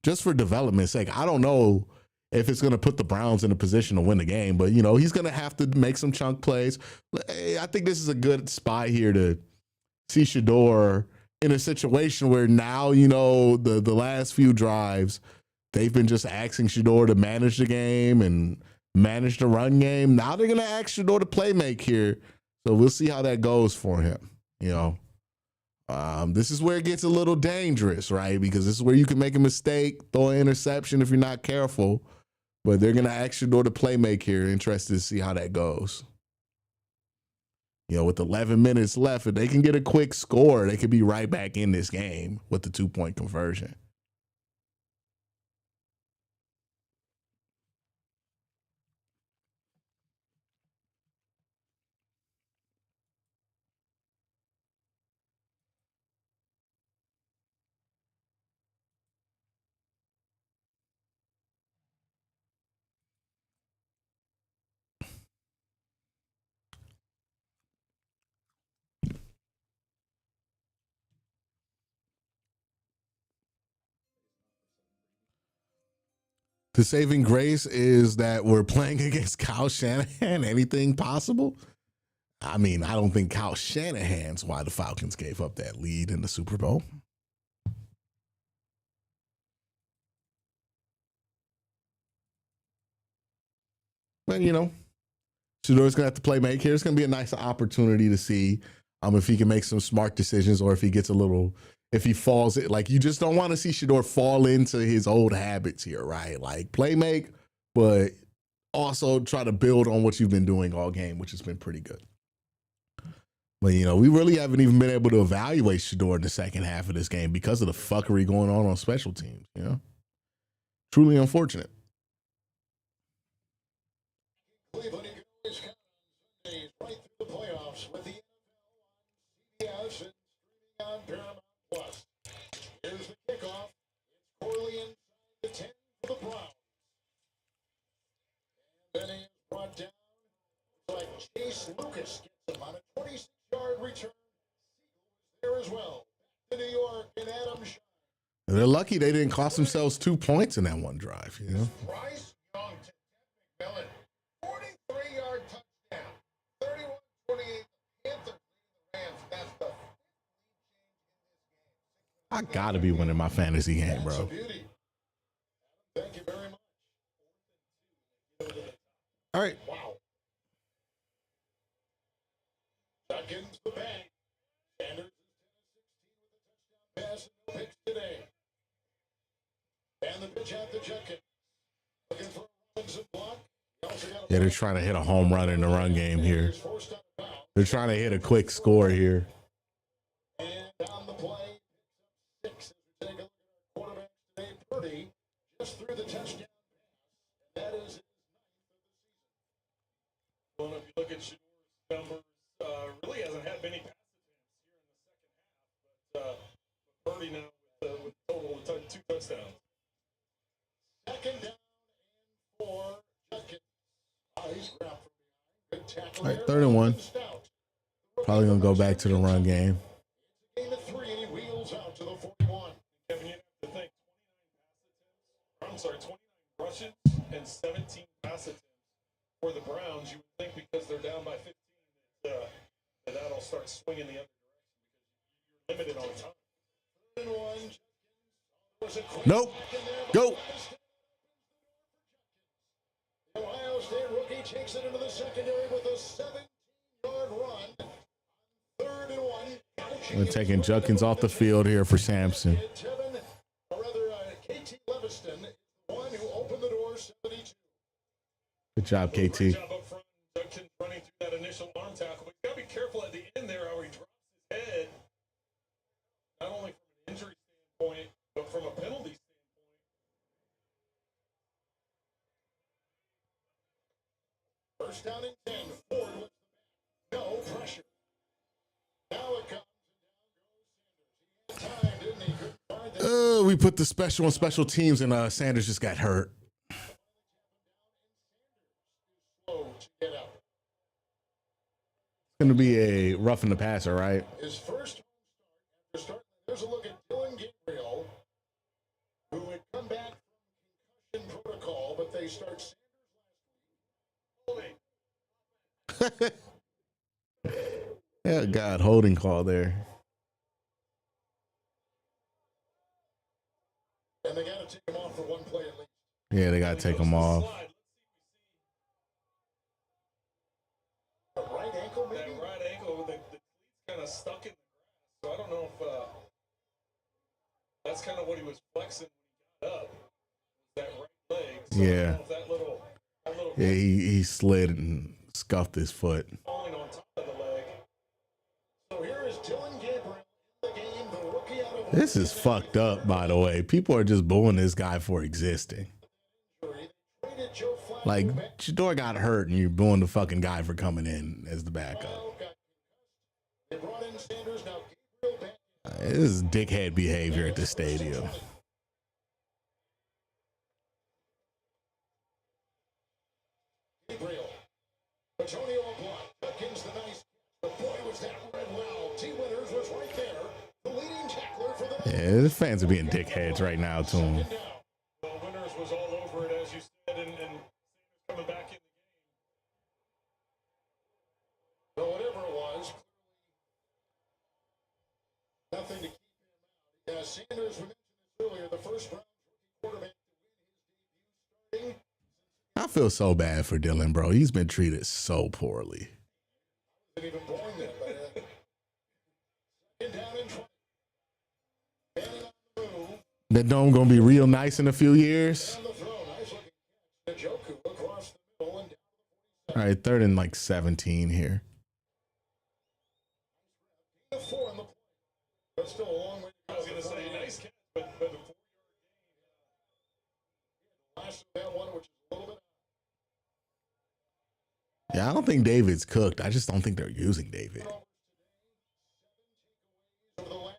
Just for development's sake. I don't know if it's going to put the Browns in a position to win the game, but, you know, he's going to have to make some chunk plays. I think this is a good spot here to see Shedeur in a situation where now, you know, the last few drives, they've been just asking Shedeur to manage the game and manage the run game. Now they're going to ask Shedeur to play make here. So we'll see how that goes for him. You know, this is where it gets a little dangerous, right? Because this is where you can make a mistake, throw an interception if you're not careful. But they're going to ask Shedeur to play make here. Interested to see how that goes. You know, with 11 minutes left, if they can get a quick score, they could be right back in this game with the 2-point conversion. The saving grace is that we're playing against Kyle Shanahan. Anything possible? I mean, I don't think Kyle Shanahan's why the Falcons gave up that lead in the Super Bowl. But, you know, Shedeur's going to have to play make here. It's going to be a nice opportunity to see if he can make some smart decisions or if he gets a little, if he falls, like you just don't want to see Shedeur fall into his old habits here, right? Like play make, but also try to build on what you've been doing all game, which has been pretty good. But, you know, we really haven't even been able to evaluate Shedeur in the second half of this game because of the fuckery going on special teams, you know? Truly unfortunate. Cleveland Eagles count on Sundays right through the playoffs with the NFL on CBS and streaming on Paramount Plus. Here's the kickoff. It's Corley inside the 10 for the Browns. And then he is brought down. Looks like Chase Lucas gets him on a 26-yard return. There as well. Back to New York and Adam Shine. They're lucky they didn't cost themselves 2 points in that one drive, you know? Bryce Young to McMillan. 43-yard touchdown. 31-28. Panthers leading the Rams. That's the I gotta be winning my fantasy game, bro. Thank you very much. All right. Wow. Duckins the bag. Sanders is 10 of 16 with a touchdown pass and no picks today. And the pitch out to Judkins. Looking for a Robinson block. Yeah, they're trying to hit a home run in the run game here. They're trying to hit a quick score here. And on the play, 6 as we take a look at our quarterbacks today. Purdy just threw the touchdown pass. And that is his 9th of the season. Well, if you look at Shedeur's numbers, really hasn't had many pass attempts here in the second half. But Purdy now with total 2 touchdowns. Second down and 4. Judkins. He's grabbed from behind. Good tackle. All right, 3rd and 1. Probably going to go back to the run game. Game of 3, and he wheels out to the 41. Kevin, you have to think 29 rushes and 17 pass attempts for the Browns. You would think because they're down by 15 that that'll start swinging the other direction because you're limited on time. 3rd and 1. Nope. Go. The Ohio State rookie takes it into the secondary with a 17-yard run. 3rd and 1. We're taking Judkins off the field here for Sampson. KT Leviston is the one who opened the door. 72. Good job, KT. Great job up front. Judkins running through that initial arm tackle. But you got to be careful at the end there how he drops his head. Not only from an injury standpoint, but from a penalty standpoint. First down and 10. Ford with the no pressure. Now it comes. Time, didn't he? We put the special on special teams, and Sanders just got hurt. It's going to be a roughing the passer, right? His first start. There's a look at Dylan Gabriel, who had come back from concussion protocol, but they start Sanders last week. Yeah, God, holding call there. And they got to take him off for one play at least. Yeah, they got to take him off. That right ankle, maybe? That right ankle, the cleat's kind of stuck in the grass. So I don't know if that's kind of what he was flexing when he got up. That right leg. So Yeah. I don't know if that little Yeah, he slid and scuffed his foot. falling on top of the leg. So here is Dylan Gabriel in the game, the rookie out of This is fucked up, by the way. People are just booing this guy for existing. Like, Shador got hurt, and you're booing the fucking guy for coming in as the backup. They brought in Sanders, now Gabriel back. This is dickhead behavior at the stadium. Gabriel. Antonio block. Judkins the nice. The boy was that red wow. T. Winters was right there. The leading tackler for the Yeah, the fans are being dickheads right now to him. Well, Winters was all over it, as you said, and coming back in the game. So whatever it was, nothing to keep him out. Yeah, Sanders, we mentioned this earlier, the first round quarterback to win his debut starting. I feel so bad for Dylan, bro. He's been treated so poorly. Wasn't even born then, but second down and 20. Manning on the move. That dome gonna be real nice in a few years. On the throw, nice looking catch. Njoku across the middle and down. All right, 3rd and like 17 here. The 4 on the play. But still a long way to go. I was going to say, nice catch, but a 4-yard gain. Last of that one, which is a little bit. Yeah, I don't think David's cooked. I just don't think they're using David. Well,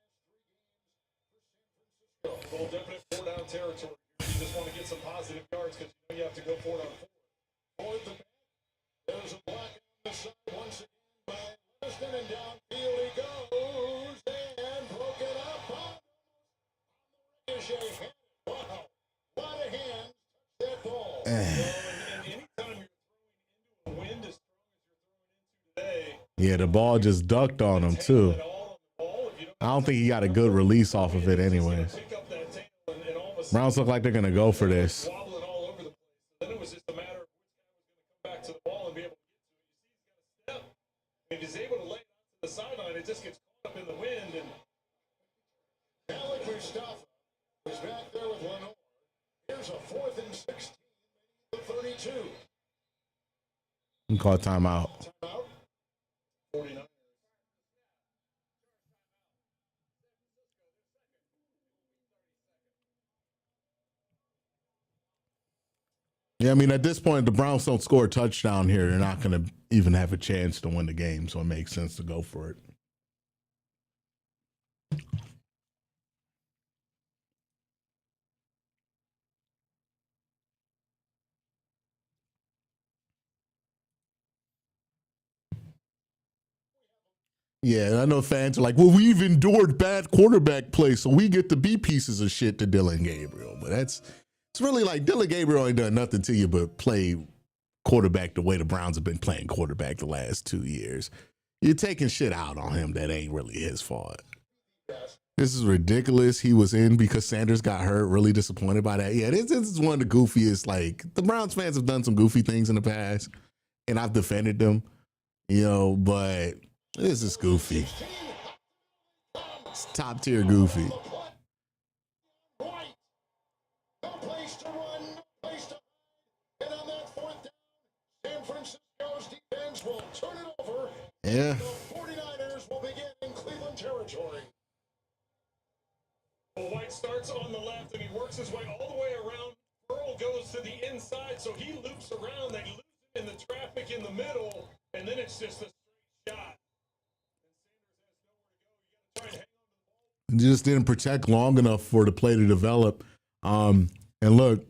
definite 4-down territory. You just want to get some positive yards because you know you have to go 4 on 4. Toward the back. There's a block on the side once again by Liston, and downfield he goes and broke it up on the ricochet. Wow, what a hand touch that ball. And anytime you're throwing into a wind as strong as you're throwing into today, Yeah, the ball just ducked on him too. it all on the ball, if you don't I don't think he got a good release off of it anyways. pick up that tail and all of a sudden Browns look like they're gonna go for this. wobbling all over the place. Then it was just a matter of which guy was going to come back to the ball and be able to get to it. You see, he's got a step. If he's able to lay it out to the sideline, it just gets caught up in the wind. And Alec Mustafa is back there with Lenore. Here's a 4th and 16, the 32. We call timeout. Timeout. 49. Yeah, I mean, at this point, the Browns don't score a touchdown here. They're not going to even have a chance to win the game, so it makes sense to go for it. Yeah, I know fans are like, well, we've endured bad quarterback play, so we get to be pieces of shit to Dylan Gabriel. But it's really like Dylan Gabriel ain't done nothing to you but play quarterback the way the Browns have been playing quarterback the last 2 years. You're taking shit out on him that ain't really his fault. This is ridiculous. He was in because Sanders got hurt. Really disappointed by that. Yeah, this is one of the goofiest. Like, the Browns fans have done some goofy things in the past, and I've defended them, but this is goofy. It's top tier goofy. Right. No place to run, no place to hide. And on that 4th down, Yeah. The 49ers will begin in Cleveland territory. Well, White starts on the left, and he works his way all the way around. Earl goes to the inside, so he loops around. They lose him in the traffic in the middle, and then it's just a straight shot. And Sanders has nowhere to go. You got to try and hang on to the ball. Just didn't protect long enough for the play to develop. And look,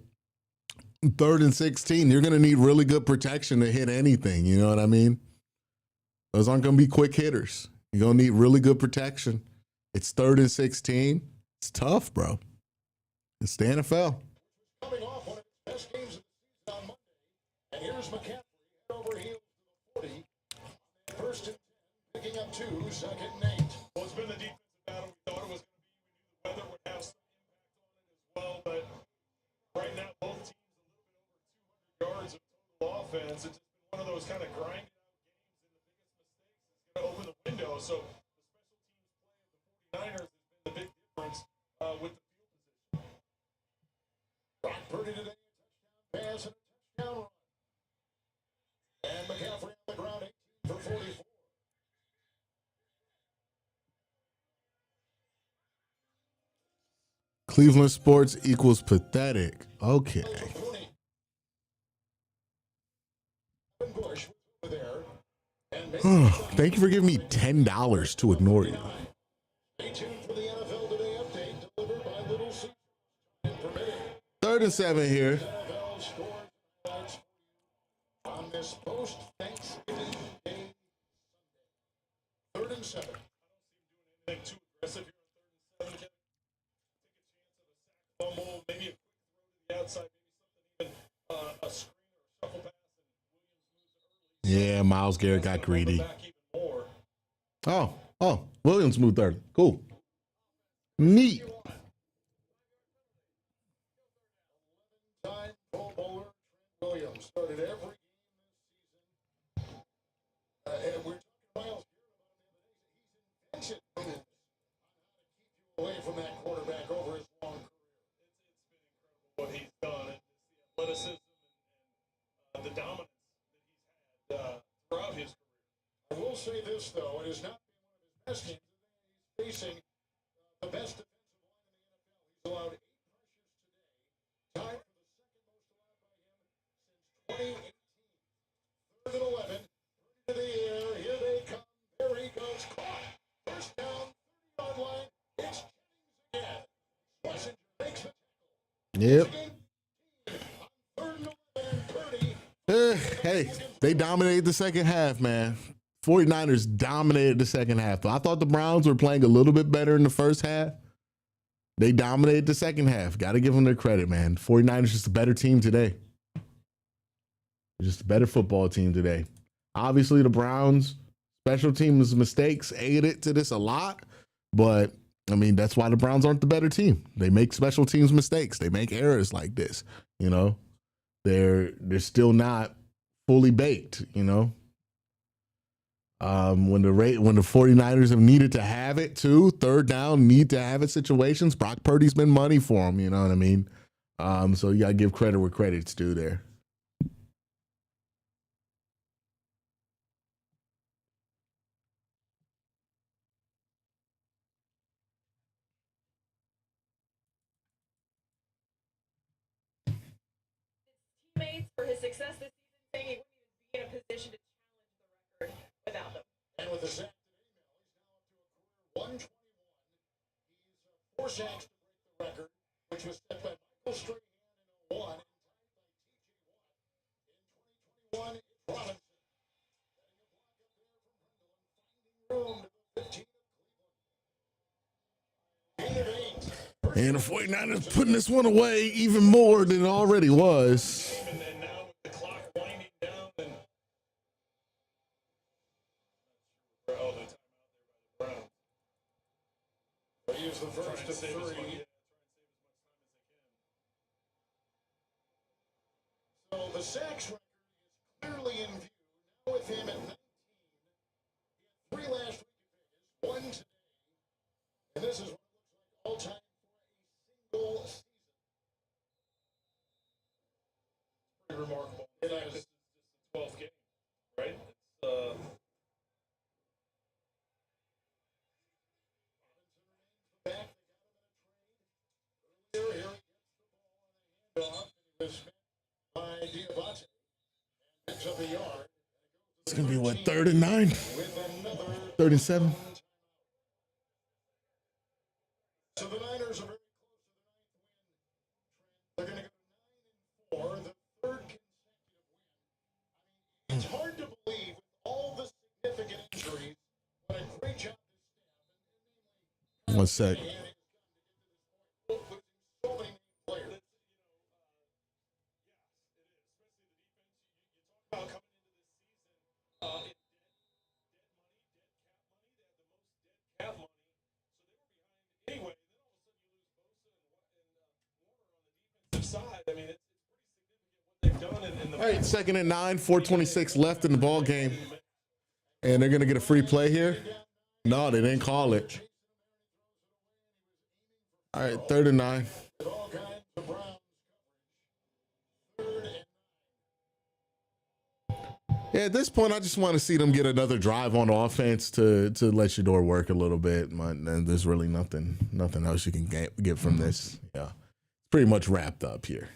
3rd and 16, you're going to need really good protection to hit anything. You know what I mean? Those aren't going to be quick hitters. You're going to need really good protection. It's 3rd and 16. It's tough, bro. It's the NFL. Coming off one of his best games of the season on Monday. And here's McCaffrey head over heels to the 40. 1st and 10, picking up 2, 2nd and 8. Well, it's been the defensive battle we thought it was going to be. We knew the weather would have some impact on it as well. But right now, both teams a little bit over 200 yards of total offense. It's just been one of those kind of grinding out games, and the biggest mistakes is going to open the window. So the special teams play of the 49ers has been the big difference with the field position. Brock Purdy today, a touchdown pass and a touchdown run. And McCaffrey on the ground, 18 for 44. Cleveland sports equals pathetic. Okay. Bush over there. And Thank you for giving me $10 to ignore you. stay tuned for the NFL Today update delivered by Little Caesars. And permitted. 3rd and 7 here. NFL scores and highlights on this post-Thanksgiving Day Sunday. 3rd and 7. I don't see him doing anything too aggressive here on 3rd and 7. Take a chance of a sack fumble, maybe a quick throw to the outside, maybe something even a screen or a shuffle pass, and Williams moves early. Yeah, Myles Garrett got greedy. Back even more. Oh, Williams moved early. Cool. Neat. Time Pro Bowler Trent Williams started every game this season. And we're talking to Myles Garrett about him the other day. He's invented moves on how to keep you away from that quarterback over his long career. It's been incredible what he's done. And the athleticism and the dominance that he's had throughout his career. I will say this, though. It has not been one of his best games. He's facing the best defensive line in the NFL. He's allowed 8 pressures today. Tied for the second most allowed by him since 2018. 3rd and 11. To the air. Here they come. There he goes. Caught. First down. 30-yard line. It's Jennings again. Schlesinger makes the tackle. Yep. 3rd and 11. Purdy. Hey, they dominated the second half, man. 49ers dominated the second half. I thought the Browns were playing a little bit better in the first half. They dominated the second half. Got to give them their credit, man. 49ers just a better team today. Just a better football team today. Obviously, the Browns' special teams mistakes aided to this a lot. But, I mean, that's why the Browns aren't the better team. They make special teams mistakes. They make errors like this, you know. They're still not fully baked, you know. When the 49ers have needed to have it too, 3rd down, need to have it situations, Brock Purdy's been money for him, you know what I mean? So you got to give credit where credit's due there. Teammates for his success this season, saying he wouldn't even be in a position to challenge the record without them. And with the sack today, he's now up to a career 121. He's 4 sacks to break the record, which was set by Michael Strahan in 01 and tied by T.J. Watt. In 2021, it's Robinson. Setting a block up there from Brendan, finding room to the 15 of Cleveland. 8 of 8. And the 49ers putting this one away even more than it already was. And then now with the clock winding down and the timeout there by the Browns. They use the first of 3. So the sacks record is clearly in view. Now with him at 19. He had 3 last week in Vegas, 1 today. And this is what it looks like all-time for a single season. Pretty remarkable. This is the 12th game, right? 3rd and 9. 3rd and 7. So the Niners are very close to the 9th win. They're going to go 9-4, the 3rd consecutive win. It's hard to believe with all the significant injuries, what a great job this staff. 1 sec. So many players. All right, 2nd and 9, 4:26 left in the ball game. And they're going to get a free play here. No, they didn't call it. All right, 3rd and 9. Yeah, at this point, I just want to see them get another drive on offense to let your door work a little bit. And there's really nothing else you can get from this. Yeah, pretty much wrapped up here.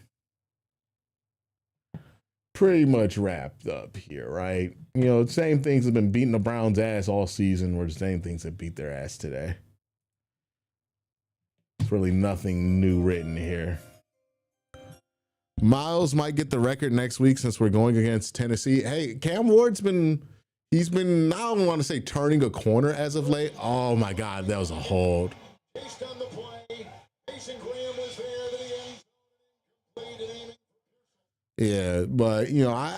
Pretty much wrapped up here, right? You know, same things have been beating the Browns' ass all season were the same things that beat their ass today. There's really nothing new written here. Miles might get the record next week since we're going against Tennessee. Hey, Cam Ward's he's been, I don't want to say turning a corner as of late. Oh my God, that was a hold. Based on the play, Mason Graham was there to the end. Yeah, but you know,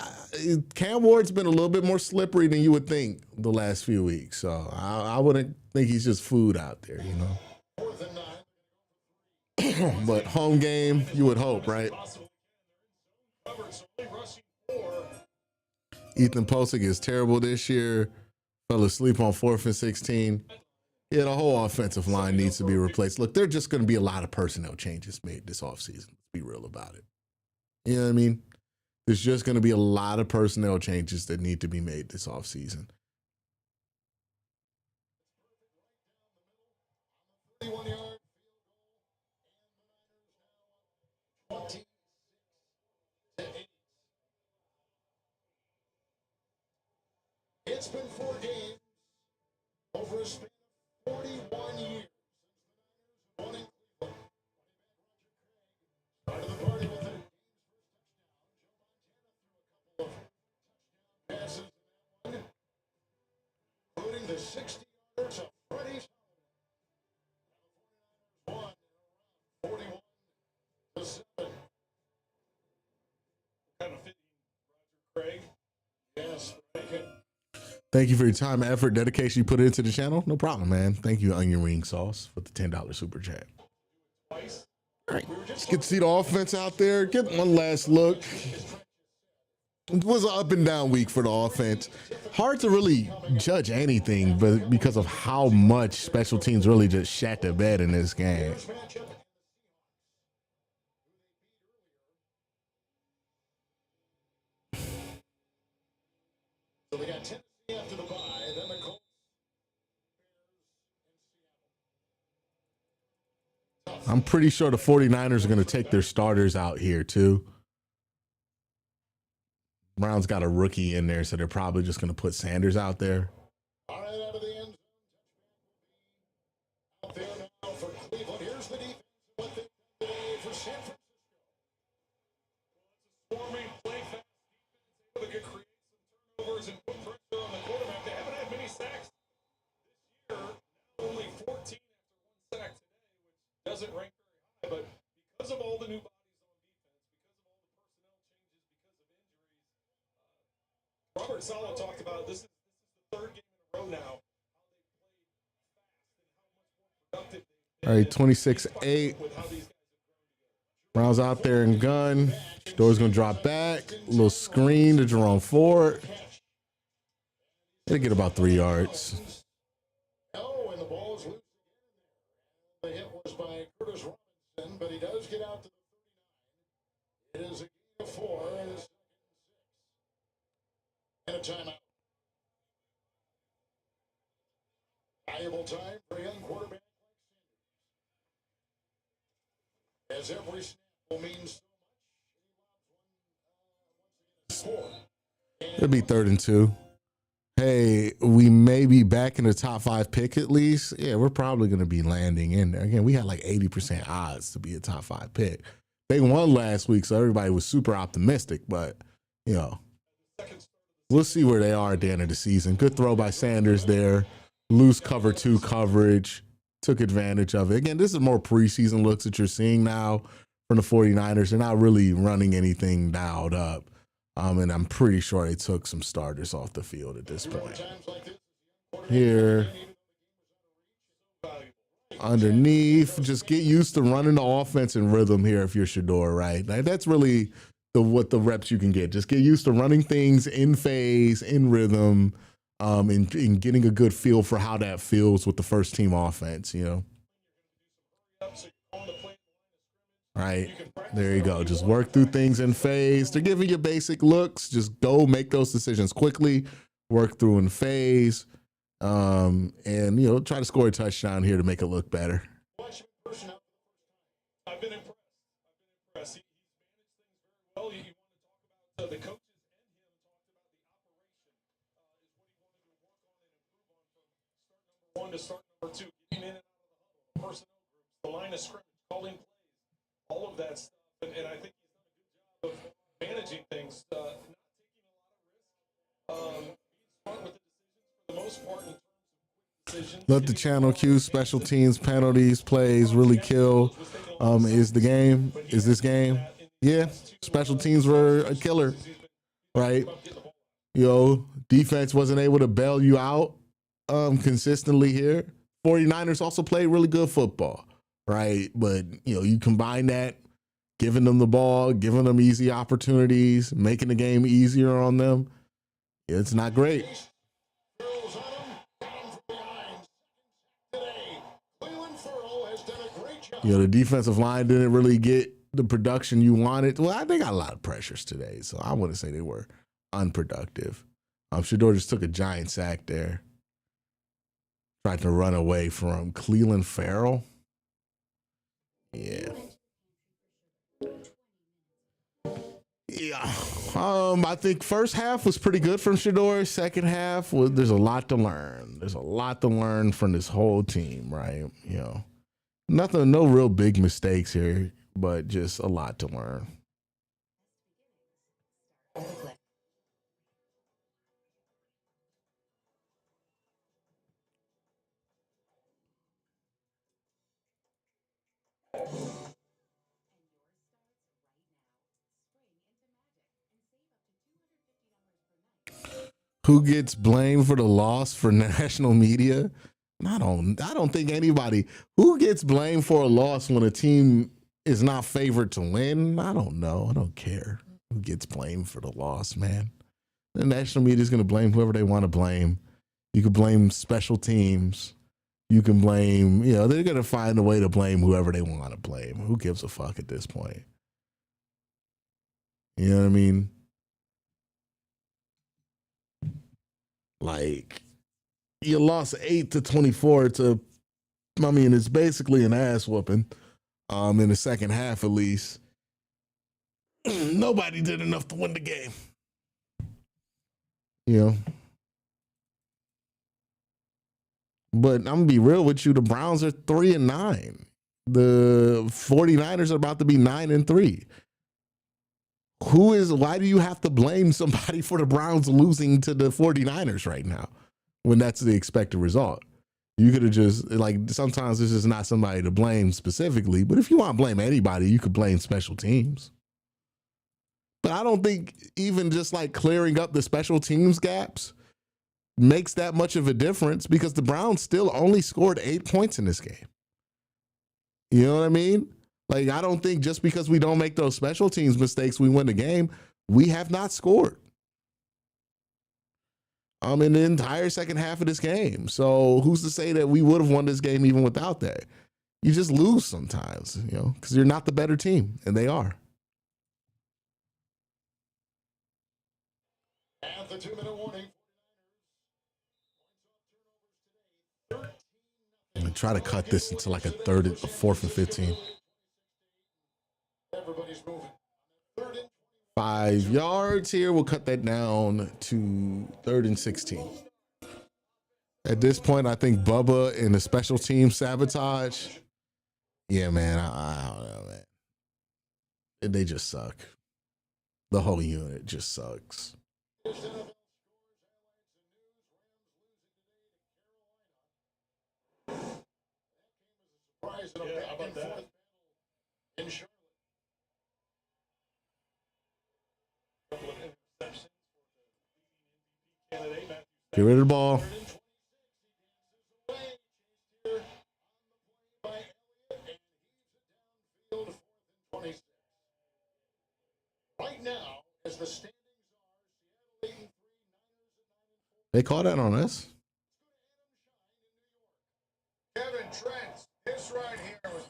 Cam Ward's been a little bit more slippery than you would think the last few weeks. So I wouldn't think he's just food out there, you know. But home game, you would hope, right? Ethan Posick is terrible this year. Fell asleep on 4th and 16. Yeah, the whole offensive line needs to be replaced. Look, there are just going to be a lot of personnel changes made this offseason. Let's be real about it. You know what I mean? There's just going to be a lot of personnel changes that need to be made this offseason. It's been 4 games over a span of 41 years since the Niners won in Cleveland. Started the party with it. Joe Montana threw a couple of passes in that one, including the 60-yards of Freddie's. And the 49ers won 41-7. Kind of fitting, Roger Craig. Yes, Craig. Thank you for your time, effort, dedication you put into the channel. No problem, man. Thank you, Onion Ring Sauce, for the $10 super chat. All right, let's get to see the offense out there. Get one last look. It was an up and down week for the offense. Hard to really judge anything, but because of how much special teams really just shat the bed in this game. So we got 10 after the bye, then the Colts, I'm pretty sure the 49ers are going to take their starters out here, too. Browns got a rookie in there, so they're probably just going to put Sanders out there. All right, out of the end zone. Out there now for Cleveland. Here's the defense. What they did today for San Francisco. Swarming, play fast defense, able to create some turnovers and put pressure on the quarterback. They haven't had many sacks this year. Now only 14 after 1 sack today, which doesn't rank very high. But because of all the new bodies on defense, because of all the personnel changes, because of injuries, Robert Saleh talked about this is the 3rd game in a row now. All right, 26-8. Browns out there and gun. Door's going to drop back. A little screen to Jerome Ford. They get about 3 yards. Oh, and the ball is loose again. The hit was by Curtis Robinson, but he does get out to the 39. It is a gain of 4 and a 6. And a timeout. Valuable time for a young quarterback like Sanders. As every snap will mean so much. It'll be 3rd and 2. hey, we may be back in the top 5 pick at least. Yeah, we're probably going to be landing in there. Again, we had like 80% odds to be a top 5 pick. They won last week, so everybody was super optimistic, but, you know, we'll see where they are at the end of the season. Good throw by Sanders there. Loose cover 2 coverage. Took advantage of it. Again, this is more preseason looks that you're seeing now from the 49ers. They're not really running anything dialed up. And I'm pretty sure they took some starters off the field at this point. Here, underneath, just get used to running the offense in rhythm here if you're Shedeur, right? Like, that's really what the reps you can get. Just get used to running things in phase, in rhythm, and getting a good feel for how that feels with the first team offense, you know? Right, there you go. Just work through things in phase. They're giving you basic looks. Just go make those decisions quickly, work through in phase, and, you know, try to score a touchdown here to make it look better. I've been impressed. He managed things very well. You want to talk about the coaches and him, talked about the operation is what he wanted to work on and improve on from start number 1 to start number 2, getting in and out of the huddle, personnel groups, the line of scrimmage, calling plays, all of that stuff. And I think he's done a good job of managing things, not taking a lot of risk, being smart with the decisions for the most part in terms of decisions. Let the channel cue, special teams, penalties, plays really kill. Is this game? Yeah, special teams were a killer, right? You know, defense wasn't able to bail you out consistently here. 49ers also played really good football, right? But, you know, you combine that, giving them the ball, giving them easy opportunities, making the game easier on them, it's not great. You know, the defensive line didn't really get the production you wanted. Well, they got a lot of pressures today, so I wouldn't say they were unproductive. Shedeur just took a giant sack there. Tried to run away from Cleveland Farrell. Yeah. Yeah. I think first half was pretty good from Shedeur. Second half, there's a lot to learn. There's a lot to learn from this whole team, right? You know, no real big mistakes here, but just a lot to learn. Who gets blamed for the loss for national media? I don't think anybody. Who gets blamed for a loss when a team is not favored to win? I don't know. I don't care who gets blamed for the loss, man. The national media is going to blame whoever they want to blame. You can blame special teams. You can blame, you know, they're going to find a way to blame whoever they want to blame. Who gives a fuck at this point? You know what I mean? Like, you lost 8-24 to, I mean, it's basically an ass whooping in the second half, at least. Nobody did enough to win the game. You know? But I'm going to be real with you. The Browns are 3-9. The 49ers are about to be 9-3. Why do you have to blame somebody for the Browns losing to the 49ers right now when that's the expected result? You could have just, like, sometimes this is not somebody to blame specifically, but if you want to blame anybody, you could blame special teams. But I don't think even just like clearing up the special teams gaps makes that much of a difference because the Browns still only scored 8 points in this game. You know what I mean? Like, I don't think just because we don't make those special teams mistakes, we win the game. We have not scored in the entire second half of this game. So who's to say that we would have won this game even without that? You just lose sometimes, you know, because you're not the better team, and they are. At the 2-minute warning. I'm going to try to cut this into like a 4th and 15. Everybody's moving. 3rd and 5 yards here. We'll cut that down to 3rd and 16. At this point, I think Bubba and the special team sabotage. Yeah, man. I don't know, man. They just suck. The whole unit just sucks. Yeah, how about that? Get rid of the ball. Right now, as the standings are, Seattle 83, They called that on us. Kevin Trent, this right here was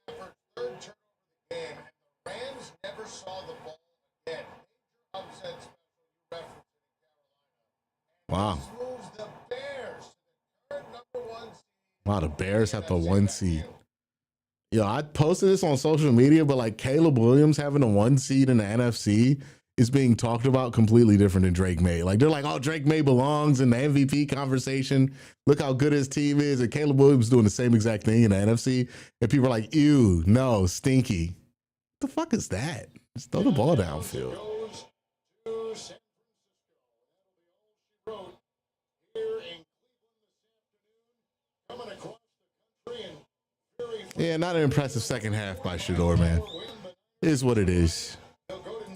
Matthew Stafford's third turnover of the game, and the Rams never saw the ball again. Major upset special reference in Carolina. Wow. This moves the Bears to the current number 1 seed. Wow, the Bears have the 1 seed. Yo, I posted this on social media, but like Caleb Williams having a 1 seed in the NFC is being talked about completely different than Drake May. Like they're like, oh, Drake May belongs in the MVP conversation. Look how good his team is. And Caleb Williams doing the same exact thing in the NFC. And people are like, ew, no, stinky. What the fuck is that? Just throw the ball downfield. Goes to San Francisco. That'll be all she wrote here in Cleveland this afternoon. Coming across the country and very Yeah, not an impressive second half by Shador, man. It is what it is. they'll go to 9-4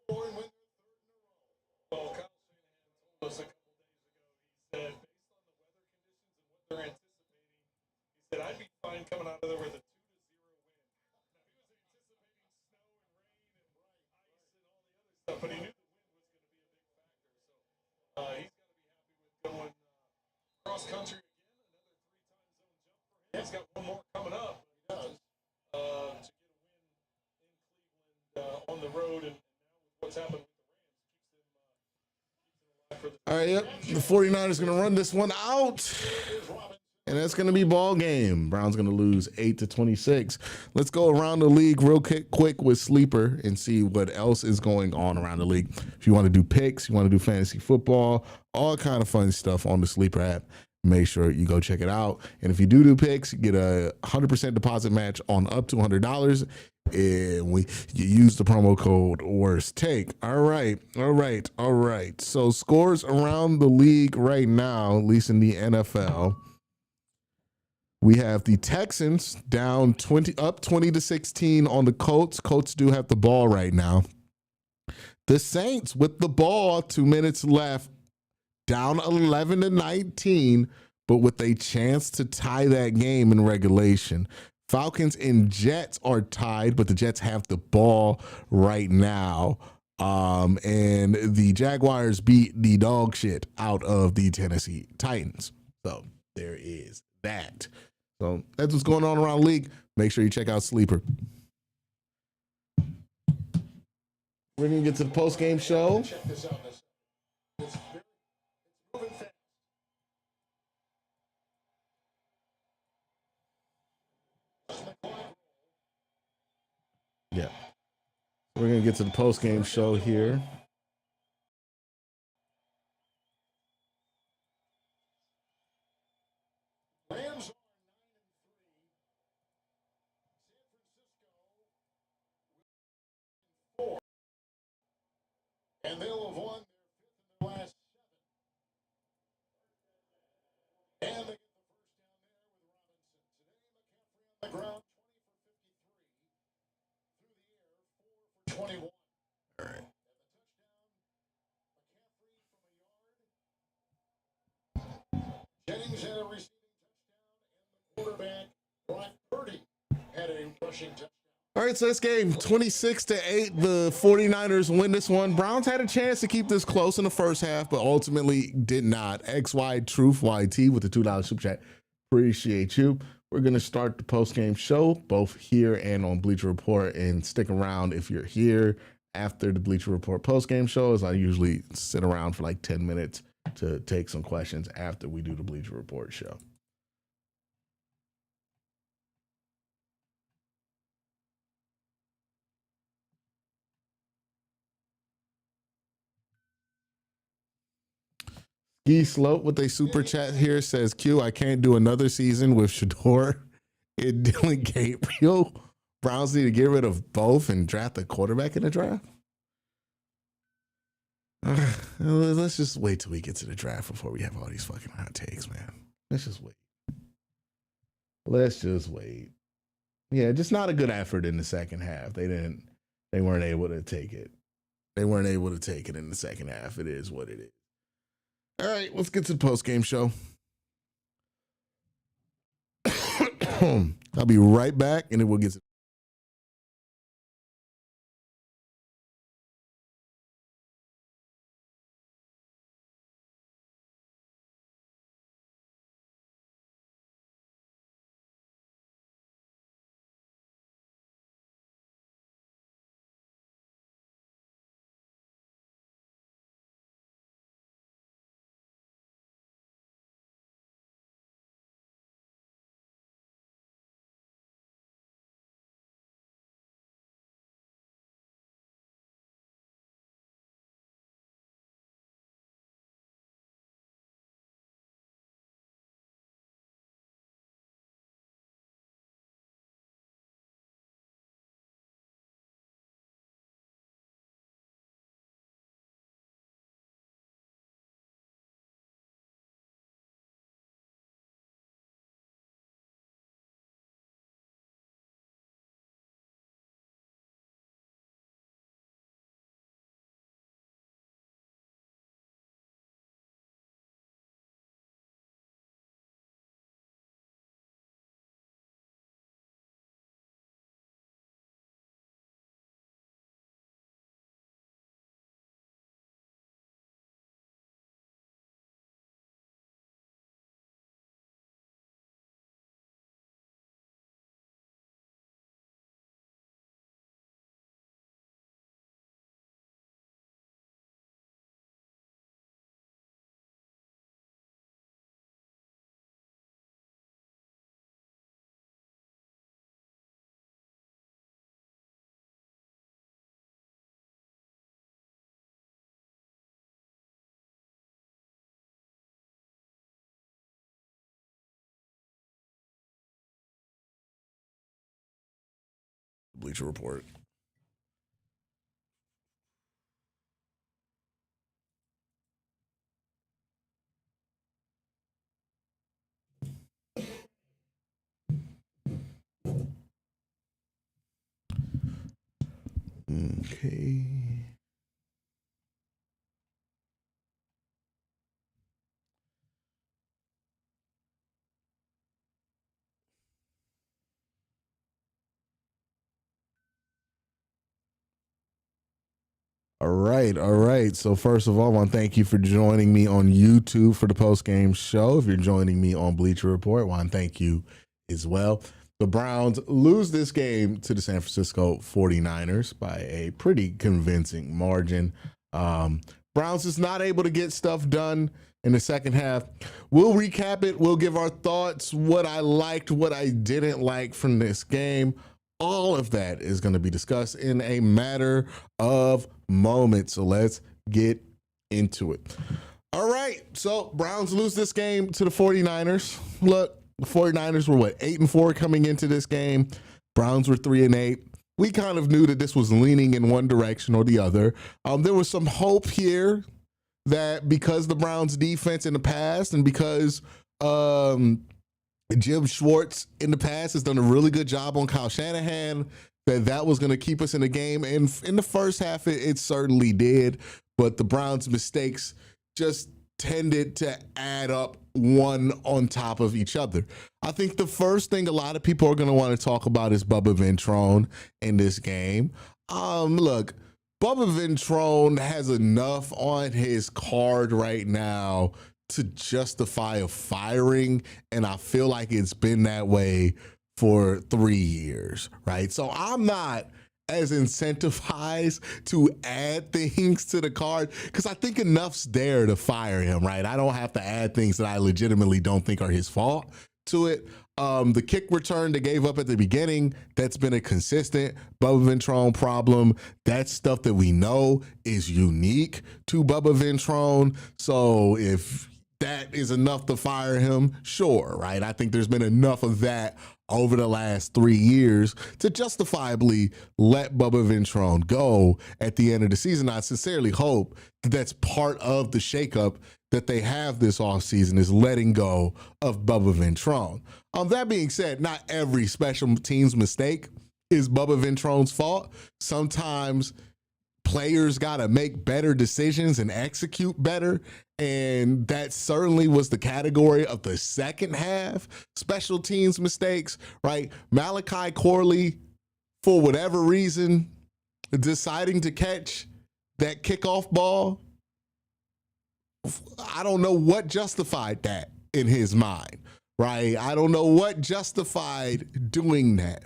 and win their third in a row. Well, Kyle Shanahan told us a couple days ago, he said, based on the weather conditions and what they're anticipating, he said, I'd be fine coming out of there with a 2-0 win. Now, he was anticipating snow and rain and ice and all the other stuff, but he knew the wind was going to be a big factor. So he's got to be happy with going cross country again. Another 3 time zone jump for him. He's got one more coming up. He does. To get a win in Cleveland on the road, and now with what's happened with the Rams, keeps them alive for the. All right, yep. The 49ers going to run this one out. And that's going to be ball game. Browns going to lose 8-26. Let's go around the league real quick with Sleeper and see what else is going on around the league. If you want to do picks, you want to do fantasy football, all kind of fun stuff on the Sleeper app, make sure you go check it out. And if you do picks, you get a 100% deposit match on up to $100. And you use the promo code Worst Take. All right. So scores around the league right now, at least in the NFL. We have the Texans down 20-16 on the Colts. Colts do have the ball right now. The Saints with the ball, 2 minutes left, down 11-19, but with a chance to tie that game in regulation. Falcons and Jets are tied, but the Jets have the ball right now. And the Jaguars beat the dog shit out of the Tennessee Titans. So there is that. So that's what's going on around the league. Make sure you check out Sleeper. We're going to get to the post-game show. Check this out. It's moving fast. Yeah. We're going to get to the post-game show here. Rams are 9-3. San Francisco 4. And they'll have won their 5th in the last 7. And they get the first down there with Robinson. Today, McCaffrey on the ground, 20 for 53. Through the air, 4 for 21. All right. And the touchdown, McCaffrey from a yard. Jennings had a receiving touchdown, and the quarterback, Brock Purdy, had a rushing touchdown. All right, so this game, 26-8, the 49ers win this one. Browns had a chance to keep this close in the first half, but ultimately did not. XY Truth YT with the $2 super chat. Appreciate you. We're going to start the post-game show, both here and on Bleacher Report, and stick around if you're here after the Bleacher Report post-game show, as I usually sit around for like 10 minutes to take some questions after we do the Bleacher Report show. Gee Slope with a super chat here says, Q, I can't do another season with Shador and Dylan Gabriel. Browns need to get rid of both and draft a quarterback in the draft. Let's just wait till we get to the draft before we have all these fucking hot takes, man. Let's just wait. Let's just wait. Yeah, just not a good effort in the second half. They weren't able to take it. They weren't able to take it in the second half. It is what it is. All right, let's get to the post-game show. I'll be right back, and then we'll get to Bleacher Report. Okay. All right, all right. So first of all, I want to thank you for joining me on YouTube for the post-game show. If you're joining me on Bleacher Report, I want to thank you as well. The Browns lose this game to the San Francisco 49ers by a pretty convincing margin. Browns is not able to get stuff done in the second half. We'll recap it. We'll give our thoughts, what I liked, what I didn't like from this game. All of that is going to be discussed in a matter of moments. So let's get into it. All right. So Browns lose this game to the 49ers. Look, the 49ers were 8-4 coming into this game. Browns were 3-8. We kind of knew that this was leaning in one direction or the other. There was some hope here that because the Browns defense in the past and because Jim Schwartz in the past has done a really good job on Kyle Shanahan, that was going to keep us in the game. And in the first half, it certainly did. But the Browns' mistakes just tended to add up one on top of each other. I think the first thing a lot of people are going to want to talk about is Bubba Ventrone in this game. Look, Bubba Ventrone has enough on his card right now to justify a firing, and I feel like it's been that way for 3 years, right? So I'm not as incentivized to add things to the card because I think enough's there to fire him, right? I don't have to add things that I legitimately don't think are his fault to it. The kick return they gave up at the beginning, that's been a consistent Bubba Ventrone problem. That's stuff that we know is unique to Bubba Ventrone. So if that is enough to fire him? Sure, right? I think there's been enough of that over the last 3 years to justifiably let Bubba Ventrone go at the end of the season. I sincerely hope that that's part of the shakeup that they have this offseason, is letting go of Bubba Ventrone. That being said, not every special teams mistake is Bubba Ventrone's fault. Sometimes players got to make better decisions and execute better. And that certainly was the category of the second half. Special teams mistakes, right? Malachi Corley, for whatever reason, deciding to catch that kickoff ball. I don't know what justified that in his mind, right? I don't know what justified doing that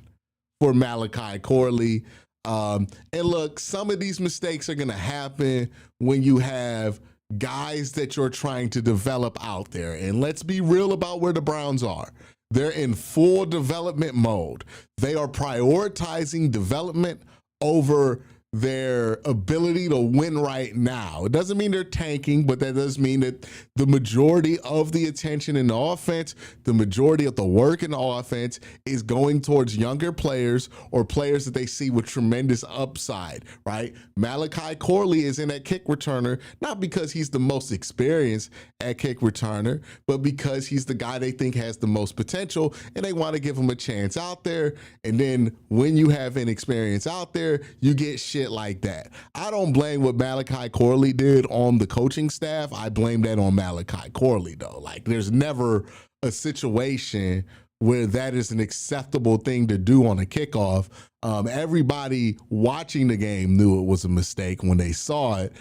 for Malachi Corley. And look, some of these mistakes are going to happen when you have guys that you're trying to develop out there. And let's be real about where the Browns are. They're in full development mode. They are prioritizing development over their ability to win right now. It doesn't mean they're tanking, but that does mean that the majority of the attention in the offense, the majority of the work in the offense is going towards younger players or players that they see with tremendous upside, right? Malachi Corley is in at kick returner, not because he's the most experienced at kick returner, but because he's the guy they think has the most potential and they want to give him a chance out there. And then when you have inexperience out there, you get shit like that. I don't blame what Malachi Corley did on the coaching staff. I blame that on Malachi Corley, though. Like, there's never a situation where that is an acceptable thing to do on a kickoff. Everybody watching the game knew it was a mistake when they saw it.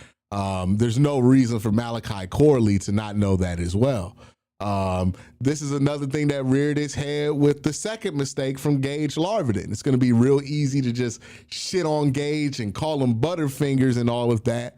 There's no reason for Malachi Corley to not know that as well. This is another thing that reared its head with the second mistake from Gage Larvin. It's going to be real easy to just shit on Gage and call him Butterfingers and all of that.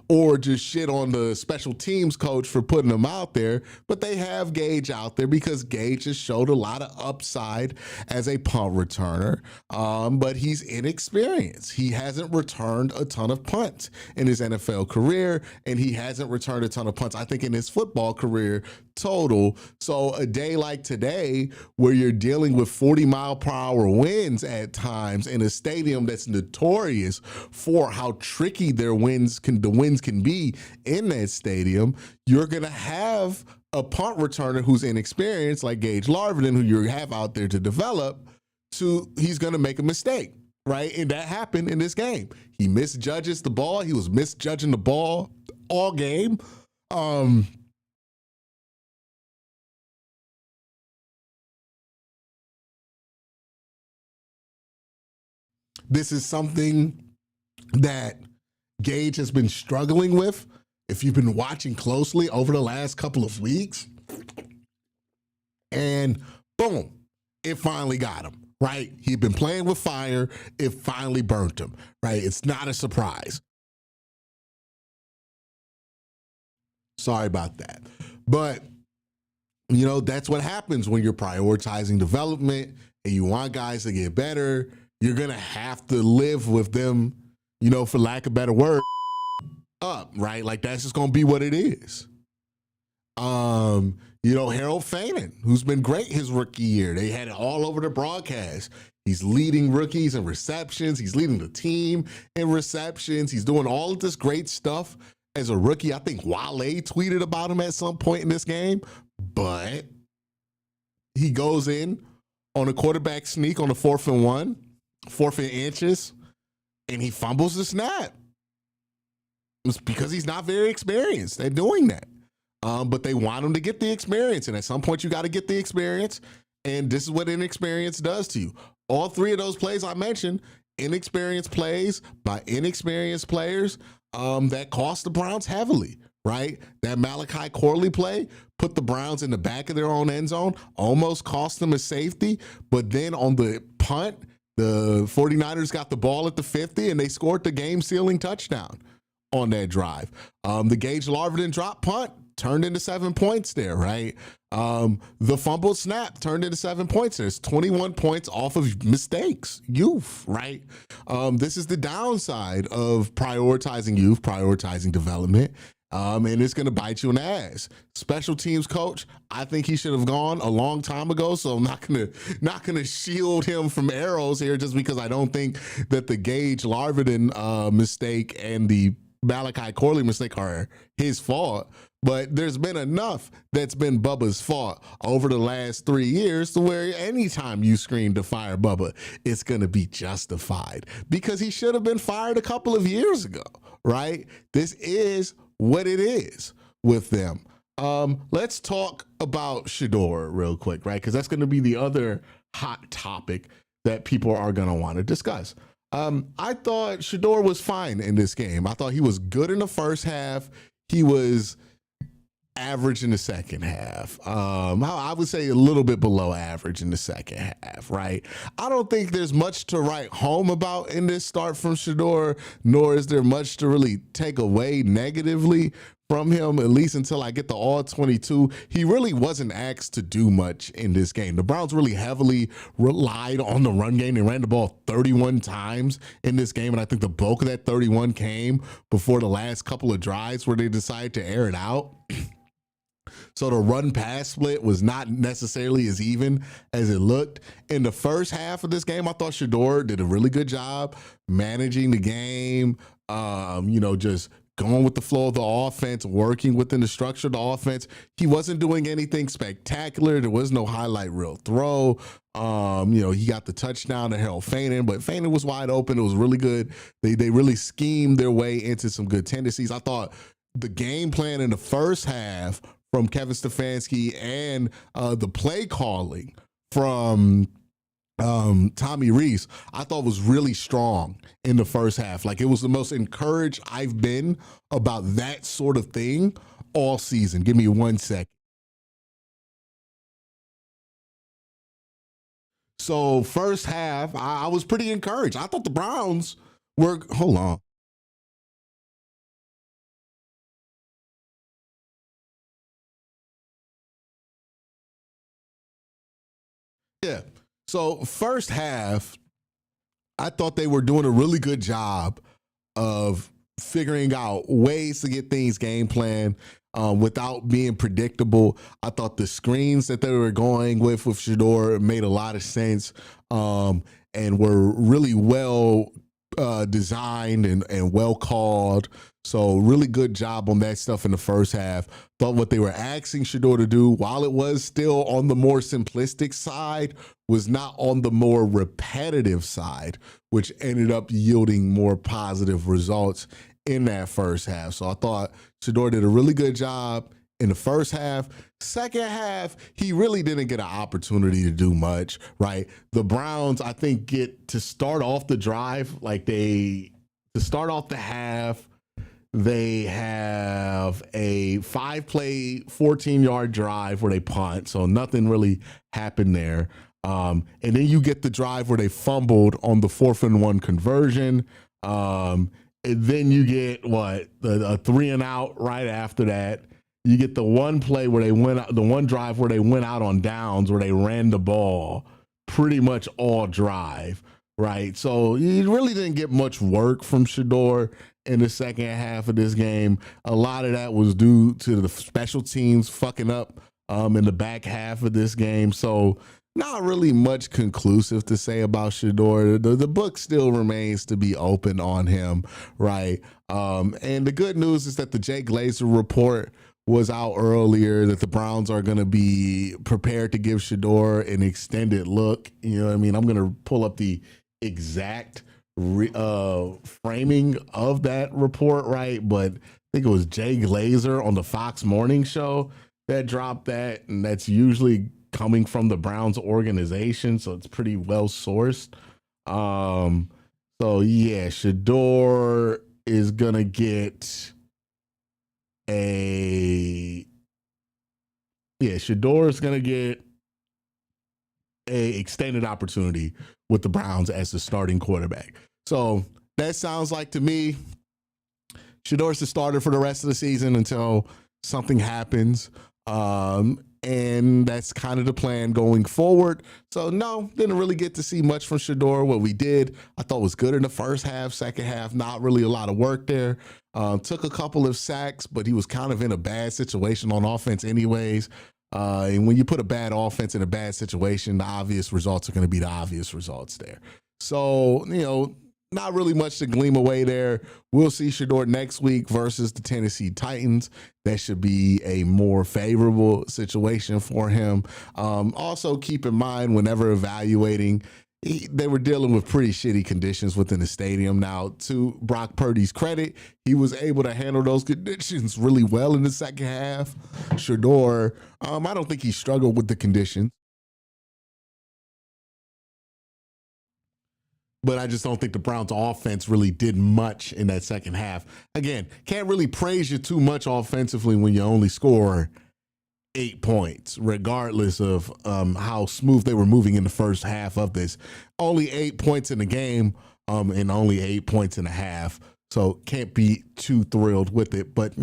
Or just shit on the special teams coach for putting him out there. But they have Gage out there because Gage has showed a lot of upside as a punt returner, but he's inexperienced. He hasn't returned a ton of punts in his NFL career, and he hasn't returned a ton of punts, I think, in his football career total. So a day like today, where you're dealing with 40-mile-per-hour winds at times in a stadium that's notorious for how tricky the winds can be in that stadium, you're going to have a punt returner who's inexperienced, like Gage Larvin, who you have out there to develop, he's going to make a mistake, right? And that happened in this game. He misjudges the ball. He was misjudging the ball all game. This is something that Gage has been struggling with, if you've been watching closely over the last couple of weeks. And boom, it finally got him, right? He'd been playing with fire. It finally burnt him, right? It's not a surprise. Sorry about that. But, you know, that's what happens when you're prioritizing development and you want guys to get better. You're going to have to live with them, you know, for lack of a better word, up, right? Like, that's just going to be what it is. You know, Harold Fainin, who's been great his rookie year. They had it all over the broadcast. He's leading rookies in receptions. He's leading the team in receptions. He's doing all of this great stuff as a rookie. I think Wale tweeted about him at some point in this game, but he goes in on a quarterback sneak on the 4th and 1, 4th and inches, and he fumbles the snap. It's because he's not very experienced at doing that. But they want him to get the experience, and at some point you got to get the experience, and this is what inexperience does to you. All three of those plays I mentioned, inexperienced plays by inexperienced players, that cost the Browns heavily, right? That Malachi Corley play put the Browns in the back of their own end zone, almost cost them a safety, but then on the punt, the 49ers got the ball at the 50, and they scored the game-sealing touchdown on that drive. The Gage Larvin drop punt turned into 7 points there, right? The fumbled snap turned into 7 points. There's 21 points off of mistakes, youth, right? This is the downside of prioritizing youth, prioritizing development, And it's going to bite you in the ass. Special teams coach, I think he should have gone a long time ago. So I'm not gonna shield him from arrows here just because I don't think that the Gage Larvin mistake and the Malachi Corley mistake are his fault. But there's been enough that's been Bubba's fault over the last 3 years to where anytime you scream to fire Bubba, it's going to be justified because he should have been fired a couple of years ago, right? This is what it is with them. Let's talk about Shedeur real quick, right? Because that's going to be the other hot topic that people are going to want to discuss. I thought Shedeur was fine in this game. I thought he was good in the first half. He was average in the second half. I would say a little bit below average in the second half, right? I don't think there's much to write home about in this start from Shedeur, nor is there much to really take away negatively from him, at least until I get the all 22. He really wasn't asked to do much in this game. The Browns really heavily relied on the run game. They ran the ball 31 times in this game, and I think the bulk of that 31 came before the last couple of drives where they decided to air it out. So the run-pass split was not necessarily as even as it looked. In the first half of this game, I thought Shedeur did a really good job managing the game, just going with the flow of the offense, working within the structure of the offense. He wasn't doing anything spectacular. There was no highlight reel throw. He got the touchdown to Harold Fainin, but Fainin was wide open. It was really good. They really schemed their way into some good tendencies. I thought the game plan in the first half from Kevin Stefanski and the play calling from Tommy Rees, I thought was really strong in the first half. Like, it was the most encouraged I've been about that sort of thing all season. Give me 1 second. So first half, I was pretty encouraged. I thought the Browns were, hold on. Yeah. So first half, I thought they were doing a really good job of figuring out ways to get things game plan without being predictable. I thought the screens that they were going with Shedeur made a lot of sense and were really well designed and well called. So really good job on that stuff in the first half. Thought what they were asking Shedeur to do, while it was still on the more simplistic side, was not on the more repetitive side, which ended up yielding more positive results in that first half. So I thought Shedeur did a really good job in the first half. Second half, he really didn't get an opportunity to do much, right? The Browns, I think, get to start off the drive, to start off the half, they have a 5-play, 14-yard drive where they punt, so nothing really happened there. And then you get the drive where they fumbled on the 4th-and-1 conversion. And then you get a 3-and-out right after that. You get the one play where they went out, the one drive where they went out on downs, where they ran the ball pretty much all drive, right? So you really didn't get much work from Shedeur in the second half of this game. A lot of that was due to the special teams fucking up in the back half of this game. So not really much conclusive to say about Shedeur. The book still remains to be open on him, right? And the good news is that the Jay Glazer report was out earlier that the Browns are going to be prepared to give Shedeur an extended look. You know what I mean? I'm going to pull up the exact framing of that report, right? But I think it was Jay Glazer on the Fox Morning Show that dropped that, and that's usually coming from the Browns organization, so it's pretty well sourced. So yeah, Shedeur is gonna get Shedeur is gonna get a extended opportunity with the Browns as the starting quarterback. So that sounds like to me, Shedeur's the starter for the rest of the season until something happens. And that's kind of the plan going forward. So no, didn't really get to see much from Shedeur. What we did, I thought was good in the first half. Second half, not really a lot of work there. Took a couple of sacks, but he was kind of in a bad situation on offense anyways. And when you put a bad offense in a bad situation, the obvious results are going to be the obvious results there. So, not really much to gleam away there. We'll see Shedeur next week versus the Tennessee Titans. That should be a more favorable situation for him. Also, keep in mind whenever evaluating, they were dealing with pretty shitty conditions within the stadium. Now, to Brock Purdy's credit, he was able to handle those conditions really well in the second half. Shedeur, I don't think he struggled with the conditions. But I just don't think the Browns offense really did much in that second half. Again, can't really praise you too much offensively when you only score 8 points, regardless of how smooth they were moving in the first half of this. Only 8 points in the game and only 8 points in a half. So can't be too thrilled with it. But,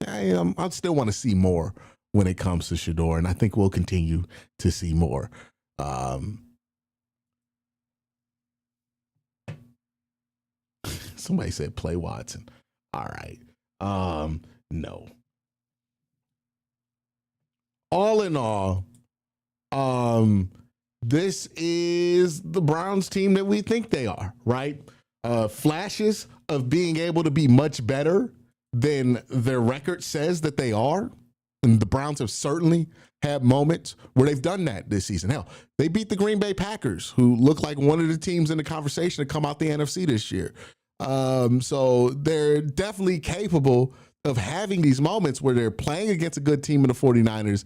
I still want to see more when it comes to Shedeur, and I think we'll continue to see more. Somebody said play Watson. All right. No. All in all, this is the Browns team that we think they are, right? Flashes of being able to be much better than their record says that they are. And the Browns have certainly had moments where they've done that this season. Hell, they beat the Green Bay Packers, who look like one of the teams in the conversation to come out the NFC this year. So they're definitely capable of having these moments where they're playing against a good team in the 49ers,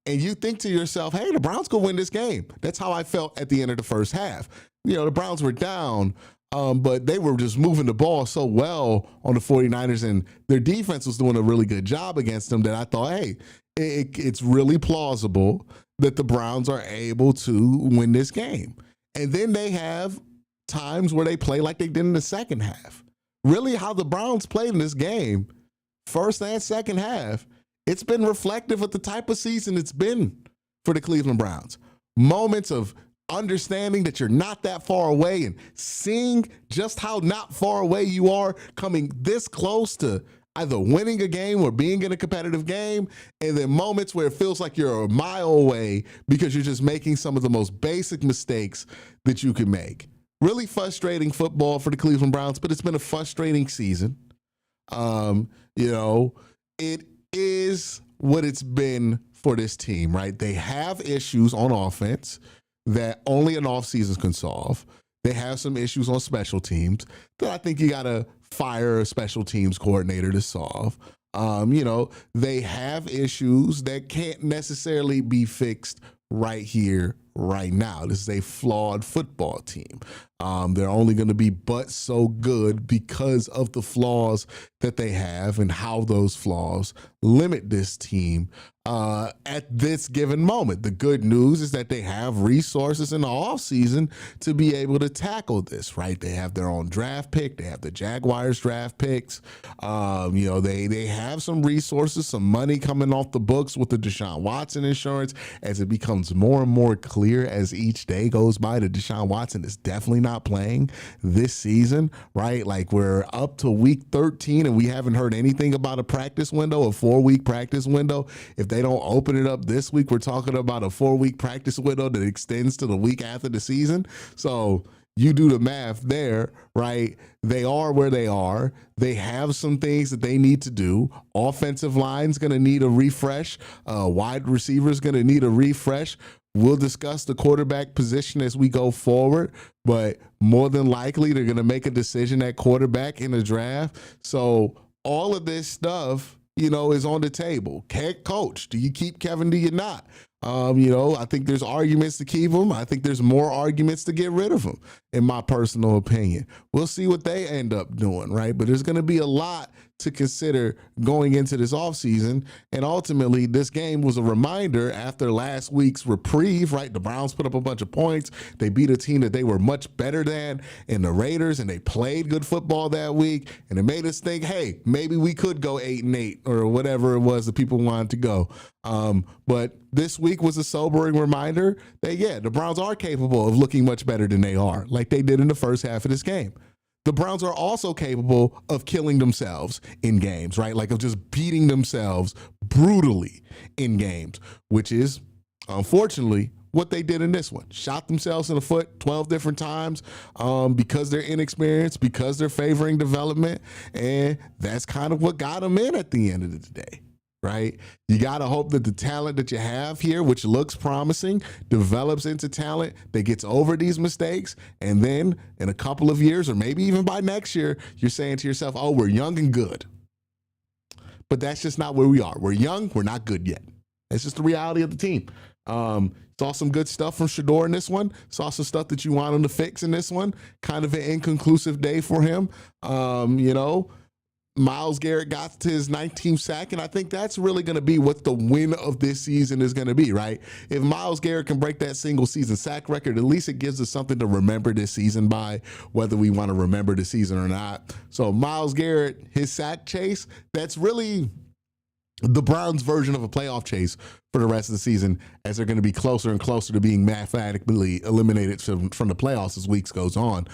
and you think to yourself, hey, the Browns could win this game. That's how I felt at the end of the first half. The Browns were down, but they were just moving the ball so well on the 49ers, and their defense was doing a really good job against them that I thought, hey, it's really plausible that the Browns are able to win this game. And then they have times where they play like they did in the second half. Really, how the Browns played in this game, first and second half, it's been reflective of the type of season it's been for the Cleveland Browns. Moments of understanding that you're not that far away and seeing just how not far away you are, coming this close to either winning a game or being in a competitive game, and then moments where it feels like you're a mile away because you're just making some of the most basic mistakes that you can make. Really frustrating football for the Cleveland Browns, but it's been a frustrating season. It is what it's been for this team, right? They have issues on offense that only an offseason can solve. They have some issues on special teams that I think you got to fire a special teams coordinator to solve. They have issues that can't necessarily be fixed right here, right now. This is a flawed football team. They're only going to be but so good because of the flaws that they have and how those flaws limit this team at this given moment. The good news is that they have resources in the offseason to be able to tackle this, right? They have their own draft pick. They have the Jaguars draft picks. They have some resources, some money coming off the books with the Deshaun Watson insurance as it becomes more and more clear as each day goes by that Deshaun Watson is definitely not playing this season, right? Like we're up to week 13 and we haven't heard anything about a practice window, a 4-week practice window. If they don't open it up this week, we're talking about a 4-week practice window that extends to the week after the season. So you do the math there, right? They are where they are. They have some things that they need to do. Offensive line's going to need a refresh. Wide receiver's going to need a refresh. We'll discuss the quarterback position as we go forward, but more than likely they're going to make a decision at quarterback in the draft. So all of this stuff, is on the table. Head coach, do you keep Kevin? Do you not? I think there's arguments to keep him. I think there's more arguments to get rid of him, in my personal opinion. We'll see what they end up doing, right? But there's going to be a lot to consider going into this offseason. And ultimately, this game was a reminder after last week's reprieve, right? The Browns put up a bunch of points. They beat a team that they were much better than in the Raiders, and they played good football that week. And it made us think, hey, maybe we could go 8-8 or whatever it was that people wanted to go. But this week was a sobering reminder that, the Browns are capable of looking much better than they are, like they did in the first half of this game. the Browns are also capable of killing themselves in games, right? Like of just beating themselves brutally in games, which is unfortunately what they did in this one. Shot themselves in the foot 12 different times because they're inexperienced, because they're favoring development. And that's kind of what got them in at the end of the day, right? You got to hope that the talent that you have here, which looks promising, develops into talent that gets over these mistakes. And then in a couple of years, or maybe even by next year, you're saying to yourself, oh, we're young and good. But that's just not where we are. We're young. We're not good yet. It's just the reality of the team. Saw some good stuff from Shedeur in this one. Saw some stuff that you want him to fix in this one. Kind of an inconclusive day for him. Myles Garrett got to his 19th sack, and I think that's really going to be what the win of this season is going to be, right? If Myles Garrett can break that single season sack record, at least it gives us something to remember this season by, whether we want to remember the season or not. So Myles Garrett, his sack chase, that's really the Browns' version of a playoff chase for the rest of the season, as they're going to be closer and closer to being mathematically eliminated from the playoffs as weeks goes on.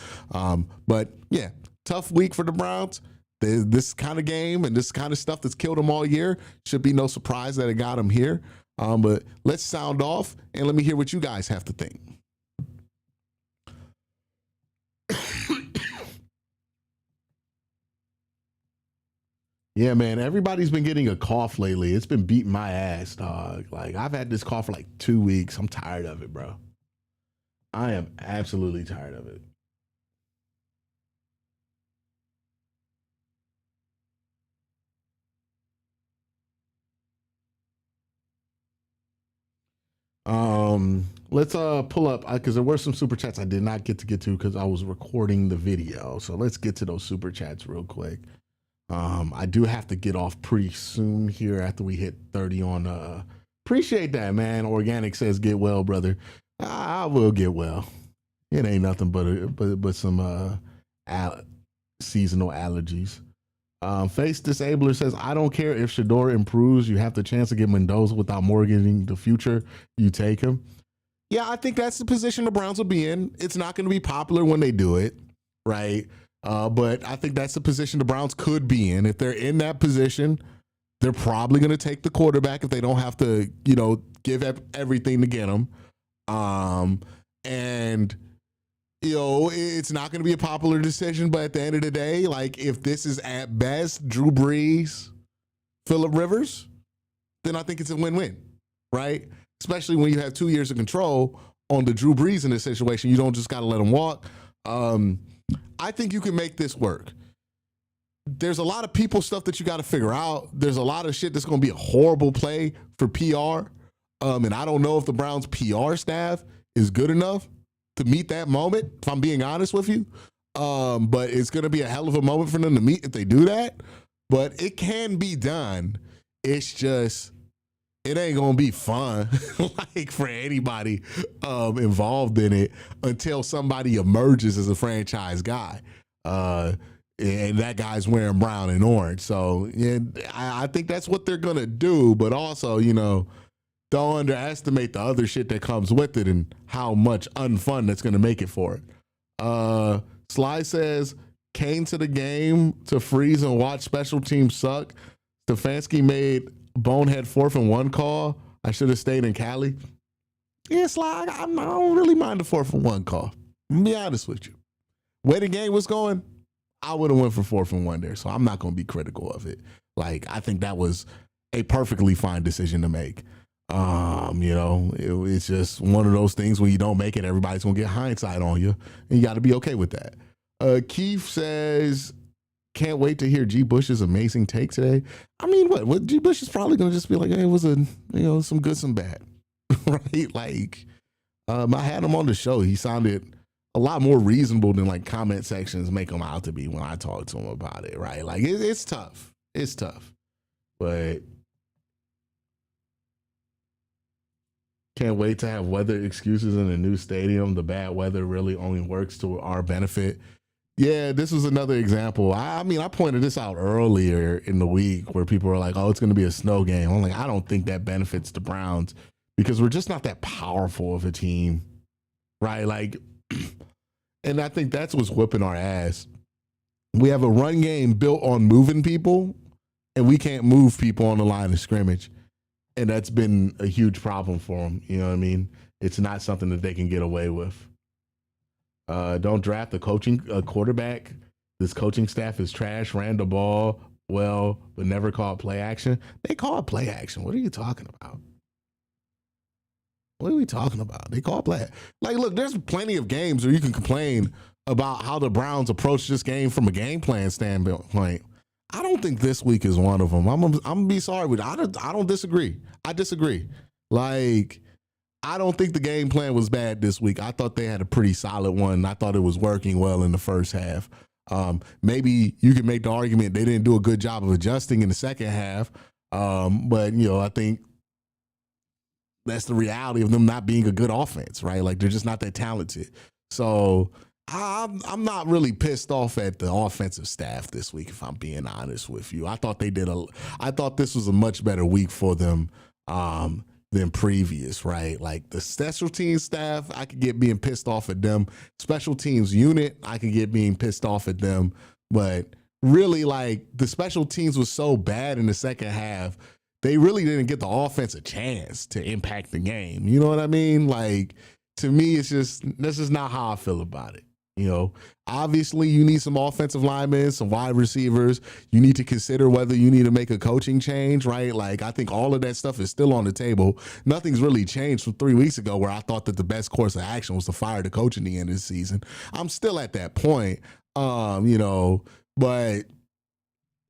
But yeah, tough week for the Browns. This kind of game and this kind of stuff that's killed them all year should be no surprise that it got them here. But let's sound off and let me hear what you guys have to think. Yeah, man, everybody's been getting a cough lately. It's been beating my ass, dog. Like, I've had this cough for like 2 weeks. I'm tired of it, bro. I am absolutely tired of it. Let's pull up because there were some super chats I did not get to because I was recording the video. So let's get to those super chats real quick. I do have to get off pretty soon here after we hit 30 on appreciate that, man. Organic says get well, brother. I will get well. It ain't nothing but some seasonal allergies. Face Disabler says, I don't care if Shedeur improves. You have the chance to get Mendoza without mortgaging the future. You take him. Yeah, I think that's the position the Browns will be in. It's not going to be popular when they do it, right? But I think that's the position the Browns could be in. If they're in that position, they're probably going to take the quarterback if they don't have to, give everything to get him. And it's not going to be a popular decision, but at the end of the day, like if this is at best Drew Brees, Phillip Rivers, then I think it's a win-win, right? Especially when you have 2 years of control on the Drew Brees in this situation. You don't just got to let him walk. I think you can make this work. There's a lot of people stuff that you got to figure out. There's a lot of shit that's going to be a horrible play for PR. And I don't know if the Browns PR staff is good enough to meet that moment, if I'm being honest with you. But it's going to be a hell of a moment for them to meet if they do that. But it can be done. It's just, it ain't going to be fun like for anybody involved in it until somebody emerges as a franchise guy. And that guy's wearing brown and orange. So yeah, I think that's what they're going to do. But also, don't underestimate the other shit that comes with it and how much unfun that's going to make it for it. Sly says, came to the game to freeze and watch special teams suck. Stefanski made bonehead 4th and 1 call. I should have stayed in Cali. Yeah, Sly, I don't really mind the 4th and 1 call. I'll be honest with you. Where the game was going, I would have went for 4th and 1 there. So I'm not going to be critical of it. Like, I think that was a perfectly fine decision to make. It's just one of those things when you don't make it, everybody's going to get hindsight on you. And you got to be okay with that. Keith says, can't wait to hear G. Bush's amazing take today. I mean, what G. Bush is probably going to just be like, hey, it was some good, some bad, right? Like, I had him on the show. He sounded a lot more reasonable than like comment sections make him out to be when I talk to him about it, right? Like, it's tough. It's tough. But can't wait to have weather excuses in a new stadium. The bad weather really only works to our benefit. Yeah, this was another example. I mean, I pointed this out earlier in the week where people were like, oh, it's going to be a snow game. I'm like, I don't think that benefits the Browns because we're just not that powerful of a team, right? Like, and I think that's what's whipping our ass. We have a run game built on moving people, and we can't move people on the line of scrimmage. And that's been a huge problem for them. You know what I mean? It's not something that they can get away with. Don't draft a quarterback. This coaching staff is trash. Ran the ball well, but never called play action. They call it play action. What are you talking about? What are we talking about? They call play. Like, look, there's plenty of games where you can complain about how the Browns approach this game from a game plan standpoint. I don't think this week is one of them. I'm gonna be sorry, but I don't disagree. I disagree. Like, I don't think the game plan was bad this week. I thought they had a pretty solid one. I thought it was working well in the first half. Maybe you could make the argument they didn't do a good job of adjusting in the second half. But, you know, I think that's the reality of them not being a good offense, right? Like, they're just not that talented. So I'm not really pissed off at the offensive staff this week, if I'm being honest with you. I thought this was a much better week for them than previous, right? Like, the special teams staff, I could get being pissed off at them. Special teams unit, I could get being pissed off at them. But really, like, the special teams was so bad in the second half, they really didn't get the offense a chance to impact the game. You know what I mean? Like, to me, that's just not how I feel about it. You know, obviously you need some offensive linemen, some wide receivers. You need to consider whether you need to make a coaching change, right? Like, I think all of that stuff is still on the table. Nothing's really changed from 3 weeks ago where I thought that the best course of action was to fire the coach in the end of the season. I'm still at that point, you know, but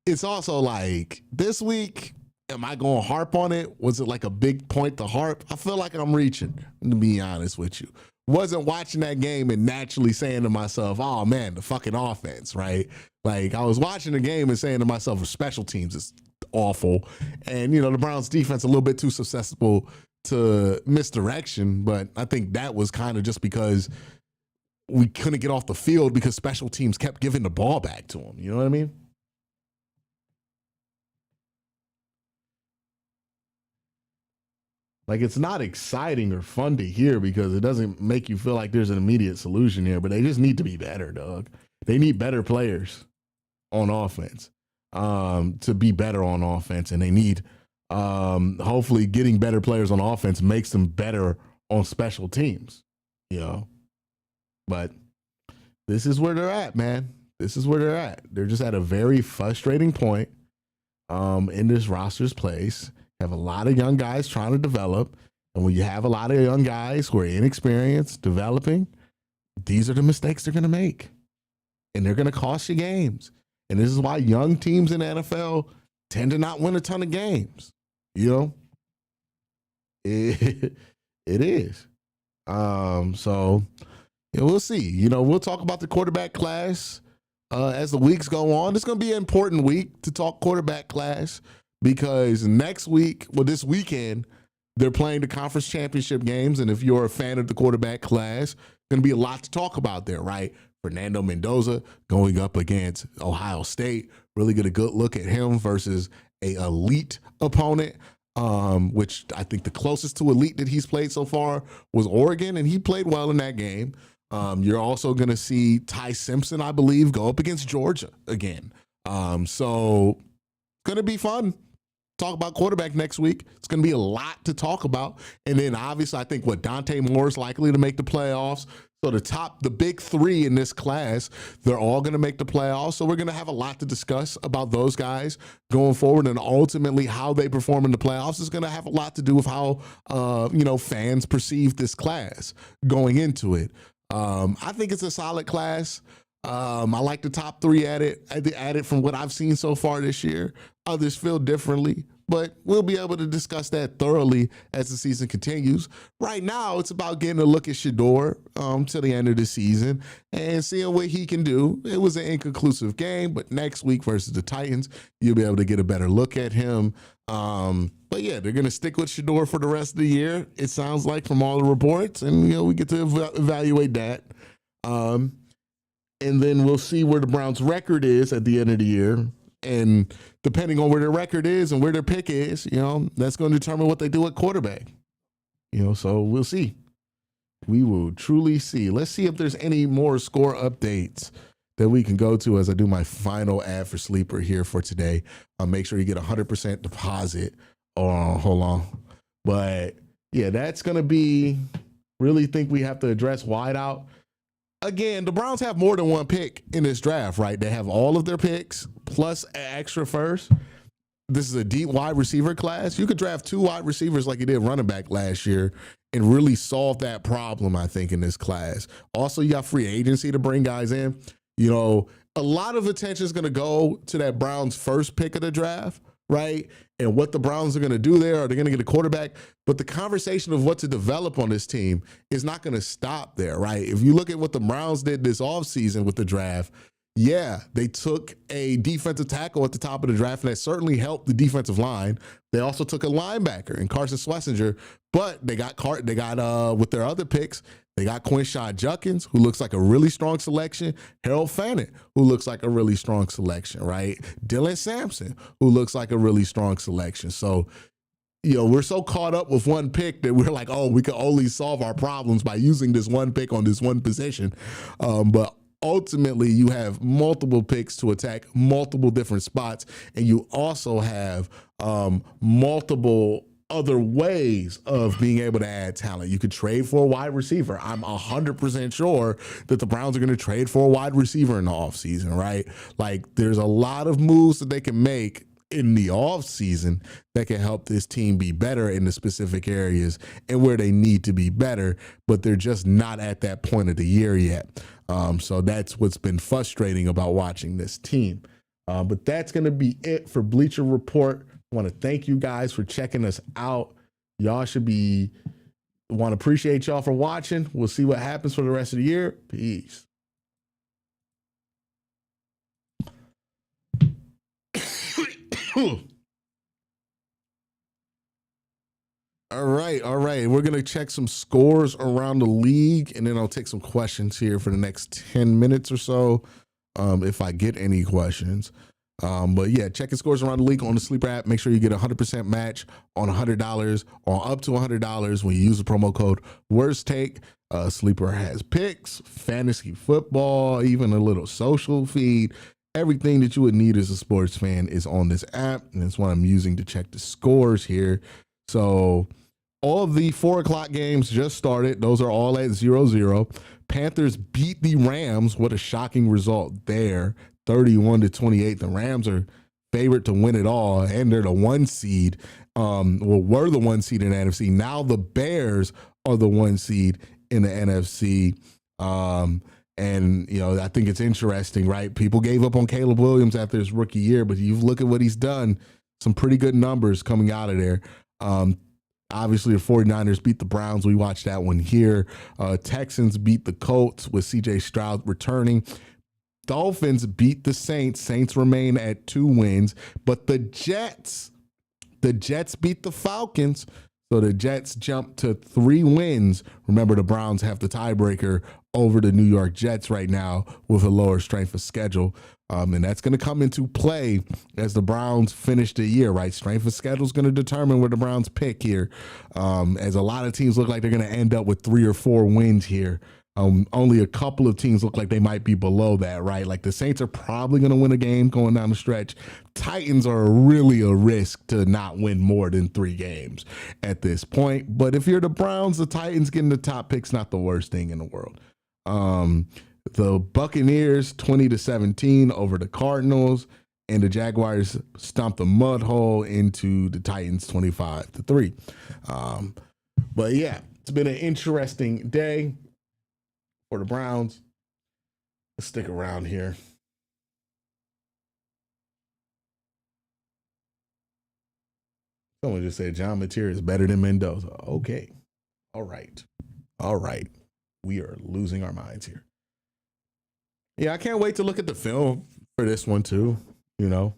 it's also like this week, am I going to harp on it? Was it like a big point to harp? I feel like I'm reaching, to be honest with you. Wasn't watching that game and naturally saying to myself, oh man, the fucking offense, right? Like, I was watching the game and saying to myself, the special teams is awful. And, you know, the Browns defense a little bit too susceptible to misdirection. But I think that was kind of just because we couldn't get off the field because special teams kept giving the ball back to them. You know what I mean? Like, it's not exciting or fun to hear because it doesn't make you feel like there's an immediate solution here, but they just need to be better, dog. They need better players on offense to be better on offense. And they need, hopefully getting better players on offense makes them better on special teams, you know. But this is where they're at, man. This is where they're at. They're just at a very frustrating point in this roster's place. Have a lot of young guys trying to develop. And when you have a lot of young guys who are inexperienced developing, these are the mistakes they're going to make. And they're going to cost you games. And this is why young teams in the NFL tend to not win a ton of games. You know? It is. So, yeah, we'll see. You know, we'll talk about the quarterback class as the weeks go on. It's going to be an important week to talk quarterback class. Because next week, well, this weekend, they're playing the conference championship games. And if you're a fan of the quarterback class, going to be a lot to talk about there, right? Fernando Mendoza going up against Ohio State. Really get a good look at him versus a elite opponent, which I think the closest to elite that he's played so far was Oregon, and he played well in that game. You're also going to see Ty Simpson, I believe, go up against Georgia again. So going to be fun. Talk about quarterback next week. It's going to be a lot to talk about. And then obviously I think Dante Moore is likely to make the playoffs. So the big three in this class, they're all going to make the playoffs. So we're going to have a lot to discuss about those guys going forward, and ultimately how they perform in the playoffs is going to have a lot to do with how, fans perceive this class going into it. I think it's a solid class. I like the top three added from what I've seen so far this year. Others feel differently, but we'll be able to discuss that thoroughly as the season continues. Right now, it's about getting a look at Shedeur to the end of the season and seeing what he can do. It was an inconclusive game, but next week versus the Titans, you'll be able to get a better look at him. But yeah, they're going to stick with Shedeur for the rest of the year, it sounds like, from all the reports, and we get to evaluate that. And then we'll see where the Browns' record is at the end of the year. And depending on where their record is and where their pick is, that's going to determine what they do at quarterback. So we'll see. We will truly see. Let's see if there's any more score updates that we can go to as I do my final ad for Sleeper here for today. Make sure you get 100% deposit. Hold on. But yeah, that's going to be, really think we have to address wideout. Again, the Browns have more than one pick in this draft, right? They have all of their picks plus an extra first. This is a deep wide receiver class. You could draft 2 wide receivers like you did running back last year and really solve that problem, I think, in this class. Also, you got free agency to bring guys in. You know, a lot of attention is going to go to that Browns first pick of the draft, right? And what the Browns are going to do there. Are they going to get a quarterback? But the conversation of what to develop on this team is not going to stop there, right? If you look at what the Browns did this offseason with the draft, yeah, they took a defensive tackle at the top of the draft, and that certainly helped the defensive line. They also took a linebacker in Carson Schlesinger, but they got with their other picks, they got Quincy Judkins, who looks like a really strong selection, Harold Fannin, who looks like a really strong selection, right? Dylan Sampson, who looks like a really strong selection. So, you know, we're so caught up with one pick that we're like, oh, we can only solve our problems by using this one pick on this one position. But ultimately, you have multiple picks to attack multiple different spots, and you also have multiple other ways of being able to add talent. You could trade for a wide receiver. I'm 100% sure that the Browns are going to trade for a wide receiver in the offseason, right? Like, there's a lot of moves that they can make in the offseason that can help this team be better in the specific areas and where they need to be better, but they're just not at that point of the year yet. So that's what's been frustrating about watching this team. But that's going to be it for Bleacher Report. I want to thank you guys for checking us out. Y'all want to appreciate y'all for watching. We'll see what happens for the rest of the year. Peace. All right. We're going to check some scores around the league, and then I'll take some questions here for the next 10 minutes or so, if I get any questions. But yeah, checking scores around the league on the Sleeper app. Make sure you get a 100% match on $100 or up to $100 when you use the promo code Worst Take. Sleeper has picks, fantasy football, even a little social feed. Everything that you would need as a sports fan is on this app, and that's what I'm using to check the scores here. So all of the 4 o'clock games just started. Those are all at 0-0. Panthers beat the Rams. What a shocking result there, 31-28. The Rams are favorite to win it all, and they're the 1 seed. Were the 1 seed in the NFC. Now the Bears are the 1 seed in the NFC. And, you know, I think it's interesting, right? People gave up on Caleb Williams after his rookie year, but you look at what he's done, some pretty good numbers coming out of there. Obviously, the 49ers beat the Browns. We watched that one here. Texans beat the Colts with C.J. Stroud returning. Dolphins beat the Saints. Saints remain at 2 wins. But the Jets beat the Falcons. So the Jets jump to 3 wins. Remember, the Browns have the tiebreaker over the New York Jets right now with a lower strength of schedule. And that's going to come into play as the Browns finish the year, right? Strength of schedule is going to determine where the Browns pick here, as a lot of teams look like they're going to end up with 3 or 4 wins here. Only a couple of teams look like they might be below that, right? Like the Saints are probably going to win a game going down the stretch. Titans are really a risk to not win more than 3 games at this point. But if you're the Browns, the Titans getting the top pick's not the worst thing in the world. The Buccaneers 20-17 over the Cardinals, and the Jaguars stomped the mud hole into the Titans 25-3. But yeah, it's been an interesting day for the Browns. Let's stick around here. Someone just said John Mateer is better than Mendoza. Okay. All right. We are losing our minds here. Yeah, I can't wait to look at the film for this one too. You know,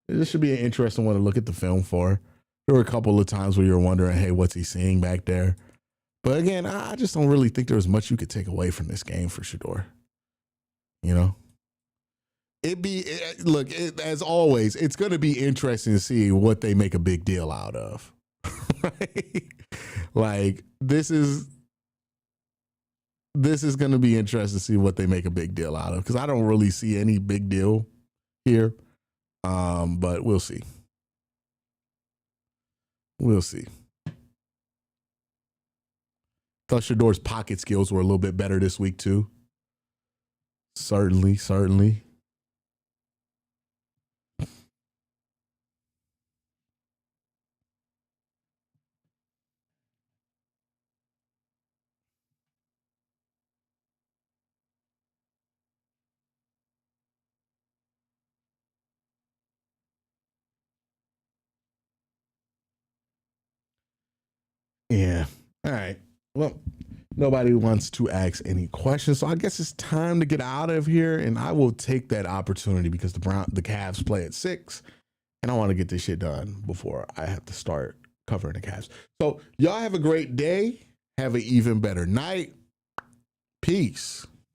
this should be an interesting one to look at the film for. There were a couple of times where you're wondering, hey, what's he seeing back there? But again, I just don't really think there was much you could take away from this game for Shador. You know, as always, it's going to be interesting to see what they make a big deal out of. Right? Like, this is this is going to be interesting to see what they make a big deal out of, because I don't really see any big deal here. But we'll see. We'll see. Thought Shador's pocket skills were a little bit better this week too. Certainly. Yeah. All right. Well, nobody wants to ask any questions, so I guess it's time to get out of here, and I will take that opportunity because the Cavs play at 6, and I want to get this shit done before I have to start covering the Cavs. So y'all have a great day. Have an even better night. Peace.